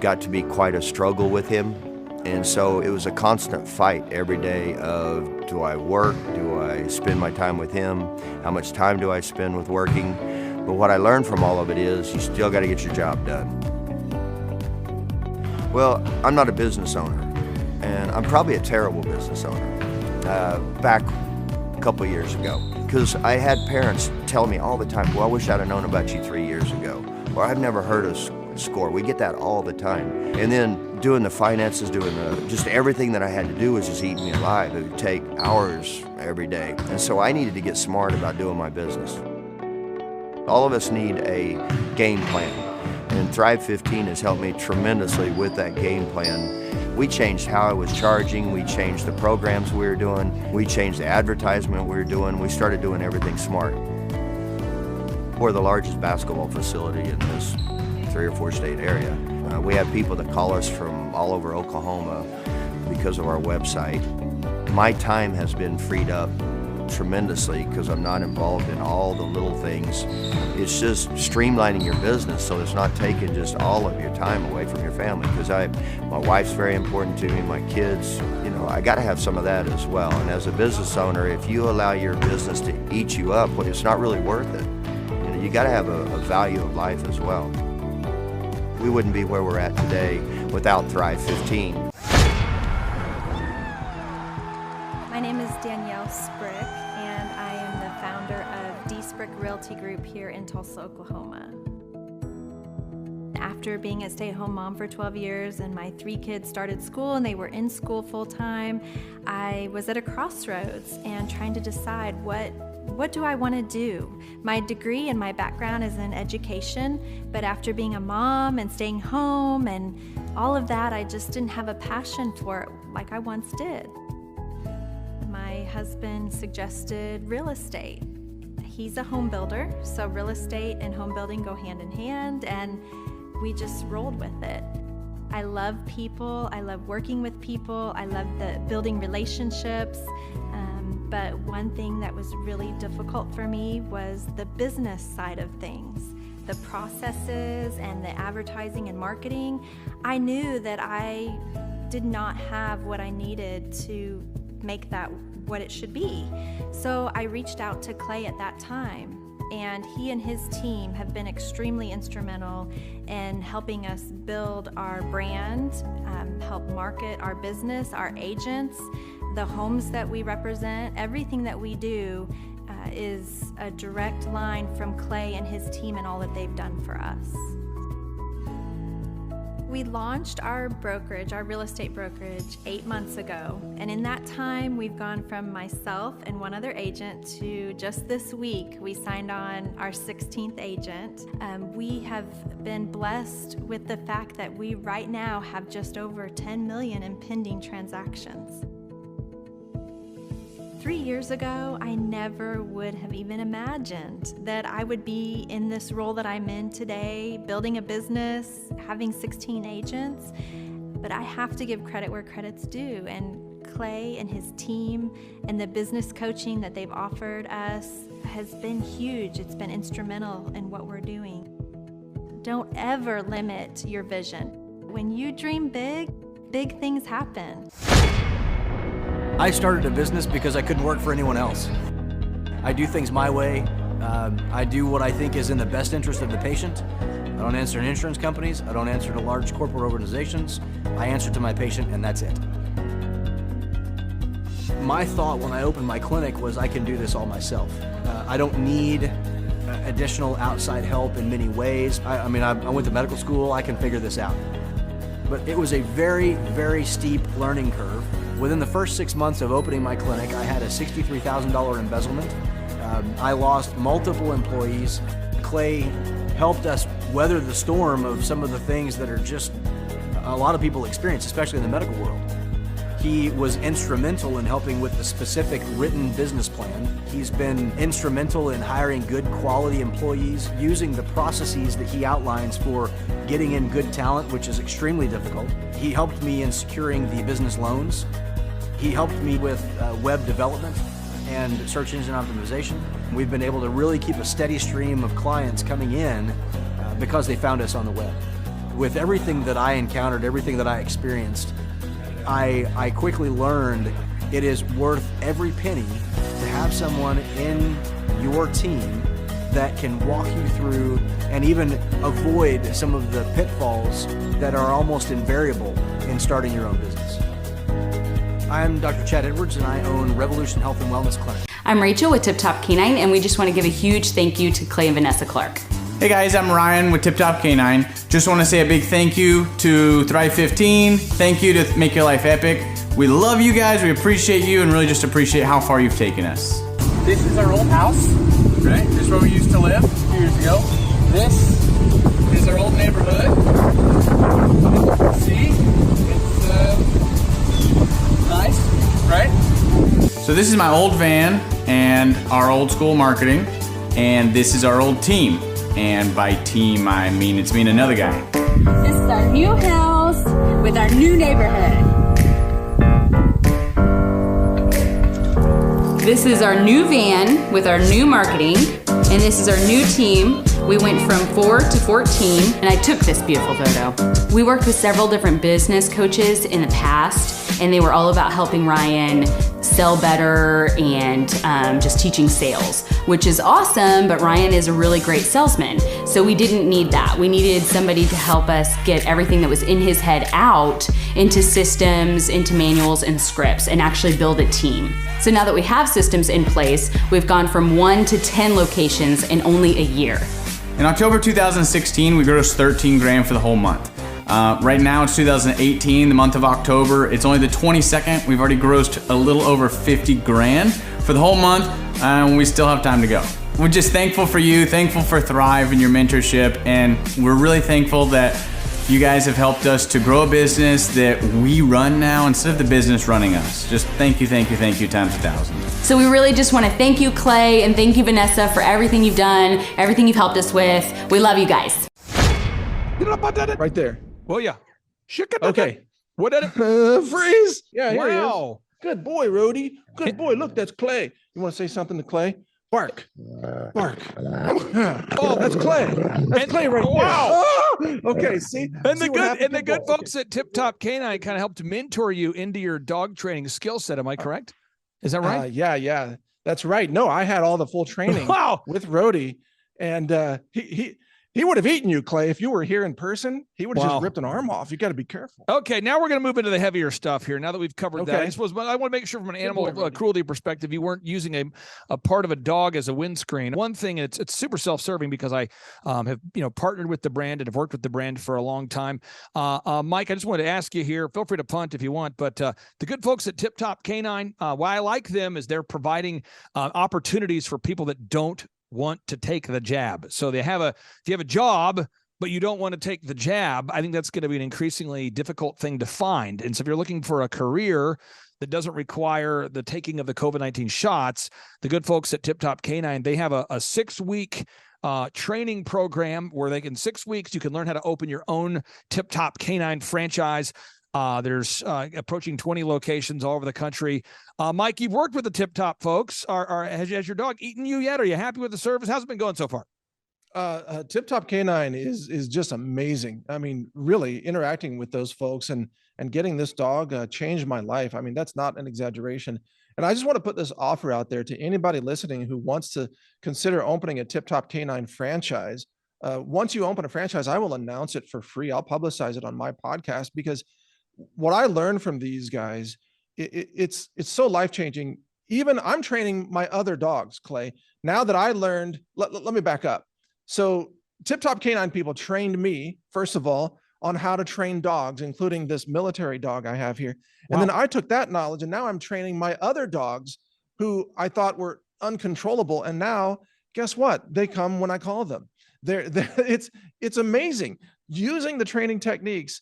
got to be quite a struggle with him. And so it was a constant fight every day of, do I work? Do I spend my time with him? How much time do I spend with working? But what I learned from all of it is you still got to get your job done. Well, I'm not a business owner, and I'm probably a terrible business owner. Back a couple years ago, because I had parents tell me all the time, well, I wish I'd have known about you 3 years ago, or I've never heard of SCORE. We get that all the time. And then doing the finances, just everything that I had to do was just eating me alive. It would take hours every day. And so I needed to get smart about doing my business. All of us need a game plan, and Thrive 15 has helped me tremendously with that game plan. We changed how I was charging, we changed the programs we were doing, we changed the advertisement we were doing, we started doing everything smart. We're the largest basketball facility in this 3 or 4 state area. We have people that call us from all over Oklahoma because of our website. My time has been freed up tremendously because I'm not involved in all the little things. It's just streamlining your business so it's not taking just all of your time away from your family, because my wife's very important to me, my kids, I got to have some of that as well. And as a business owner, if you allow your business to eat you up, well, it's not really worth it. You got to have a value of life as well. We wouldn't be where we're at today without Thrive 15. My name is Danielle Sprick, and I am the founder of D Sprick Realty Group here in Tulsa, Oklahoma. After being a stay-at-home mom for 12 years and my 3 kids started school and they were in school full-time, I was at a crossroads and trying to decide what do I want to do? My degree and my background is in education, but after being a mom and staying home and all of that, I just didn't have a passion for it like I once did. My husband suggested real estate. He's a home builder, so real estate and home building go hand in hand, and we just rolled with it. I love people, I love working with people, I love building relationships. But one thing that was really difficult for me was the business side of things, the processes and the advertising and marketing. I knew that I did not have what I needed to make that what it should be. So I reached out to Clay at that time, and he and his team have been extremely instrumental in helping us build our brand, help market our business, our agents, the homes that we represent. Everything that we do is a direct line from Clay and his team and all that they've done for us. We launched our brokerage, our real estate brokerage, 8 months ago. And in that time, we've gone from myself and one other agent to just this week, we signed on our 16th agent. We have been blessed with the fact that we right now have just over 10 million in pending transactions. 3 years ago, I never would have even imagined that I would be in this role that I'm in today, building a business, having 16 agents. But I have to give credit where credit's due. And Clay and his team and the business coaching that they've offered us has been huge. It's been instrumental in what we're doing. Don't ever limit your vision. When you dream big, big things happen. I started a business because I couldn't work for anyone else. I do things my way. I do what I think is in the best interest of the patient. I don't answer to insurance companies. I don't answer to large corporate organizations. I answer to my patient, and that's it. My thought when I opened my clinic was I can do this all myself. I don't need additional outside help in many ways. I went to medical school. I can figure this out. But it was a very, very steep learning curve. Within the first 6 months of opening my clinic, I had a $63,000 embezzlement. I lost multiple employees. Clay helped us weather the storm of some of the things that are just a lot of people experience, especially in the medical world. He was instrumental in helping with the specific written business plan. He's been instrumental in hiring good quality employees, using the processes that he outlines for getting in good talent, which is extremely difficult. He helped me in securing the business loans. He helped me with web development and search engine optimization. We've been able to really keep a steady stream of clients coming in because they found us on the web. With everything that I encountered, everything that I experienced, I quickly learned it is worth every penny to have someone in your team that can walk you through and even avoid some of the pitfalls that are almost invariable in starting your own business. I'm Dr. Chad Edwards, and I own Revolution Health and Wellness Clinic. I'm Rachel with Tip Top Canine, and we just want to give a huge thank you to Clay and Vanessa Clark. Hey guys, I'm Ryan with Tip Top Canine. Just want to say a big thank you to Thrive 15. Thank you to Make Your Life Epic. We love you guys, we appreciate you, and really just appreciate how far you've taken us. This is our old house, right? This is where we used to live a few years ago. This is our old neighborhood. See? It's nice, right? So this is my old van and our old school marketing, and this is our old team. And by team, I mean it's me and another guy. This is our new house with our new neighborhood. This is our new van with our new marketing, and this is our new team. We went from 4 to 14, and I took this beautiful photo. We worked with several different business coaches in the past, and they were all about helping Ryan sell better and just teaching sales, which is awesome, but Ryan is a really great salesman. So we didn't need that. We needed somebody to help us get everything that was in his head out into systems, into manuals and scripts, and actually build a team. So now that we have systems in place, we've gone from 1 to 10 locations in only a year. In October 2016, we grossed 13 grand for the whole month. Right now it's 2018, the month of October. It's only the 22nd. We've already grossed a little over 50 grand for the whole month, and we still have time to go. We're just thankful for you, thankful for Thrive and your mentorship, and we're really thankful that you guys have helped us to grow a business that we run now instead of the business running us. Just thank you times 1,000. So we really just want to thank you, Clay, and thank you, Vanessa, for everything you've done, everything you've helped us with. We love you guys. Right there. Well, yeah. Okay. What did it? Freeze. Yeah, here he is. Wow. Good boy, Rhodey. Good boy. Look, that's Clay. You want to say something to Clay? Bark. Bark. Oh, that's Clay. That's Clay right there. Wow. Oh, okay, see? And See the what good happened? and the good folks at Tip Top Canine kind of helped mentor you into your dog training skill set. Am I correct? Is that right? Yeah. That's right. No, I had all the full training with Rhodey, and he would have eaten you, Clay, if you were here in person. He would have just ripped an arm off. You got to be careful. Okay, now we're going to move into the heavier stuff here. Now that we've covered that, I suppose I want to make sure from an animal cruelty perspective, you weren't using a part of a dog as a windscreen. One thing, it's super self-serving because I have partnered with the brand and have worked with the brand for a long time. Mike, I just wanted to ask you here. Feel free to punt if you want, but the good folks at Tip Top Canine, why I like them is they're providing opportunities for people that don't want to take the jab. So if you have a job, but you don't want to take the jab, I think that's going to be an increasingly difficult thing to find. And so if you're looking for a career that doesn't require the taking of the COVID-19 shots, the good folks at Tip Top Canine, they have a 6-week training program where in 6 weeks, you can learn how to open your own Tip Top Canine franchise. There's approaching 20 locations all over the country. Mike, you've worked with the Tip Top folks. Has your dog eaten you yet? Are you happy with the service? How's it been going so far? Tip Top Canine is just amazing. I mean, really interacting with those folks and getting this dog changed my life. I mean, that's not an exaggeration. And I just want to put this offer out there to anybody listening who wants to consider opening a Tip Top Canine franchise. Once you open a franchise, I will announce it for free. I'll publicize it on my podcast, because what I learned from these guys, it's so life-changing. Even I'm training my other dogs, Clay. Now that I learned, let me back up. So Tip Top Canine people trained me, first of all, on how to train dogs, including this military dog I have here. And then I took that knowledge and now I'm training my other dogs who I thought were uncontrollable. And now guess what? They come when I call them. It's amazing using the training techniques.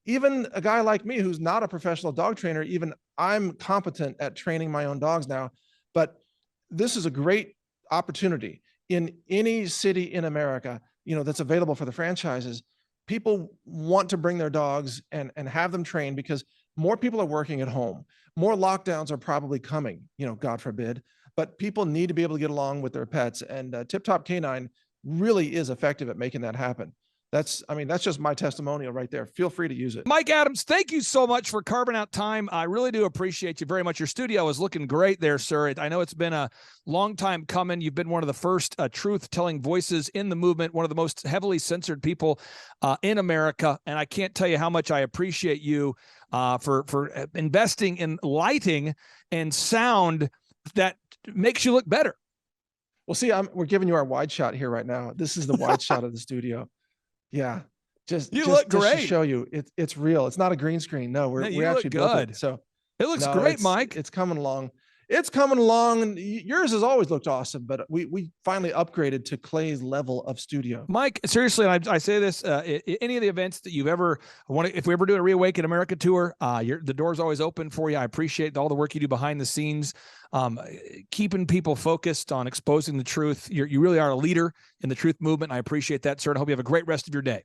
Even a guy like me, who's not a professional dog trainer, even I'm competent at training my own dogs now. But this is a great opportunity in any city in America, that's available for the franchises. People want to bring their dogs and have them trained because more people are working at home. More lockdowns are probably coming, God forbid, but people need to be able to get along with their pets. And Tip Top Canine really is effective at making that happen. That's just my testimonial right there. Feel free to use it. Mike Adams, thank you so much for carving out time. I really do appreciate you very much. Your studio is looking great there, sir. I know it's been a long time coming. You've been one of the first truth-telling voices in the movement, one of the most heavily censored people in America. And I can't tell you how much I appreciate you for investing in lighting and sound that makes you look better. Well, see, we're giving you our wide shot here right now. This is the wide shot of the studio. Yeah, just look great. To show you, it's real. It's not a green screen. No, we actually built it. So it looks great, Mike. It's coming along. It's coming along, and yours has always looked awesome. But we finally upgraded to Clay's level of studio. Mike, seriously, and I say this: any of the events that you've ever wanted, if we ever do a Reawaken America tour, the door's always open for you. I appreciate all the work you do behind the scenes, keeping people focused on exposing the truth. You really are a leader in the truth movement. I appreciate that, sir. And I hope you have a great rest of your day.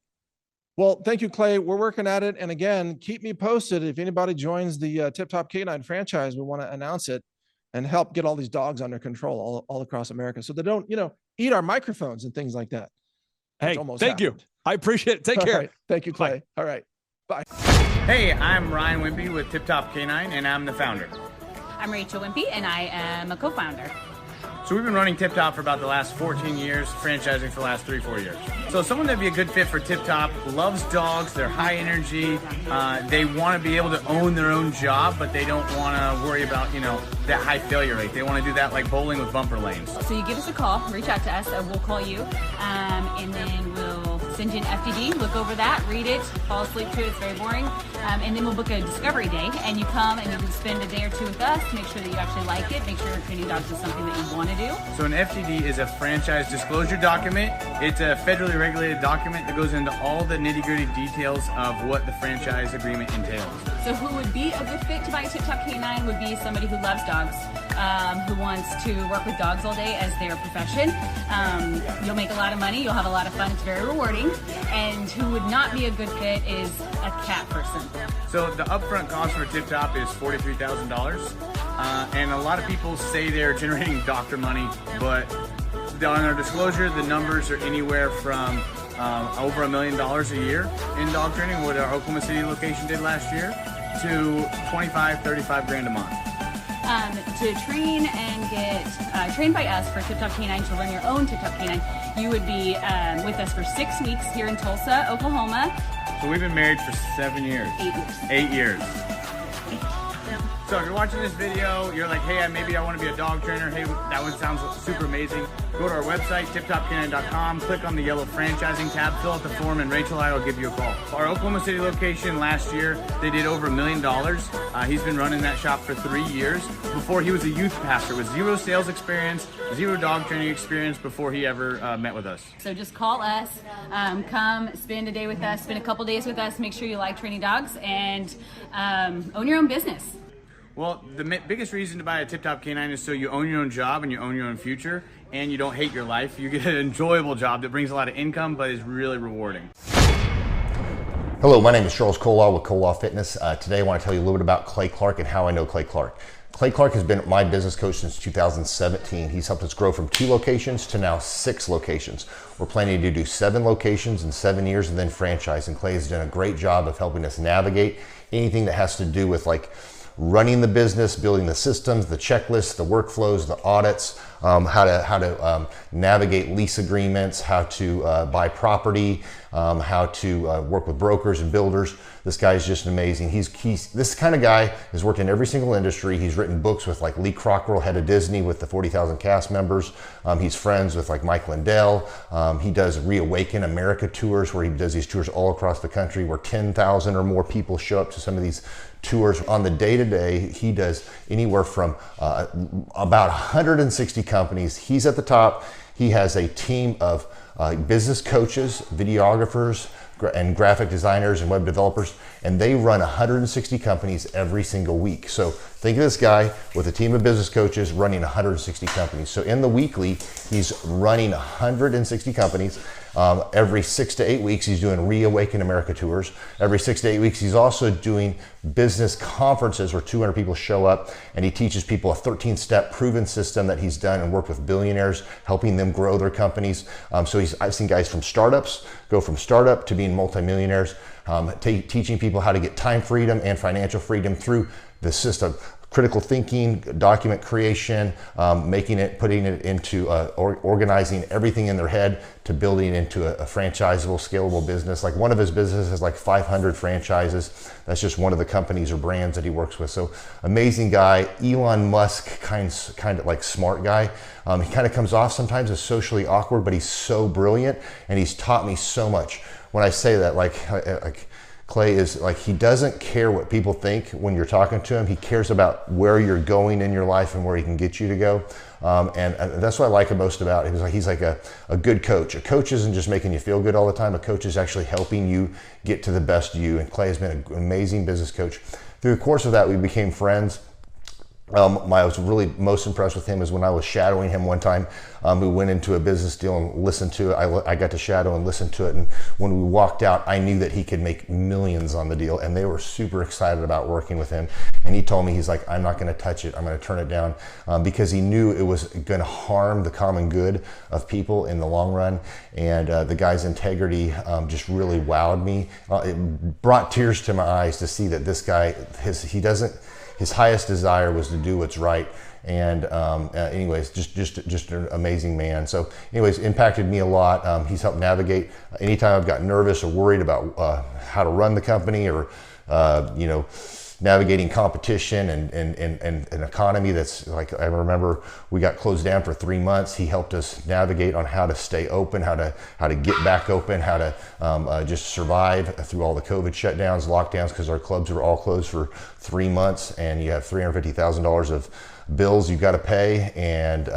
Well, thank you, Clay. We're working at it, and again, keep me posted if anybody joins the Tip Top Canine franchise. We want to announce it and help get all these dogs under control all across America so they don't, eat our microphones and things like that. Hey, thank you. I appreciate it. Take care. Right. Thank you, Clay. All right. Bye. Hey, I'm Ryan Wimpy with Tip Top Canine, and I'm the founder. I'm Rachel Wimpy, and I am a co-founder. So we've been running Tip Top for about the last 14 years, franchising for the last 3-4 years. So someone that'd be a good fit for Tip Top loves dogs, they're high energy, they want to be able to own their own job, but they don't want to worry about, that high failure rate. They want to do that like bowling with bumper lanes. So you give us a call, reach out to us, we'll call you, and then we'll send you an FDD, look over that, read it, fall asleep to it, it's very boring, and then we'll book a discovery day, and you come and you can spend a day or two with us, make sure that you actually like it, make sure training dogs is something that you want to do. So an FDD is a franchise disclosure document. It's a federally regulated document that goes into all the nitty-gritty details of what the franchise agreement entails. So who would be a good fit to buy a Tip Top Canine would be somebody who loves dogs, who wants to work with dogs all day as their profession. You'll make a lot of money, you'll have a lot of fun, it's very rewarding. And who would not be a good fit is a cat person. So the upfront cost for Tip Top is $43,000. And a lot of people say they're generating doctor money, but on our disclosure, the numbers are anywhere from over $1 million a year in dog training, what our Oklahoma City location did last year, to 25, 35 grand a month. To train and get trained by us for Tip Top Canine, to run your own Tip Top Canine, you would be with us for 6 weeks here in Tulsa, Oklahoma. So we've been married for 7 years. 8 years. 8 years. So if you're watching this video, you're like, hey, maybe I want to be a dog trainer. Hey, that one sounds super amazing. Go to our website, tiptopcanine.com, click on the yellow franchising tab, fill out the form, and Rachel and I will give you a call. Our Oklahoma City location last year, they did over $1 million. He's been running that shop for 3 years. Before, he was a youth pastor with 0 sales experience, 0 dog training experience before he ever met with us. So just call us, come spend a day with us, spend a couple days with us, make sure you like training dogs, and own your own business. Well, the biggest reason to buy a Tip Top Canine is so you own your own job and you own your own future, and you don't hate your life. You get an enjoyable job that brings a lot of income, but is really rewarding. Hello, my name is Charles Kolaw with Kolaw Fitness. Today I want to tell you a little bit about Clay Clark and how I know Clay Clark. Clay Clark has been my business coach since 2017. He's helped us grow from 2 locations to now 6 locations. We're planning to do 7 locations in 7 years and then franchise. And Clay has done a great job of helping us navigate anything that has to do with like running the business, building the systems, the checklists, the workflows, the audits, how to navigate lease agreements, how to buy property, how to work with brokers and builders. This guy is just amazing. He's this kind of guy has worked in every single industry. He's written books with like Lee Cockrell, head of Disney, with the 40,000 cast members. He's friends with like Mike Lindell. He does Reawaken America tours, where he does these tours all across the country, where 10,000 or more people show up to some of these tours. On the day-to-day, he does anywhere from about 160 companies. He's at the top. He has a team of business coaches, videographers, and graphic designers and web developers, and they run 160 companies every single week. So think of this guy with a team of business coaches running 160 companies. So in the weekly, he's running 160 companies. Every 6 to 8 weeks, he's doing Reawaken America tours. Every 6 to 8 weeks, he's also doing business conferences where 200 people show up, and he teaches people a 13-step proven system that he's done and worked with billionaires, helping them grow their companies. So I've seen guys from startups go from startup to being multimillionaires, teaching people how to get time freedom and financial freedom through the system. Critical thinking, document creation, putting it into organizing everything in their head to building it into a franchisable, scalable business. Like one of his businesses has like 500 franchises. That's just one of the companies or brands that he works with. So amazing guy. Elon Musk, kind of like smart guy. He kind of comes off sometimes as socially awkward, but he's so brilliant, and he's taught me so much. When I say that, like Clay is like, he doesn't care what people think when you're talking to him. He cares about where you're going in your life and where he can get you to go. And that's what I like most about him. He's like a good coach. A coach isn't just making you feel good all the time. A coach is actually helping you get to the best you. And Clay has been an amazing business coach. Through the course of that, we became friends. I was really most impressed with him is when I was shadowing him one time. We went into a business deal and listened to it. I got to shadow and listen to it. And when we walked out, I knew that he could make millions on the deal. And they were super excited about working with him. And he told me, he's like, I'm not going to touch it. I'm going to turn it down, because he knew it was going to harm the common good of people in the long run. And the guy's integrity just really wowed me. It brought tears to my eyes to see that this guy, his highest desire was to do what's right. And anyways, just an amazing man. So anyways, impacted me a lot. He's helped navigate anytime I've got nervous or worried about how to run the company, or navigating competition and an economy that's like, I remember we got closed down for 3 months. He helped us navigate on how to stay open, how to get back open, how to just survive through all the COVID shutdowns, lockdowns, because our clubs were all closed for 3 months, and you have $350,000 of bills you've got to pay, and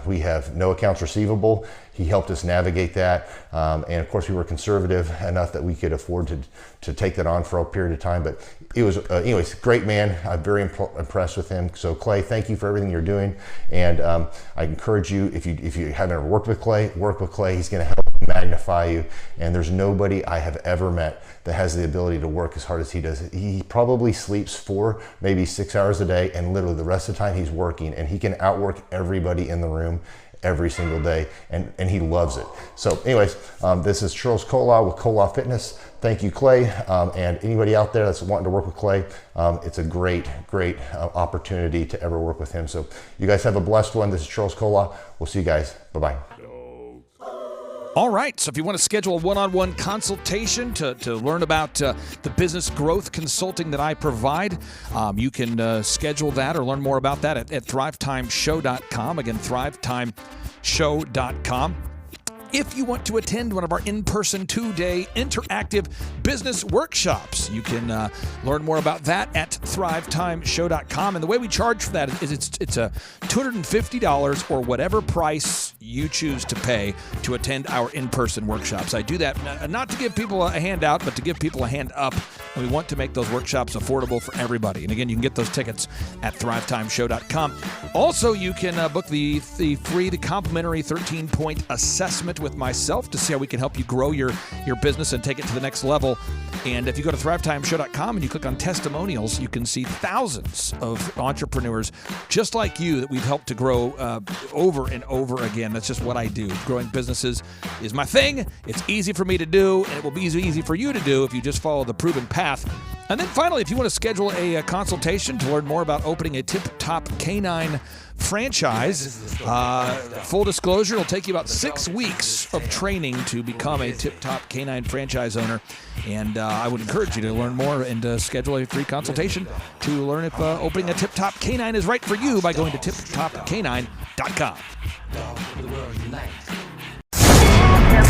we have no accounts receivable. He helped us navigate that, and of course we were conservative enough that we could afford to take that on for a period of time. But it was anyways, great man. I'm very impressed with him. So Clay, thank you for everything you're doing, and I encourage you, if you haven't ever worked with Clay, work with Clay. He's going to help magnify you, and there's nobody I have ever met that has the ability to work as hard as he does. He probably sleeps 4, maybe 6 hours a day, and literally the rest of the time he's working, and he can outwork everybody in the room every single day, and he loves it. So anyways, this is Charles Cola with Cola Fitness. Thank you, Clay, and anybody out there that's wanting to work with Clay, it's a great opportunity to ever work with him. So you guys have a blessed one. This is Charles Cola. We'll see you guys. Bye-bye. All right, so if you want to schedule a one-on-one consultation to learn about the business growth consulting that I provide, you can schedule that or learn more about that at thrivetimeshow.com. Again, thrivetimeshow.com. If you want to attend one of our in-person 2-day interactive business workshops, you can learn more about that at thrivetimeshow.com. And the way we charge for that is it's a $250 or whatever price you choose to pay to attend our in-person workshops. I do that not to give people a handout, but to give people a hand up. And we want to make those workshops affordable for everybody. And again, you can get those tickets at thrivetimeshow.com. Also, you can book the complimentary 13-point assessment with myself to see how we can help you grow your business and take it to the next level. And if you go to thrivetimeshow.com and you click on testimonials, you can see thousands of entrepreneurs just like you that we've helped to grow over and over again. That's just what I do. Growing businesses is my thing. It's easy for me to do, and it will be easy for you to do if you just follow the proven path. And then finally, if you want to schedule a consultation to learn more about opening a tip-top canine franchise. Full disclosure, it'll take you about 6 weeks of training to become a Tip Top Canine franchise owner. And I would encourage you to learn more and schedule a free consultation to learn if opening a Tip Top Canine is right for you by going to tiptopcanine.com.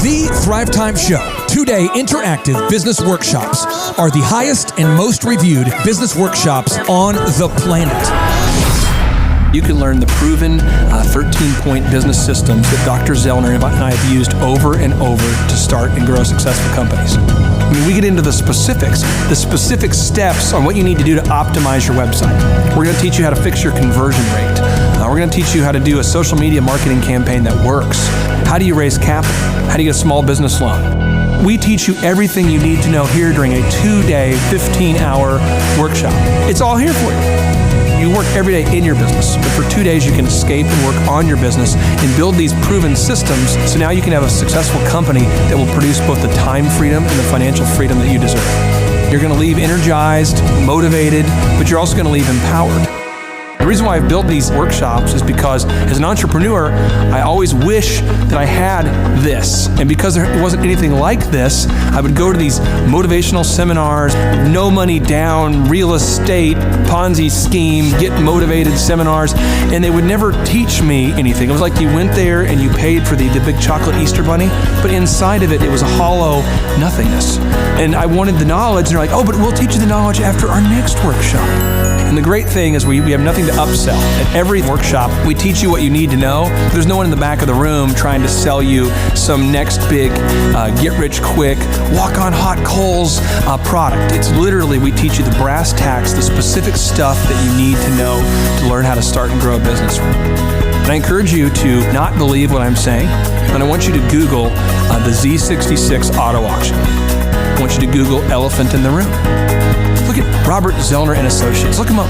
The Thrive Time Show 2-day interactive business workshops are the highest and most reviewed business workshops on the planet. You can learn the proven 13-point business systems that Dr. Zellner and I have used over and over to start and grow successful companies. I mean, we get into the specific steps on what you need to do to optimize your website. We're going to teach you how to fix your conversion rate. We're going to teach you how to do a social media marketing campaign that works. How do you raise capital? How do you get a small business loan? We teach you everything you need to know here during a 2-day, 15-hour workshop. It's all here for you. You work every day in your business, but for 2 days you can escape and work on your business and build these proven systems so now you can have a successful company that will produce both the time freedom and the financial freedom that you deserve. You're going to leave energized, motivated, but you're also going to leave empowered. The reason why I've built these workshops is because as an entrepreneur, I always wish that I had this. And because there wasn't anything like this, I would go to these motivational seminars, no money down, real estate, Ponzi scheme, get motivated seminars, and they would never teach me anything. It was like you went there and you paid for the big chocolate Easter bunny, but inside of it, it was a hollow nothingness. And I wanted the knowledge, and they're like, oh, but we'll teach you the knowledge after our next workshop. And the great thing is we have nothing to upsell. At every workshop, we teach you what you need to know. There's no one in the back of the room trying to sell you some next big get-rich-quick, walk-on-hot coals product. It's literally, we teach you the brass tacks, the specific stuff that you need to know to learn how to start and grow a business. And I encourage you to not believe what I'm saying, and I want you to Google the Z66 auto auction. I want you to Google elephant in the room. Look at Robert Zellner and Associates. Look them up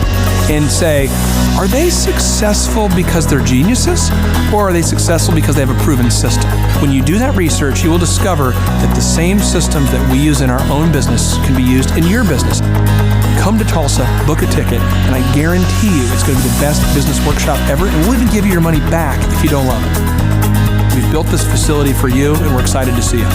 and say, are they successful because they're geniuses, or are they successful because they have a proven system? When you do that research, you will discover that the same systems that we use in our own business can be used in your business. Come to Tulsa, book a ticket, and I guarantee you it's going to be the best business workshop ever, and we'll even give you your money back if you don't love it. We've built this facility for you, and we're excited to see you.